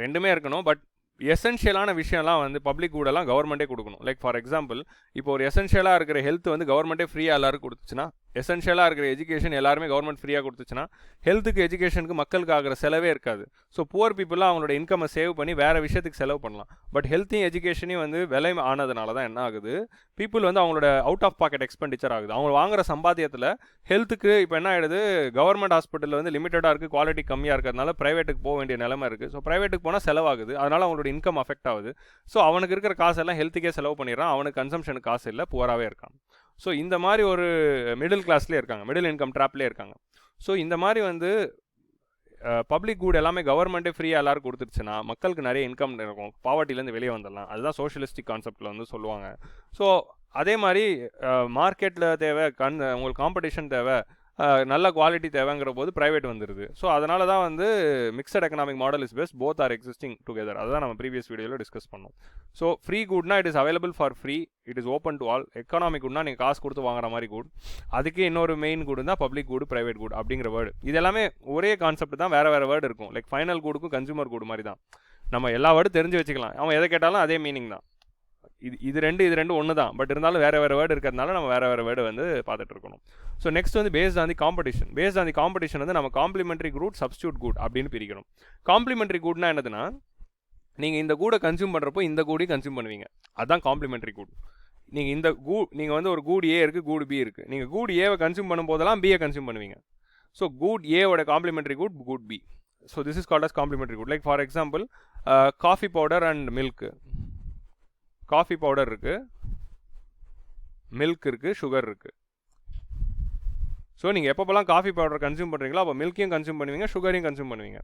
ரெண்டுமே இருக்கணும். பட் எசென்ஷியலான விஷயம்லாம் வந்து பப்ளிக் கூடெல்லாம் கவர்மெண்ட்டே கொடுக்கணும். லைக் ஃபார் எக்ஸாம்பிள் இப்போ ஒரு எசென்ஷியலாக இருக்கிற ஹெல்த் வந்து கவர்மெண்ட்டே ஃப்ரீயாக எல்லாருக்கும் கொடுத்துச்சுன்னா, எசென்ஷியலாக இருக்கிற எஜுகேஷன் எல்லாருமே கவர்மெண்ட் ஃப்ரீயாக கொடுத்துச்சுன்னா ஹெல்த்துக்கு எஜுகேஷனுக்கு மக்களுக்கு ஆகிற செலவே இருக்காது. ஸோ புவர் பீப்புளாக அவங்களோட இன்கம்மை சேவ் பண்ணி வேறு விஷயத்துக்கு செலவு பண்ணலாம். பட் ஹெல்த்தையும் எஜுகேஷனையும் வந்து விலை ஆனதுனால தான் என்ன ஆகுது, பீப்புள் வந்து அவங்களோட அவுட் ஆஃப் பாக்கெட் எக்ஸ்பெண்டிச்சர் ஆகுது. அவங்க வாங்குற சம்பாத்தியத்தில் ஹெல்த்துக்கு இப்போ என்ன ஆகிடுது, கவர்மெண்ட் ஹாஸ்பிட்டலில் வந்து லிமிட்டடாக இருக்குது, குவாலிட்டி கம்மியாக இருக்கிறதுனால ப்ரைவேட்டுக்கு போக வேண்டிய நிலைமை இருக்குது. ஸோ ப்ரைவேட்டுக்கு போனால் செலவாகுது, அதனால் அவங்களோட இன்கம் அஃபெக்ட் ஆகுது. ஸோ அவனுக்கு இருக்கிற காசெல்லாம் ஹெல்த்துக்கே செலவு பண்ணிடுறான், அவனுக்கு கன்சம்ஷனுக்கு காசு இல்லை, புவராகவே இருக்கான். ஸோ இந்த மாதிரி ஒரு மிடில் கிளாஸ்லேயே இருக்காங்க, மிடில் இன்கம் ட்ராப்லேயே இருக்காங்க. ஸோ இந்த மாதிரி வந்து பப்ளிக் குட் எல்லாமே கவர்மெண்ட்டே ஃப்ரீயாக எல்லாரும் கொடுத்துருச்சுன்னா மக்களுக்கு நிறைய இன்கம் இருக்கும், பாவர்ட்டிலேருந்து வெளியே வந்துடலாம். அதுதான் சோஷியலிஸ்டிக் கான்செப்டில் வந்து சொல்லுவாங்க. ஸோ அதே மாதிரி மார்க்கெட்டில் தேவை, உங்களுக்கு காம்படிஷன் தேவை, நல்ல குவாலிட்டி தேவைங்கிற போது ப்ரைவேட் வந்துடுது. ஸோ அதனால தான் வந்து mixed economic model is best, both are existing together. அதுதான் நம்ம ப்ரீவியஸ் வீடியோவில் டிஸ்கஸ் பண்ணோம். ஸோ ஃப்ரீ குட்னா it is available for free, it is open to all. Economic குட்னா நீங்கள் காசு கொடுத்து வாங்குற மாதிரி குட். அதுக்கு இன்னொரு மெயின் குட் தான் பப்ளிக் குட், ப்ரைவேட் குட் அப்படிங்கிற வேர்டு. இது எல்லாமே ஒரே கான்செப்ட் தான், வேறு வேறு வேர்டு இருக்கும். லைக் ஃபைனல் குடுக்கும் கன்சூமர் குட் மாதிரி தான். நம்ம எல்லா வேர்டும் தெரிஞ்சு வச்சுக்கலாம், அவன் எதை கேட்டாலும் அதே மீனிங் தான். இது ரெண்டு ஒன்று தான். பட் இருந்தாலும் வேறு வேறு வேர்டு இருக்கிறதுனால நம்ம வேறு வேறு வேர்டு வந்து பார்த்துட்டு இருக்கணும். ஸோ நெக்ஸ்ட் வந்து பேஸ்ட் ஆன் தி காம்படிஷன் வந்து நம்ம காம்ப்ளிமெண்ட்ரி குட், சப்ஸ்டியூட் குட் அப்படின்னு பிரிக்கணும். காம்ப்ளிமெண்ட்ரி குட்னா என்னதுன்னா, நீங்கள் இந்த கூடை கன்சியூம் பண்ணுறப்போ இந்த கூடையும் கன்சியூம் பண்ணுவீங்க, அதுதான் காம்ப்ளிமெண்ட்ரி குட். நீங்கள் வந்து ஒரு கூட் ஏ இருக்குது, கூட் பி இருக்குது, நீங்கள் கூட் ஏவை கன்சியூம் பண்ணும்போதெல்லாம் பியை கன்சியூம் பண்ணுவீங்க. ஸோ கூட் ஏவோட complementary good good B. So this is called as complementary good. Like for example coffee powder and milk. Coffee powder இருக்குது, மில்க் இருக்குது, சுகர் இருக்குது. ஸோ நீங்கள் எப்போப்பெல்லாம் காஃபி பவுடர் கன்சியூம் பண்ணுறீங்களோ அப்போ மில்க்கையும் கன்சியூம் பண்ணுவீங்க, சுகரையும் கன்சியூம் பண்ணுவீங்க.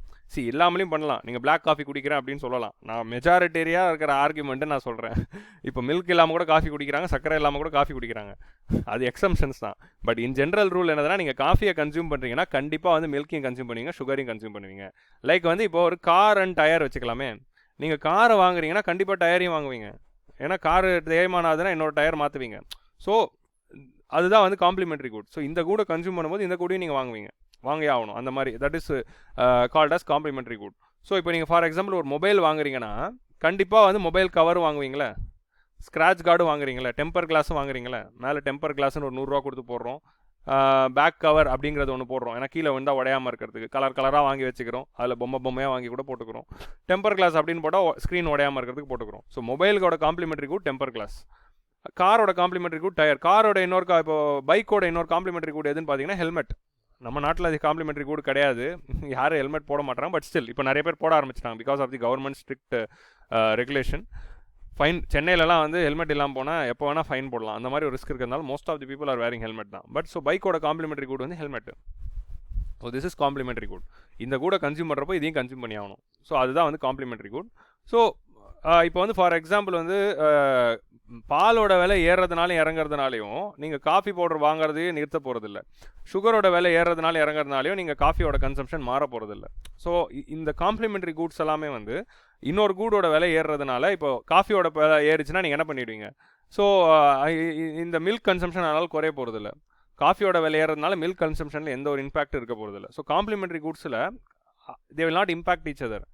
இல்லாமலையும் பண்ணலாம். நீங்கள் பிளாக் காஃபி குடிக்கிறேன் அப்படின்னு சொல்லலாம். நான் மெஜாரிட்டரியாக இருக்கிற ஆர்குமெண்ட்டு நான் சொல்கிறேன். இப்போ மில்க் இல்லாமல் கூட காஃபி குடிக்கிறாங்க, சர்க்கரை இல்லாமல் கூட காஃபி குடிக்கிறாங்க. அது எக்ஸம்ஷன்ஸ் தான். பட் இன் ஜென்ரல் ரூல் என்னதுன்னா, நீங்கள் காஃபியை கன்சியூம் பண்ணுறீங்கன்னா கண்டிப்பாக வந்து மில்க்கையும் கன்சியூம் பண்ணுவீங்க, சுகரையும் கன்சியூம் பண்ணுவீங்க. லைக் வந்து இப்போ ஒரு கார் அண்ட் டயர் வச்சுக்கலாமே. நீங்கள் காரை வாங்குறீங்கன்னா கண்டிப்பாக டயரையும் வாங்குவீங்க. ஏன்னா காரு தேய்மானம் ஆகுதுன்னா இன்னொரு டயர் மாற்றுவீங்க. ஸோ அதுதான் வந்து காம்ப்ளிமெண்ட்ரி குட். ஸோ இந்த கூட கன்சியூம் பண்ணும்போது இந்த கூடையும் நீங்கள் வாங்கே ஆகணும். அந்த மாதிரி that is called as complementary good. So இப்போ நீங்கள் ஃபார் எக்ஸாம்பிள் ஒரு மொபைல் வாங்குறீங்கன்னா கண்டிப்பாக வந்து மொபைல் கவர் வாங்குவீங்களே, ஸ்க்ராட்ச் கார்டு வாங்குறீங்களே, டெம்பர் கிளாஸும் வாங்குறீங்களே. மேலே டெம்பர் கிளாஸ்னு ஒரு 100 கொடுத்து போடுறோம். பேக் கவர் அப்படிங்கிறது ஒன்று போடுறோம். ஏன்னா கீழே வந்தால் உடையாமல் இருக்கிறதுக்கு கலராக வாங்கி வச்சுக்கிறோம். அதில் பொம்மையாக வாங்கி கூட போட்டுக்கிறோம். டெம்பர் கிளாஸ் அப்படின்னு போட்டால் ஸ்க்ரீன் உடையாமல் இருக்கிறதுக்கு போட்டுக்கிறோம். ஸோ மொபைலோட காம்ப்ளிமெண்ட்ரி குட் டெம்பர் கிளாஸ். காரோட காம்ப்ளிமெண்ட்ரி குட் டயர். காரோட இப்போ பைக்கோட இன்னொரு காம்ப்ளிமெண்ட்ரி குட் எதுன்னு பார்த்தீங்கன்னா ஹெல்மெட். நம்ம நாட்டில் அது காம்ப்ளிமெண்ட்ரி குட் கிடையாது, யாரும் ஹெல்மெட் போட மாட்டாங்க. பட் ஸ்டில் இப்போ நிறைய பேர் போட ஆரம்பிச்சிட்டாங்க because of the government strict regulation. Fine சென்னையிலலாம் வந்து ஹெல்மெட் இல்லாமல் போனால் எப்போ வேணால் ஃபைன் போடலாம். அந்த மாதிரி ஒரு ரிஸ்க் இருக்கிறதுனால most of the people are wearing helmet தான். பட் ஸோ பைக்கோட காம்ப்ளிமெண்ட்ரி குட் வந்து helmet. So this is complementary good. இந்த கூட கன்சியூம் பண்ணுறப்போ இதையும் கன்சியூம் பண்ணி ஆகணும். ஸோ அதுதான் வந்து காம்ப்ளிமெண்ட்ரி குட். ஸோ இப்போ வந்து ஃபார் எக்ஸாம்பிள் வந்து பாலோட விலை ஏறுறதுனாலும் இறங்குறதுனாலையும் நீங்கள் காஃபி பவுடர் வாங்குறதையே நிறுத்த போகிறதில்ல. சுகரோட விலை ஏறுறதுனால இறங்குறதுனாலையும் நீங்கள் காஃபியோட கன்சம்ஷன் மாற போகிறதில்ல. ஸோ இந்த காம்ப்ளிமெண்ட்ரி கூட்ஸ் எல்லாமே வந்து இன்னொரு கூடோட விலை ஏறுறதுனால இப்போ காஃபியோட விலை ஏறிச்சுன்னா நீங்கள் என்ன பண்ணிவிடுவீங்க? ஸோ இந்த மில்க் கன்சம்ஷன் அதனால் குறைய போகிறதில்ல. காஃபியோட விலை ஏறதுனால மில்க் கன்சம்ஷனில் எந்த ஒரு இம்பாக்ட் இருக்க போகிறதில்ல. ஸோ காம்ப்ளிமெண்ட்ரி கூட்ஸில் they will not impact each other.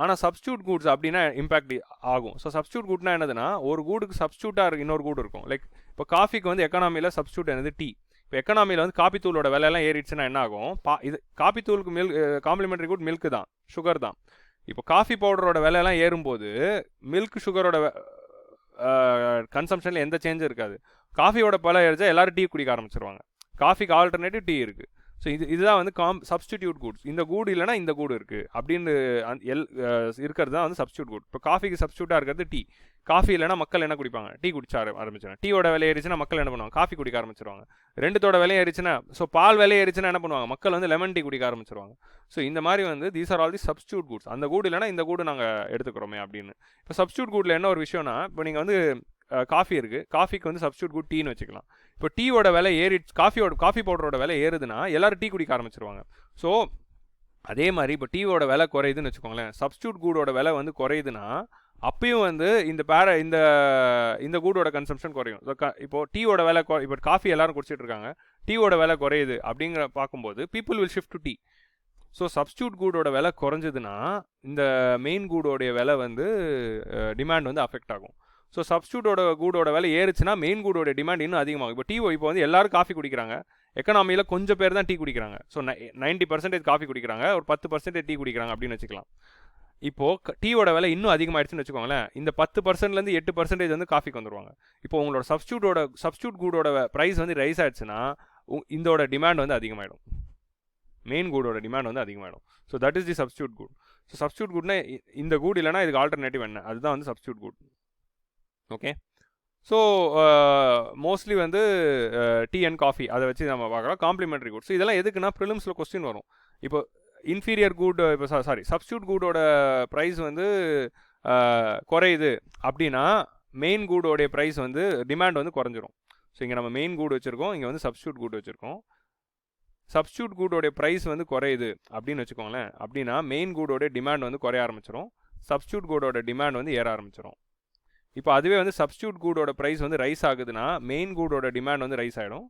ஆனால் சப்ஸ்டியூட் கூட்ஸ் அப்படின்னா இம்பாக்ட் ஆகும். ஸோ சப்ஸ்டியூட் கூட்னா என்னதுன்னா, ஒரு கூடுக்கு சப்ஸ்டியூட்டாக இன்னொரு கூடு இருக்கும். லைக் இப்போ காஃபிக்கு வந்து எக்கனாமியில் சப்ஸ்டியூட் என்னது டீ. இப்போ எக்கனாமியில் வந்து காப்பி தூளோட விலையெல்லாம் ஏறிடுச்சுன்னா என்ன ஆகும்? இது காப்பி தூளுக்கு காம்ப்ளிமெண்ட்ரி குட் மில்க் தான், சுகர் தான். இப்போ காஃபி பவுடரோட விலையெல்லாம் ஏறும்போது மில்க் சுகரோட கன்சம்ஷனில் எந்த சேஞ்சும் இருக்காது. காஃபியோட விலை ஏறிச்சா எல்லோரும் டீ குடிக்க ஆரம்பிச்சிருவாங்க. காஃபிக்கு ஆல்டர்னேட்டிவ் டீ இருக்குது. ஸோ இதுதான் வந்து சப்ஸ்டிடியூட் கூட்ஸ். இந்த கூடு இல்லைனா இந்த கூடு இருக்குது அப்படின்னு இருக்கிறது தான் வந்து சப்ஸ்டியூட் கூட். இப்போ காஃபிக்கு சப்ஸ்டியூட்டாக இருக்கிறது டீ. காஃபி இல்லைனா மக்கள் என்ன குடிப்பாங்க? டீ குடிச்ச ஆரம்பிச்சிடும். டீயோட விலை ஏறிச்சுன்னா மக்கள் என்ன பண்ணுவாங்க? காஃபி குடிக்க ஆரம்பிச்சிருவாங்க. ரெண்டுத்தோட விலை ஏறிச்சுன்னா, ஸோ பால் விலை ஏறிச்சுன்னா என்ன பண்ணுவாங்க? மக்கள் வந்து லெமன் டீ குடிக்க ஆரம்பிச்சிருவாங்க. ஸோ இந்த மாதிரி வந்து these are all the substitute goods. அந்த கூடு இல்லைனா இந்த கூடு நாங்கள் எடுத்துக்கிறோமே அப்படின்னு. இப்போ சப்ஸ்டியூட் கூட்டில் என்ன ஒரு விஷயம்னா, இப்போ நீங்கள் வந்து காஃபி இருக்குது, காஃபிக்கு வந்து சப்ஸ்டியூட் குட் டீன்னு வச்சுக்கலாம். இப்போ டீயோட விலை காஃபி பவுடரோட விலை ஏறுதுன்னா எல்லோரும் டீ குடிக்க ஆரம்பிச்சிருவாங்க. ஸோ அதே மாதிரி இப்போ டீயோட விலை குறையுதுன்னு வச்சுக்கோங்களேன், சப்ஸ்டியூட் கூடோட விலை வந்து குறையுதுன்னா அப்பயும் வந்து இந்த கூடோட கன்சம்ஷன் குறையும். இப்போ டீயோட விலை இப்போ காஃபி எல்லாரும் குடிச்சிட்டு இருக்காங்க, டீயோட விலை குறையுது அப்படிங்கிற பார்க்கும்போது people will shift to tea. So substitute கூடோட விலை குறைஞ்சதுன்னா இந்த மெயின் கூடோடைய விலை வந்து டிமாண்ட் வந்து அஃபெக்ட் ஆகும். ஸோ சப்ஸ்டியூட்டோட கூடோட விலை ஏறுச்சுன்னா மெயின் கூடோட டிமாண்ட் இன்னும் அதிகமாகும். இப்போ வந்து எல்லாரும் காஃபி குடிக்கிறாங்க, எக்கனாமியில் கொஞ்சம் பேர் தான் டீ குடிக்கிறாங்க. ஸோ 90% காஃபி குடிக்கிறாங்க, ஒரு 10% டீ குடிக்கிறாங்க அப்படின்னு வச்சுக்கலாம். இப்போது டீயோட விலை இன்னும் அதிகமாகிடுச்சுன்னு வச்சுக்கோங்களேன், இந்த 10%லேருந்து 8% வந்து காஃபிக்கு வந்துடுவாங்க. இப்போ உங்களோட சப்ஸ்டியூட் கூடோட ப்ரைஸ் வந்து ரைஸ் ஆகிடுச்சுன்னா இதோட டிமாண்ட் வந்து அதிகமாகிடும், மெயின் கூடோட டிமாண்ட் வந்து அதிகமாகிடும். So that is the substitute good. So substitute கூட்னா இந்த கூட் இல்லைனா இதுக்கு ஆல்டர்னேட்டிவ் என்ன, அதுதான் வந்து சப்ஸ்டியூட் கூட். ஓகே. ஸோ மோஸ்ட்லி வந்து டீ அண்ட் காஃபி அதை வச்சு நம்ம பார்க்கலாம். Complimentary good. ஸோ இதெல்லாம் எதுக்குன்னா ப்ரிலிம்ஸில் கொஸ்டின் வரும். இப்போ இன்ஃபீரியர் குட், இப்போ சப்ஸ்டியூட் கூடோட ப்ரைஸ் வந்து குறையுது அப்படின்னா மெயின் கூடோடைய ப்ரைஸ் வந்து டிமாண்ட் வந்து குறைஞ்சிரும். ஸோ இங்கே நம்ம மெயின் கூட் வச்சுருக்கோம், இங்கே வந்து சப்ஸ்டியூட் கூட் வச்சுருக்கோம். சப்ஸ்டியூட் கூடோடைய ப்ரைஸ் வந்து குறையுது அப்படின்னு வச்சுக்கோங்களேன், அப்படின்னா மெயின் கூடோடைய டிமாண்ட் வந்து குறைய ஆரம்பிச்சிடும், சப்ஸ்டியூட் கூடோட டிமாண்ட் வந்து ஏற ஆரம்பிச்சிடும். இப்போ அதுவே வந்து சப்ஸ்டியூட் கூடோட ப்ரைஸ் வந்து ரைஸ் ஆகுதுன்னா மெயின் கூடோட டிமாண்ட் வந்து ரைஸ் ஆகிடும்,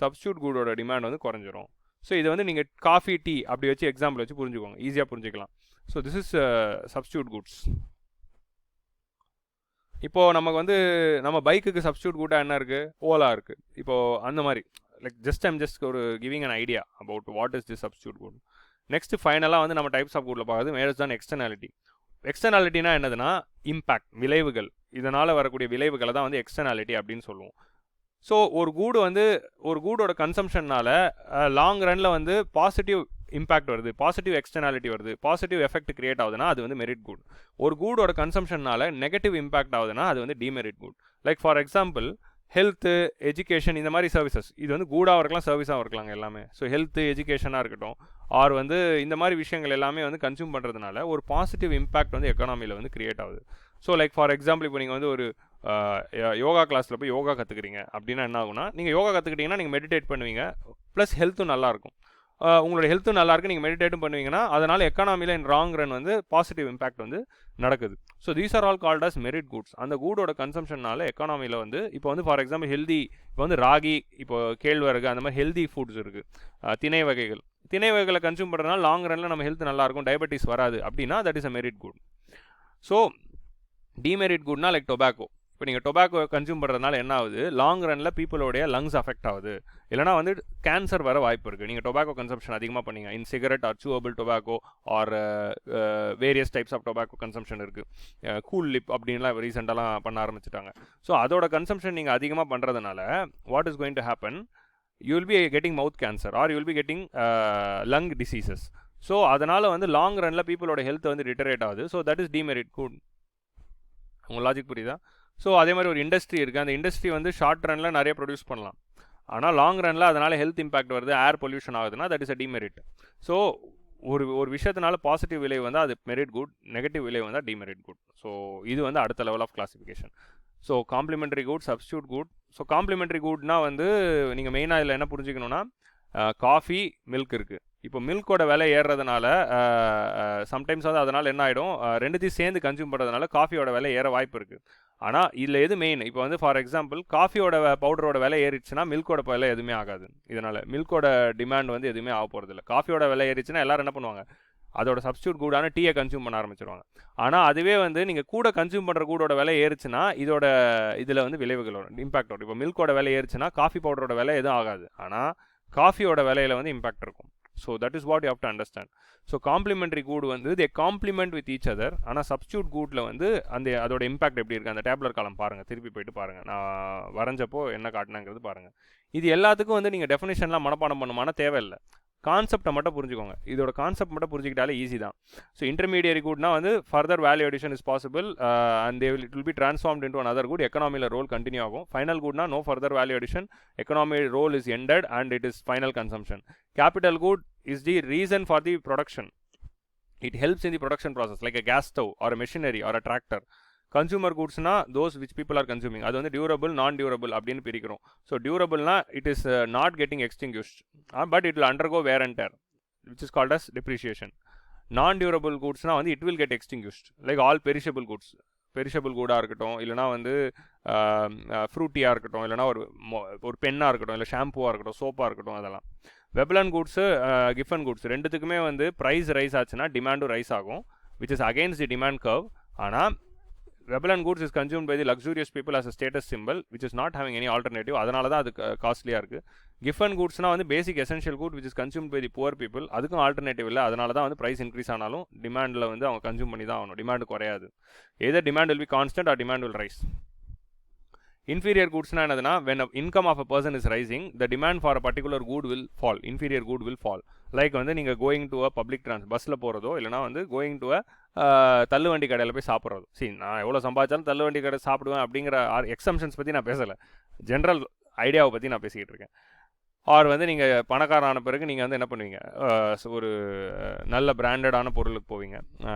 சப்ஸ்டியூட் கூடோட டிமாண்ட் வந்து குறைஞ்சிரும். ஸோ இதை வந்து நீங்கள் காஃபி டீ அப்படி வச்சு எக்ஸாம்பிள் வச்சு புரிஞ்சுக்கோங்க, ஈஸியாக புரிஞ்சுக்கலாம். So this is substitute goods. இப்போது நமக்கு வந்து நம்ம பைக்குக்கு சப்ஸ்டியூட் கூட்டாக என்ன இருக்குது? ஓலா இருக்குது. இப்போது அந்த மாதிரி ஜஸ்ட் ஒரு giving an idea about what is the substitute Koot. Next ஃபைனலாக வந்து நம்ம டைப்ஸ் ஆஃப் கூட்டில் பார்க்குறது மேரேஜ் தான் எக்ஸ்டர்னாலிட்டி. எக்ஸ்டர்னாலிட்டினா என்னதுன்னா இம்பேக்ட், விளைவுகள். இதனால் வரக்கூடிய விளைவுகளை தான் வந்து எக்ஸ்டர்னாலிட்டி அப்படின்னு சொல்லுவோம். ஸோ ஒரு கூடோட கன்சம்ஷனால் லாங் ரனில் வந்து பாசிட்டிவ் இம்பாக்ட் வருது, பாசிட்டிவ் எக்ஸ்டர்னாலிட்டி வருது, பாசிட்டிவ் எஃபெக்ட் கிரியேட் ஆகுதுன்னா அது வந்து மெரிட் குட். ஒரு கூடோட கன்சம்ஷனால நெகட்டிவ் இம்பாக்ட் ஆகுதுன்னா அது வந்து demerit good. Like for example health, education இந்த மாதிரி சர்வீசஸ், இது வந்து கூடாக இருக்கலாம், சர்வீஸாகவும் இருக்கலாங்க எல்லாமே. ஸோ ஹெல்த்து, எஜுகேஷனாக இருக்கட்டும், ஆர் வந்து இந்த மாதிரி விஷயங்கள் எல்லாமே வந்து கன்சியூம் பண்ணுறதுனால ஒரு பாசிட்டிவ் இம்பாக்ட் வந்து எக்கானமியில் வந்து கிரியேட் ஆகுது. ஸோ லைக் ஃபார் எக்ஸாம்பிள் இப்போ நீங்கள் வந்து ஒரு யோகா கிளாஸில் போய் யோகா கற்றுக்குறீங்க அப்படின்னா என்ன ஆகுனா, நீங்கள் யோகா கற்றுக்கிட்டிங்கன்னா நீங்கள் மெடிடேட் பண்ணுவீங்க, ப்ளஸ் ஹெல்த்தும் நல்லாயிருக்கும். உங்களோட ஹெல்த்தும் நல்லாயிருக்கு, நீங்கள் மெடிடேட்டும் பண்ணுவீங்கன்னா அதனால் எக்கானமியில் இன் ராங் ரன் வந்து பாசிட்டிவ் இம்பாக்ட் வந்து நடக்குது. So these are all called as merit goods. அந்த கூடோட கன்சம்ஷனால எக்கானமியில் வந்து இப்போ வந்து ஃபார் எக்ஸாம்பிள் ஹெல்தி, இப்போ வந்து ராகி, இப்போ கேழ்வரகு, அந்த மாதிரி ஹெல்தி ஃபுட்ஸ் இருக்குது, திணை வகைகள். திணை வகைகளை கன்சியூம் பண்ணுறதுனால லாங் ரனில் நம்ம ஹெல்த் நல்லாயிருக்கும், டயபெட்டிஸ் வராது அப்படின்னா that is a merit good. So demerit குட்னா லைக் டொபாக்கோ. இப்போ நீங்கள் டொபாக்கோ கன்சியூம் பண்ணுறதுனால என்ன ஆகுது, லாங் ரனில் பீப்புளோடைய லங்ஸ் அஃபெக்ட் ஆகுது, இல்லைனா வந்து கேன்சர் வர வாய்ப்பு இருக்குது. நீங்கள் டொபாக்கோ கன்சம்ஷன் அதிகமாக பண்ணீங்க, in cigarette or chewable tobacco or various types of tobacco consumption இருக்குது. கூல் லிப் அப்படின்லாம் ரீசெண்டாலாம் பண்ண ஆரம்பிச்சிட்டாங்க. ஸோ அதோட கன்சம்ஷன் நீங்கள் அதிகமாக பண்ணுறதுனால what is going to happen, you will be getting mouth cancer or you will be getting lung diseases. So அதனால் வந்து லாங் ரனில் பீப்புளோட ஹெல்த் வந்து டிட்டரேட் ஆகுது. So that is demerit good. உங்கள் லாஜிக் புரியுதா? ஸோ அதே மாதிரி ஒரு இண்டஸ்ட்ரி இருக்குது, அந்த இண்டஸ்ட்ரி வந்து ஷார்ட் ரனில் நிறைய ப்ரொடியூஸ் பண்ணலாம், ஆனால் லாங் ரனில் அதனால் ஹெல்த் இம்பாக்ட் வருது, ஏர் பொல்யூஷன் ஆகுதுன்னா that is a demerit. So ஒரு விஷயத்தினால பாசிட்டிவ் விளைவு வந்தால் அது மெரிட் குட், நெகட்டிவ் விளைவு வந்தால் டிமெரிட் குட். ஸோ இது வந்து அடுத்த level of classification. So complementary good, substitute good. So complementary குட்னா வந்து நீங்கள் மெயினாக இதில் என்ன புரிஞ்சுக்கணுன்னா, காஃபி, மில்க் இருக்குது. இப்போ மில்கோட விலை ஏறுறதுனால சம்டைம்ஸ் வந்து அதனால் என்ன ஆகிடும், ரெண்டுத்தையும் சேர்ந்து கன்சியூம் பண்ணுறதுனால காஃபியோட விலை ஏற வாய்ப்பு இருக்குது. ஆனால் இதில் எது மெயின், இப்போ வந்து ஃபார் எக்ஸாம்பிள் காஃபியோட பவுடரோட விலை ஏறிச்சுன்னா மில்கோட விலை எதுவுமே ஆகாது. இதனால் மில்கோட டிமாண்ட் வந்து எதுவுமே ஆக போகிறதில்ல. காஃபியோட விலை ஏறிச்சுன்னா எல்லோரும் என்ன பண்ணுவாங்க, அதோட சப்ஸ்டியூட் கூடான டீயை கன்சியூம் பண்ண ஆரம்பிச்சிருவாங்க. ஆனால் அதுவே வந்து நீங்கள் கூட கன்சியூம் பண்ணுற கூடோட விலை ஏறிச்சுன்னா இதில் வந்து விளைவுகள் வரும், இம்பாக்ட் வரும். இப்போ மில்கோட விலை ஏறிச்சுன்னா காஃபி பவுடரோட விலை எதுவும் ஆகாது, ஆனால் காஃபியோட விலையில் வந்து இம்பாக்ட் இருக்கும். So that is what you have to understand. So complementary good வந்து they complement with each other. ஆனால் சப்ஸ்டியூட் கூட்டில் வந்து அதோட இம்பாக்ட் எப்படி இருக்குது, அந்த டேப்லர் காலம் பாருங்கள், திருப்பி போயிட்டு பாருங்கள், நான் வரைஞ்சப்போ என்ன காட்டினாங்கிறது பாருங்கள். இது எல்லாத்துக்கும் வந்து நீங்கள் டெஃபினேஷன்லாம் மனப்பாடம் பண்ணுமான தேவையில்லை, கான்செப்டை மட்டும் புரிஞ்சுக்கோங்க. இதோட கான்செப்ட் மட்டும் புரிஞ்சுக்கிட்டாலே ஈஸி தான். ஸோ இன்டர்மீடியரி குட்னா வந்து further value addition is possible and it will be transformed into another good. எக்கனாமியில் ரோல் கண்டினியூ ஆகும். ஃபைனல் குட்னா no further value addition, economy role is ended and it is final consumption. Capital good is the reason for the production. It helps in the production process like a gas stove or a machinery or a tractor. Consumer goods na those which people are consuming. அது வந்து durable, non-durable அப்படின்னு பிரிக்கிறோம். So டியூரபிள்னா it is not getting extinguished but it will undergo wear and tear which is called as depreciation. Non-durable கூட்ஸ்னா வந்து it will get extinguished like all perishable goods. Perishable கூடாக இருக்கட்டும், இல்லைனா வந்து ஃப்ரூட்டியாக இருக்கட்டும், இல்லைனா ஒரு பென்னாக இருக்கட்டும், இல்லை ஷாம்புவாக இருக்கட்டும், சோப்பாக இருக்கட்டும், அதெல்லாம். வெப்லன் கூட்ஸு, கிஃபன் கூட்ஸ் ரெண்டுத்துக்குமே வந்து ப்ரைஸ் ரைஸ் ஆச்சுன்னா டிமாண்டும் ரைஸ் ஆகும், which is against the demand curve. ஆனால் Veblen goods is consumed by the luxurious people as a status symbol which is not having any alternative. அதனால தான் அது காஸ்ட்லியாக இருக்குது. கிஃபன் கூட்ஸ்னால் வந்து basic essential good which is consumed by the poor people, அதுக்கும் alternative இல்லை. அதனால தான் வந்து ப்ரைஸ் இன்க்ரீஸ் ஆனாலும் டிமாண்டில் வந்து அவங்க கன்சியூம் பண்ணி தான் ஆகணும், டிமாண்ட் குறையாது. Either demand will be constant or demand will rise. Inferior goods na enadana, when income of a person is rising, the demand for a particular good will fall. Inferior good will fall. Like வந்து நீங்கள் going to a public transport, பஸ்ஸில் போகிறதோ இல்லைனா வந்து going to a தள்ளுவண்டி கடையில் போய் சாப்பிட்றதோ. சரி, நான் எவ்வளோ சம்பாதிச்சாலும் தள்ளுவண்டி கடை சாப்பிடுவேன் அப்படிங்கிற எக்ஸம்ஷன்ஸ் பற்றி நான் பேசலை, ஜென்ரல் ஐடியாவை பற்றி நான் பேசிக்கிட்டு இருக்கேன். ஆர் வந்து நீங்கள் பணக்காரான பிறகு நீங்கள் வந்து என்ன பண்ணுவீங்க, ஒரு நல்ல பிராண்டடான பொருளுக்கு போவீங்க.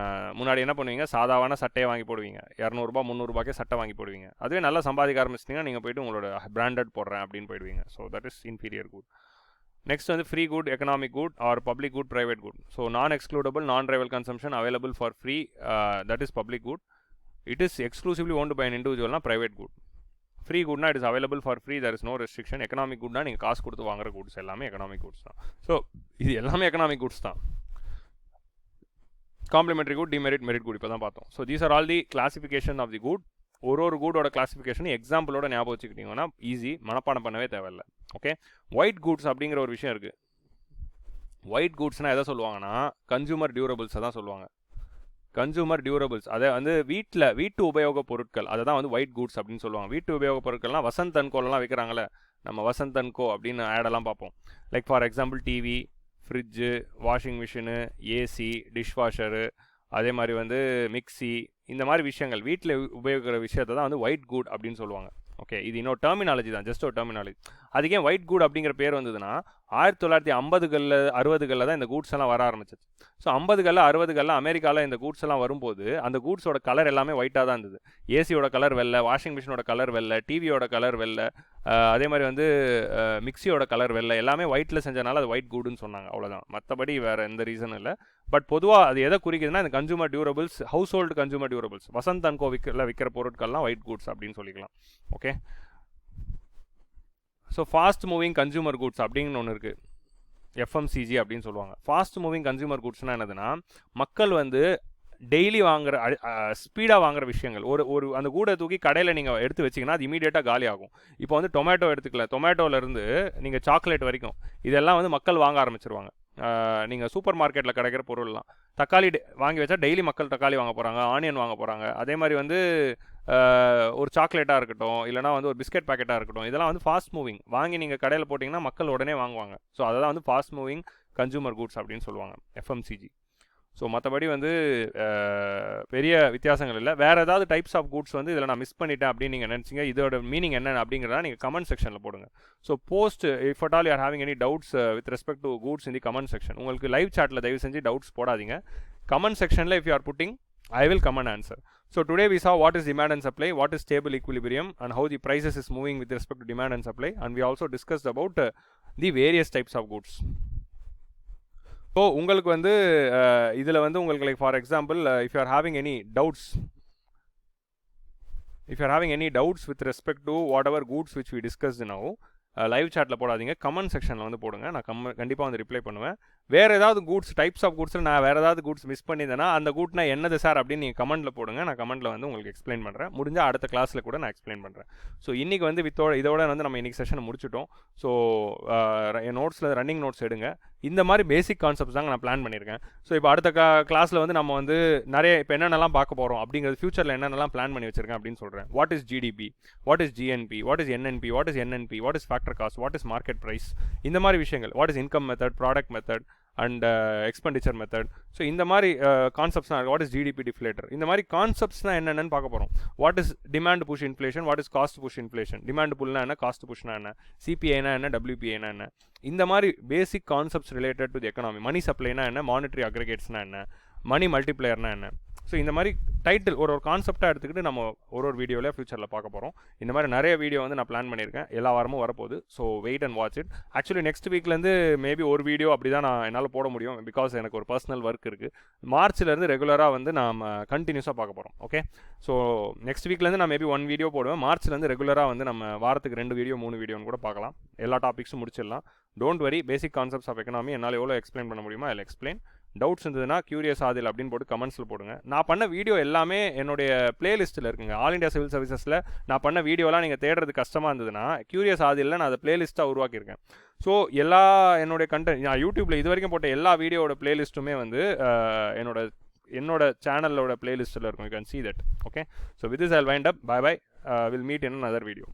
முன்னாடி என்ன பண்ணுவீங்க, சாதாவான சட்டையை வாங்கி போடுவீங்க, 200 300 சட்டை வாங்கி போடுவீங்க. அதுவே நல்லா சம்பாதிக்க ஆரம்பிச்சிட்டிங்கன்னா நீங்கள் போய்ட்டு உங்களோட பிராண்டட் போடுறேன் அப்படின்னு போயிடுவீங்க. So that is inferior good. Next வந்து free good, economic good or public good, private good. So non excludable, non rival consumption available for free, that is public good. It is exclusively owned by an இண்டிவிஜுவல்னா private good. Free குட்னா it is available for free, there is no restriction. Economic குட்னா நீங்கள் காசு கொடுத்து வாங்குற goods எல்லாமே economic goods தான். So இது எல்லாமே எக்கனாமிக் குட்ஸ் தான். Complementary good, demerit, merit good இப்போ தான் பார்த்தோம். So these are all the classification of the good. ஒரு கூடோட கிளாசிஃபிகேஷன் எக்ஸாம்பிளோட ஞாபகம் வச்சுக்கிட்டிங்கன்னா ஈஸி, மனப்பாடம் பண்ணவே தேவையில்லை. ஓகே, ஒயிட் குட்ஸ் அப்படிங்கிற ஒரு விஷயம் இருக்குது. ஒயிட் குட்ஸ்னால் எதை சொல்லுவாங்கன்னா கன்சூமர் டியூரபிள்ஸை தான் சொல்லுவாங்க. கன்சூமர் டியூரபிள்ஸ், அதை வந்து வீட்டு உபயோக பொருட்கள், அதை தான் வந்து ஒயிட் குட்ஸ் அப்படின்னு சொல்லுவாங்க. வீட்டு உபயோக பொருட்கள்லாம் வசந்த் அண்ட் கோலாம் விற்கிறாங்களே, நம்ம வசந்த் அண்ட் கோ அப்படின்னு ஆடெல்லாம் பார்ப்போம். Like for example TV, fridge, washing machine, AC, dishwasher, அதே மாதிரி வந்து மிக்சி, இந்த மாதிரி விஷயங்கள் வீட்டில் உபயோகிக்கிற விஷயத்தை தான் வந்து ஒயிட் குட் அப்படின்னு சொல்லுவாங்க. ஓகே, இது இன்னொரு டெர்மினாலஜி தான், ஜஸ்ட் ஒரு டெர்மினாலஜி. அதுக்கு ஏன் ஒயிட் குட் அப்படிங்கிற பேர் வந்ததுன்னா 1950களில் 60களில் தான் இந்த கூட்ஸ் எல்லாம் வர ஆரம்பிச்சிச்சு. ஸோ 50களில் 60களில் அமெரிக்காவில் இந்த கூட்ஸ் எல்லாம் வரும்போது அந்த கூட்ஸோட கலர் எல்லாமே ஒயிட்டாக தான் இருந்தது. ஏசியோட கலர் வெள்ளை, வாஷிங் மிஷினோட கலர் வெள்ளை, டிவியோட கலர் வெள்ளை, அதே மாதிரி வந்து மிக்சியோட கலர் வெள்ளை, எல்லாமே ஒயிட்டில் செஞ்சனால அது ஒயிட் குட்னு சொன்னாங்க, அவ்வளோதான். மற்றபடி வேறு எந்த ரீசனும் இல்லை. பட் பொதுவாக அது எதை குறிக்குதுன்னா இந்த consumer durables, household consumer durables, Vasanth and co விற்கிற பொருட்கள்லாம் ஒயிட் குட்ஸ் அப்படின்னு சொல்லிக்கலாம். Okay, so fast moving consumer goods அப்படின்னு ஒன்று இருக்குது, எஃப்எம்சிஜி அப்படின்னு சொல்லுவாங்க. ஃபாஸ்ட் மூவிங் கன்சூமர் குட்ஸ்னால் என்னதுன்னா, மக்கள் வந்து டெய்லி வாங்குற ஸ்பீடாக வாங்குற விஷயங்கள். ஒரு அந்த கூடை தூக்கி கடையில் நீங்கள் எடுத்து வச்சிங்கன்னா அது இமீடியட்டாக காலி ஆகும். இப்போ வந்து டொமேட்டோ எடுத்துக்கல, டொமேட்டோலேருந்து நீங்கள் சாக்லேட் வரைக்கும் இதெல்லாம் வந்து மக்கள் வாங்க ஆரம்பிச்சிருவாங்க. நீங்கள் சூப்பர் மார்க்கெட்டில் கிடைக்கிற பொருள்லாம், தக்காளி வாங்கி வச்சா டெய்லி மக்கள் தக்காளி வாங்க போகிறாங்க, ஆனியன் வாங்க போகிறாங்க. அதே மாதிரி வந்து ஒரு சாக்லேட்டாக இருக்கட்டும், இல்லைனா வந்து ஒரு பிஸ்கெட் பேக்கெட்டாக இருக்கட்டும், இதெல்லாம் வந்து ஃபாஸ்ட் மூவிங். வாங்கி நீங்கள் கடையில் போட்டிங்கன்னா மக்கள் உடனே வாங்குவாங்க. ஸோ அதை தான் வந்து ஃபாஸ்ட் மூவிங் கன்சூமர் குட்ஸ் அப்படின்னு சொல்லுவாங்க, எஃப்எம்சிஜி. ஸோ மற்றபடி வந்து பெரிய வித்தியாசங்கள் இல்லை. வேறு ஏதாவது டைப்ஸ் ஆஃப் கூட்ஸ் வந்து இதில் நான் மிஸ் பண்ணிட்டேன் அப்படின்னு நீங்கள் நினச்சிங்க, இதோட மீனிங் என்ன அப்படிங்கிறத நீங்கள் கமெண்ட் செக்ஷனில் போடுங்க. So post if at all you are having any doubts with respect to goods in the comment section. உங்களுக்கு லைவ் சாட்டில் தயவு செஞ்சு டவுட்ஸ் போடாதீங்க. கமெண்ட் செக்ஷனில் if you are putting, I will come and answer. So today we saw what is demand and supply, what is stable equilibrium, and how the prices is moving with respect to demand and supply, and we also discussed about the various types of goods. ஸோ உங்களுக்கு வந்து இதில் வந்து உங்களுக்கு like for example if you are having any doubts with respect to whatever goods which we discussed now, live சாட்டில் போடாதீங்க, comment செக்ஷனில் வந்து போடுங்க. நான் கண்டிப்பாக வந்து ரிப்ளை பண்ணுவேன். வேறு ஏதாவது கூட்ஸ், டைப்ஸ் ஆஃப் கூட்ஸில் நான் வேறு ஏதாவது கூட்ஸ் மிஸ் பண்ணியிருந்தேன்னா அந்த கூட்னா என்னது சார் அப்படின்னு நீங்கள் கமெண்ட்டில் போடுங்க. நான் கமெண்ட்டில் வந்து உங்களுக்கு எக்ஸ்பிளைன் பண்ணுறேன். முடிஞ்சால் அடுத்த கிளாஸில் கூட நான் எக்ஸ்பிளைன் பண்ணுறேன். ஸோ இன்றைக்கி வந்து இதோட வந்து நம்ம இன்றைக்கி செஷனை முடிச்சிட்டோம். ஸோ என் நோட்ஸில் ரன்னிங் நோட்ஸ் எடுங்க. இந்த மாதிரி பேசிக் கான்செப்ட்ஸ் தாங்க நான் பிளான் பண்ணியிருக்கேன். ஸோ இப்போ அடுத்த கிளாஸில் வந்து நம்ம வந்து நிறைய இப்போ என்னென்னலாம் பார்க்க போகிறோம் அப்படிங்கிறது, ஃபியூச்சரில் என்னென்னலாம் பிளான் பண்ணி வச்சிருக்கேன் அப்படின்னு சொல்கிறேன். What is GDP, what is GNP, what is NNP, what is NNP, what is factor cost, what is market price, இந்த மாதிரி விஷயங்கள், what is income method, product method and expenditure method. So இந்த மாதிரி கான்செப்ட்ஸ்லாம், வாட் இஸ் ஜிடிபி டிஃப்ளேட்டர், இந்த மாதிரி கான்செப்ட்ஸ்னால் என்னென்னு பார்க்க போகிறோம். What is demand push inflation, what is cost push inflation, demand புல்னா என்ன, காஸ்ட் புஷ்னா என்ன, சிபிஐனா என்ன, டபிள்யூபிஐனா என்ன, இந்த மாதிரி basic concepts related to the economy. Money சப்ளைனா என்ன, மானிட்டரி அக்ரிகேட்ஸ்னா என்ன, மணி மல்டிப்ளையர்னா என்ன. ஸோ இந்த மாதிரி டைட்டில் ஒரு கான்செப்டாக எடுத்துக்கிட்டு நம்ம ஒரு வீடியோவில் ஃபியூச்சரில் பார்க்க போகிறோம். இந்த மாதிரி நிறைய வீடியோ வந்து நான் பிளான் பண்ணியிருக்கேன், எல்லா வாரமும் வரப்போகுது. So wait and watch it. Actually next வீக்லேருந்து மேபி ஒரு வீடியோ அப்படி தான் நான் என்னால் போட முடியும், பிகாஸ் எனக்கு ஒரு பர்சனல் ஒர்க் இருக்குது. மார்ச்லேருந்து ரெகுலராக வந்து நாம் கண்டினியூஸாக பார்க்க போகிறோம். ஓகே, ஸோ நெக்ஸ்ட் வீக்லேருந்து நான் மேபி 1 வீடியோ போடுவேன். மார்ச்லேருந்து ரெகுலராக வந்து நம்ம வாரத்துக்கு 2 வீடியோ 3 வீடியோன்னு கூட பார்க்கலாம். எல்லா டாபிக்ஸும் முடிச்சிடலாம். Don't worry, basic concepts of economy என்னால் எவ்வளோ எக்ஸ்பிளைன் பண்ண முடியுமோ அதில் எக்ஸ்பிளைன். டவுட்ஸ் இருந்ததுன்னா கியூரியஸ் ஆதில் அப்படின்னு போட்டு கமெண்ட்ஸில் போடுங்க. நான் பண்ண வீடியோ எல்லாமே என்னுடைய பிளேலிஸ்ட்டில் இருக்குங்க. ஆல் இண்டியா சிவில் சர்வீசஸில் நான் பண்ண வீடியோலாம் நீங்கள் தேடுறது கஷ்டமாக இருந்ததுன்னா கியூரியஸ் ஆதிலில் நான் அதை பிளேலிஸ்ட்டாக உருவாக்கியிருக்கேன். ஸோ எல்லா என்னுடைய கண்டென்ட், நான் யூடியூப்பில் இது வரைக்கும் போட்ட எல்லா வீடியோட பிளேலிஸ்ட்டுமே வந்து என்னோட சேனலோட பிளேலிஸ்ட்டில் இருக்கும். You can see that. Okay, so with this I'll wind up. Bye bye. We'll meet in another video.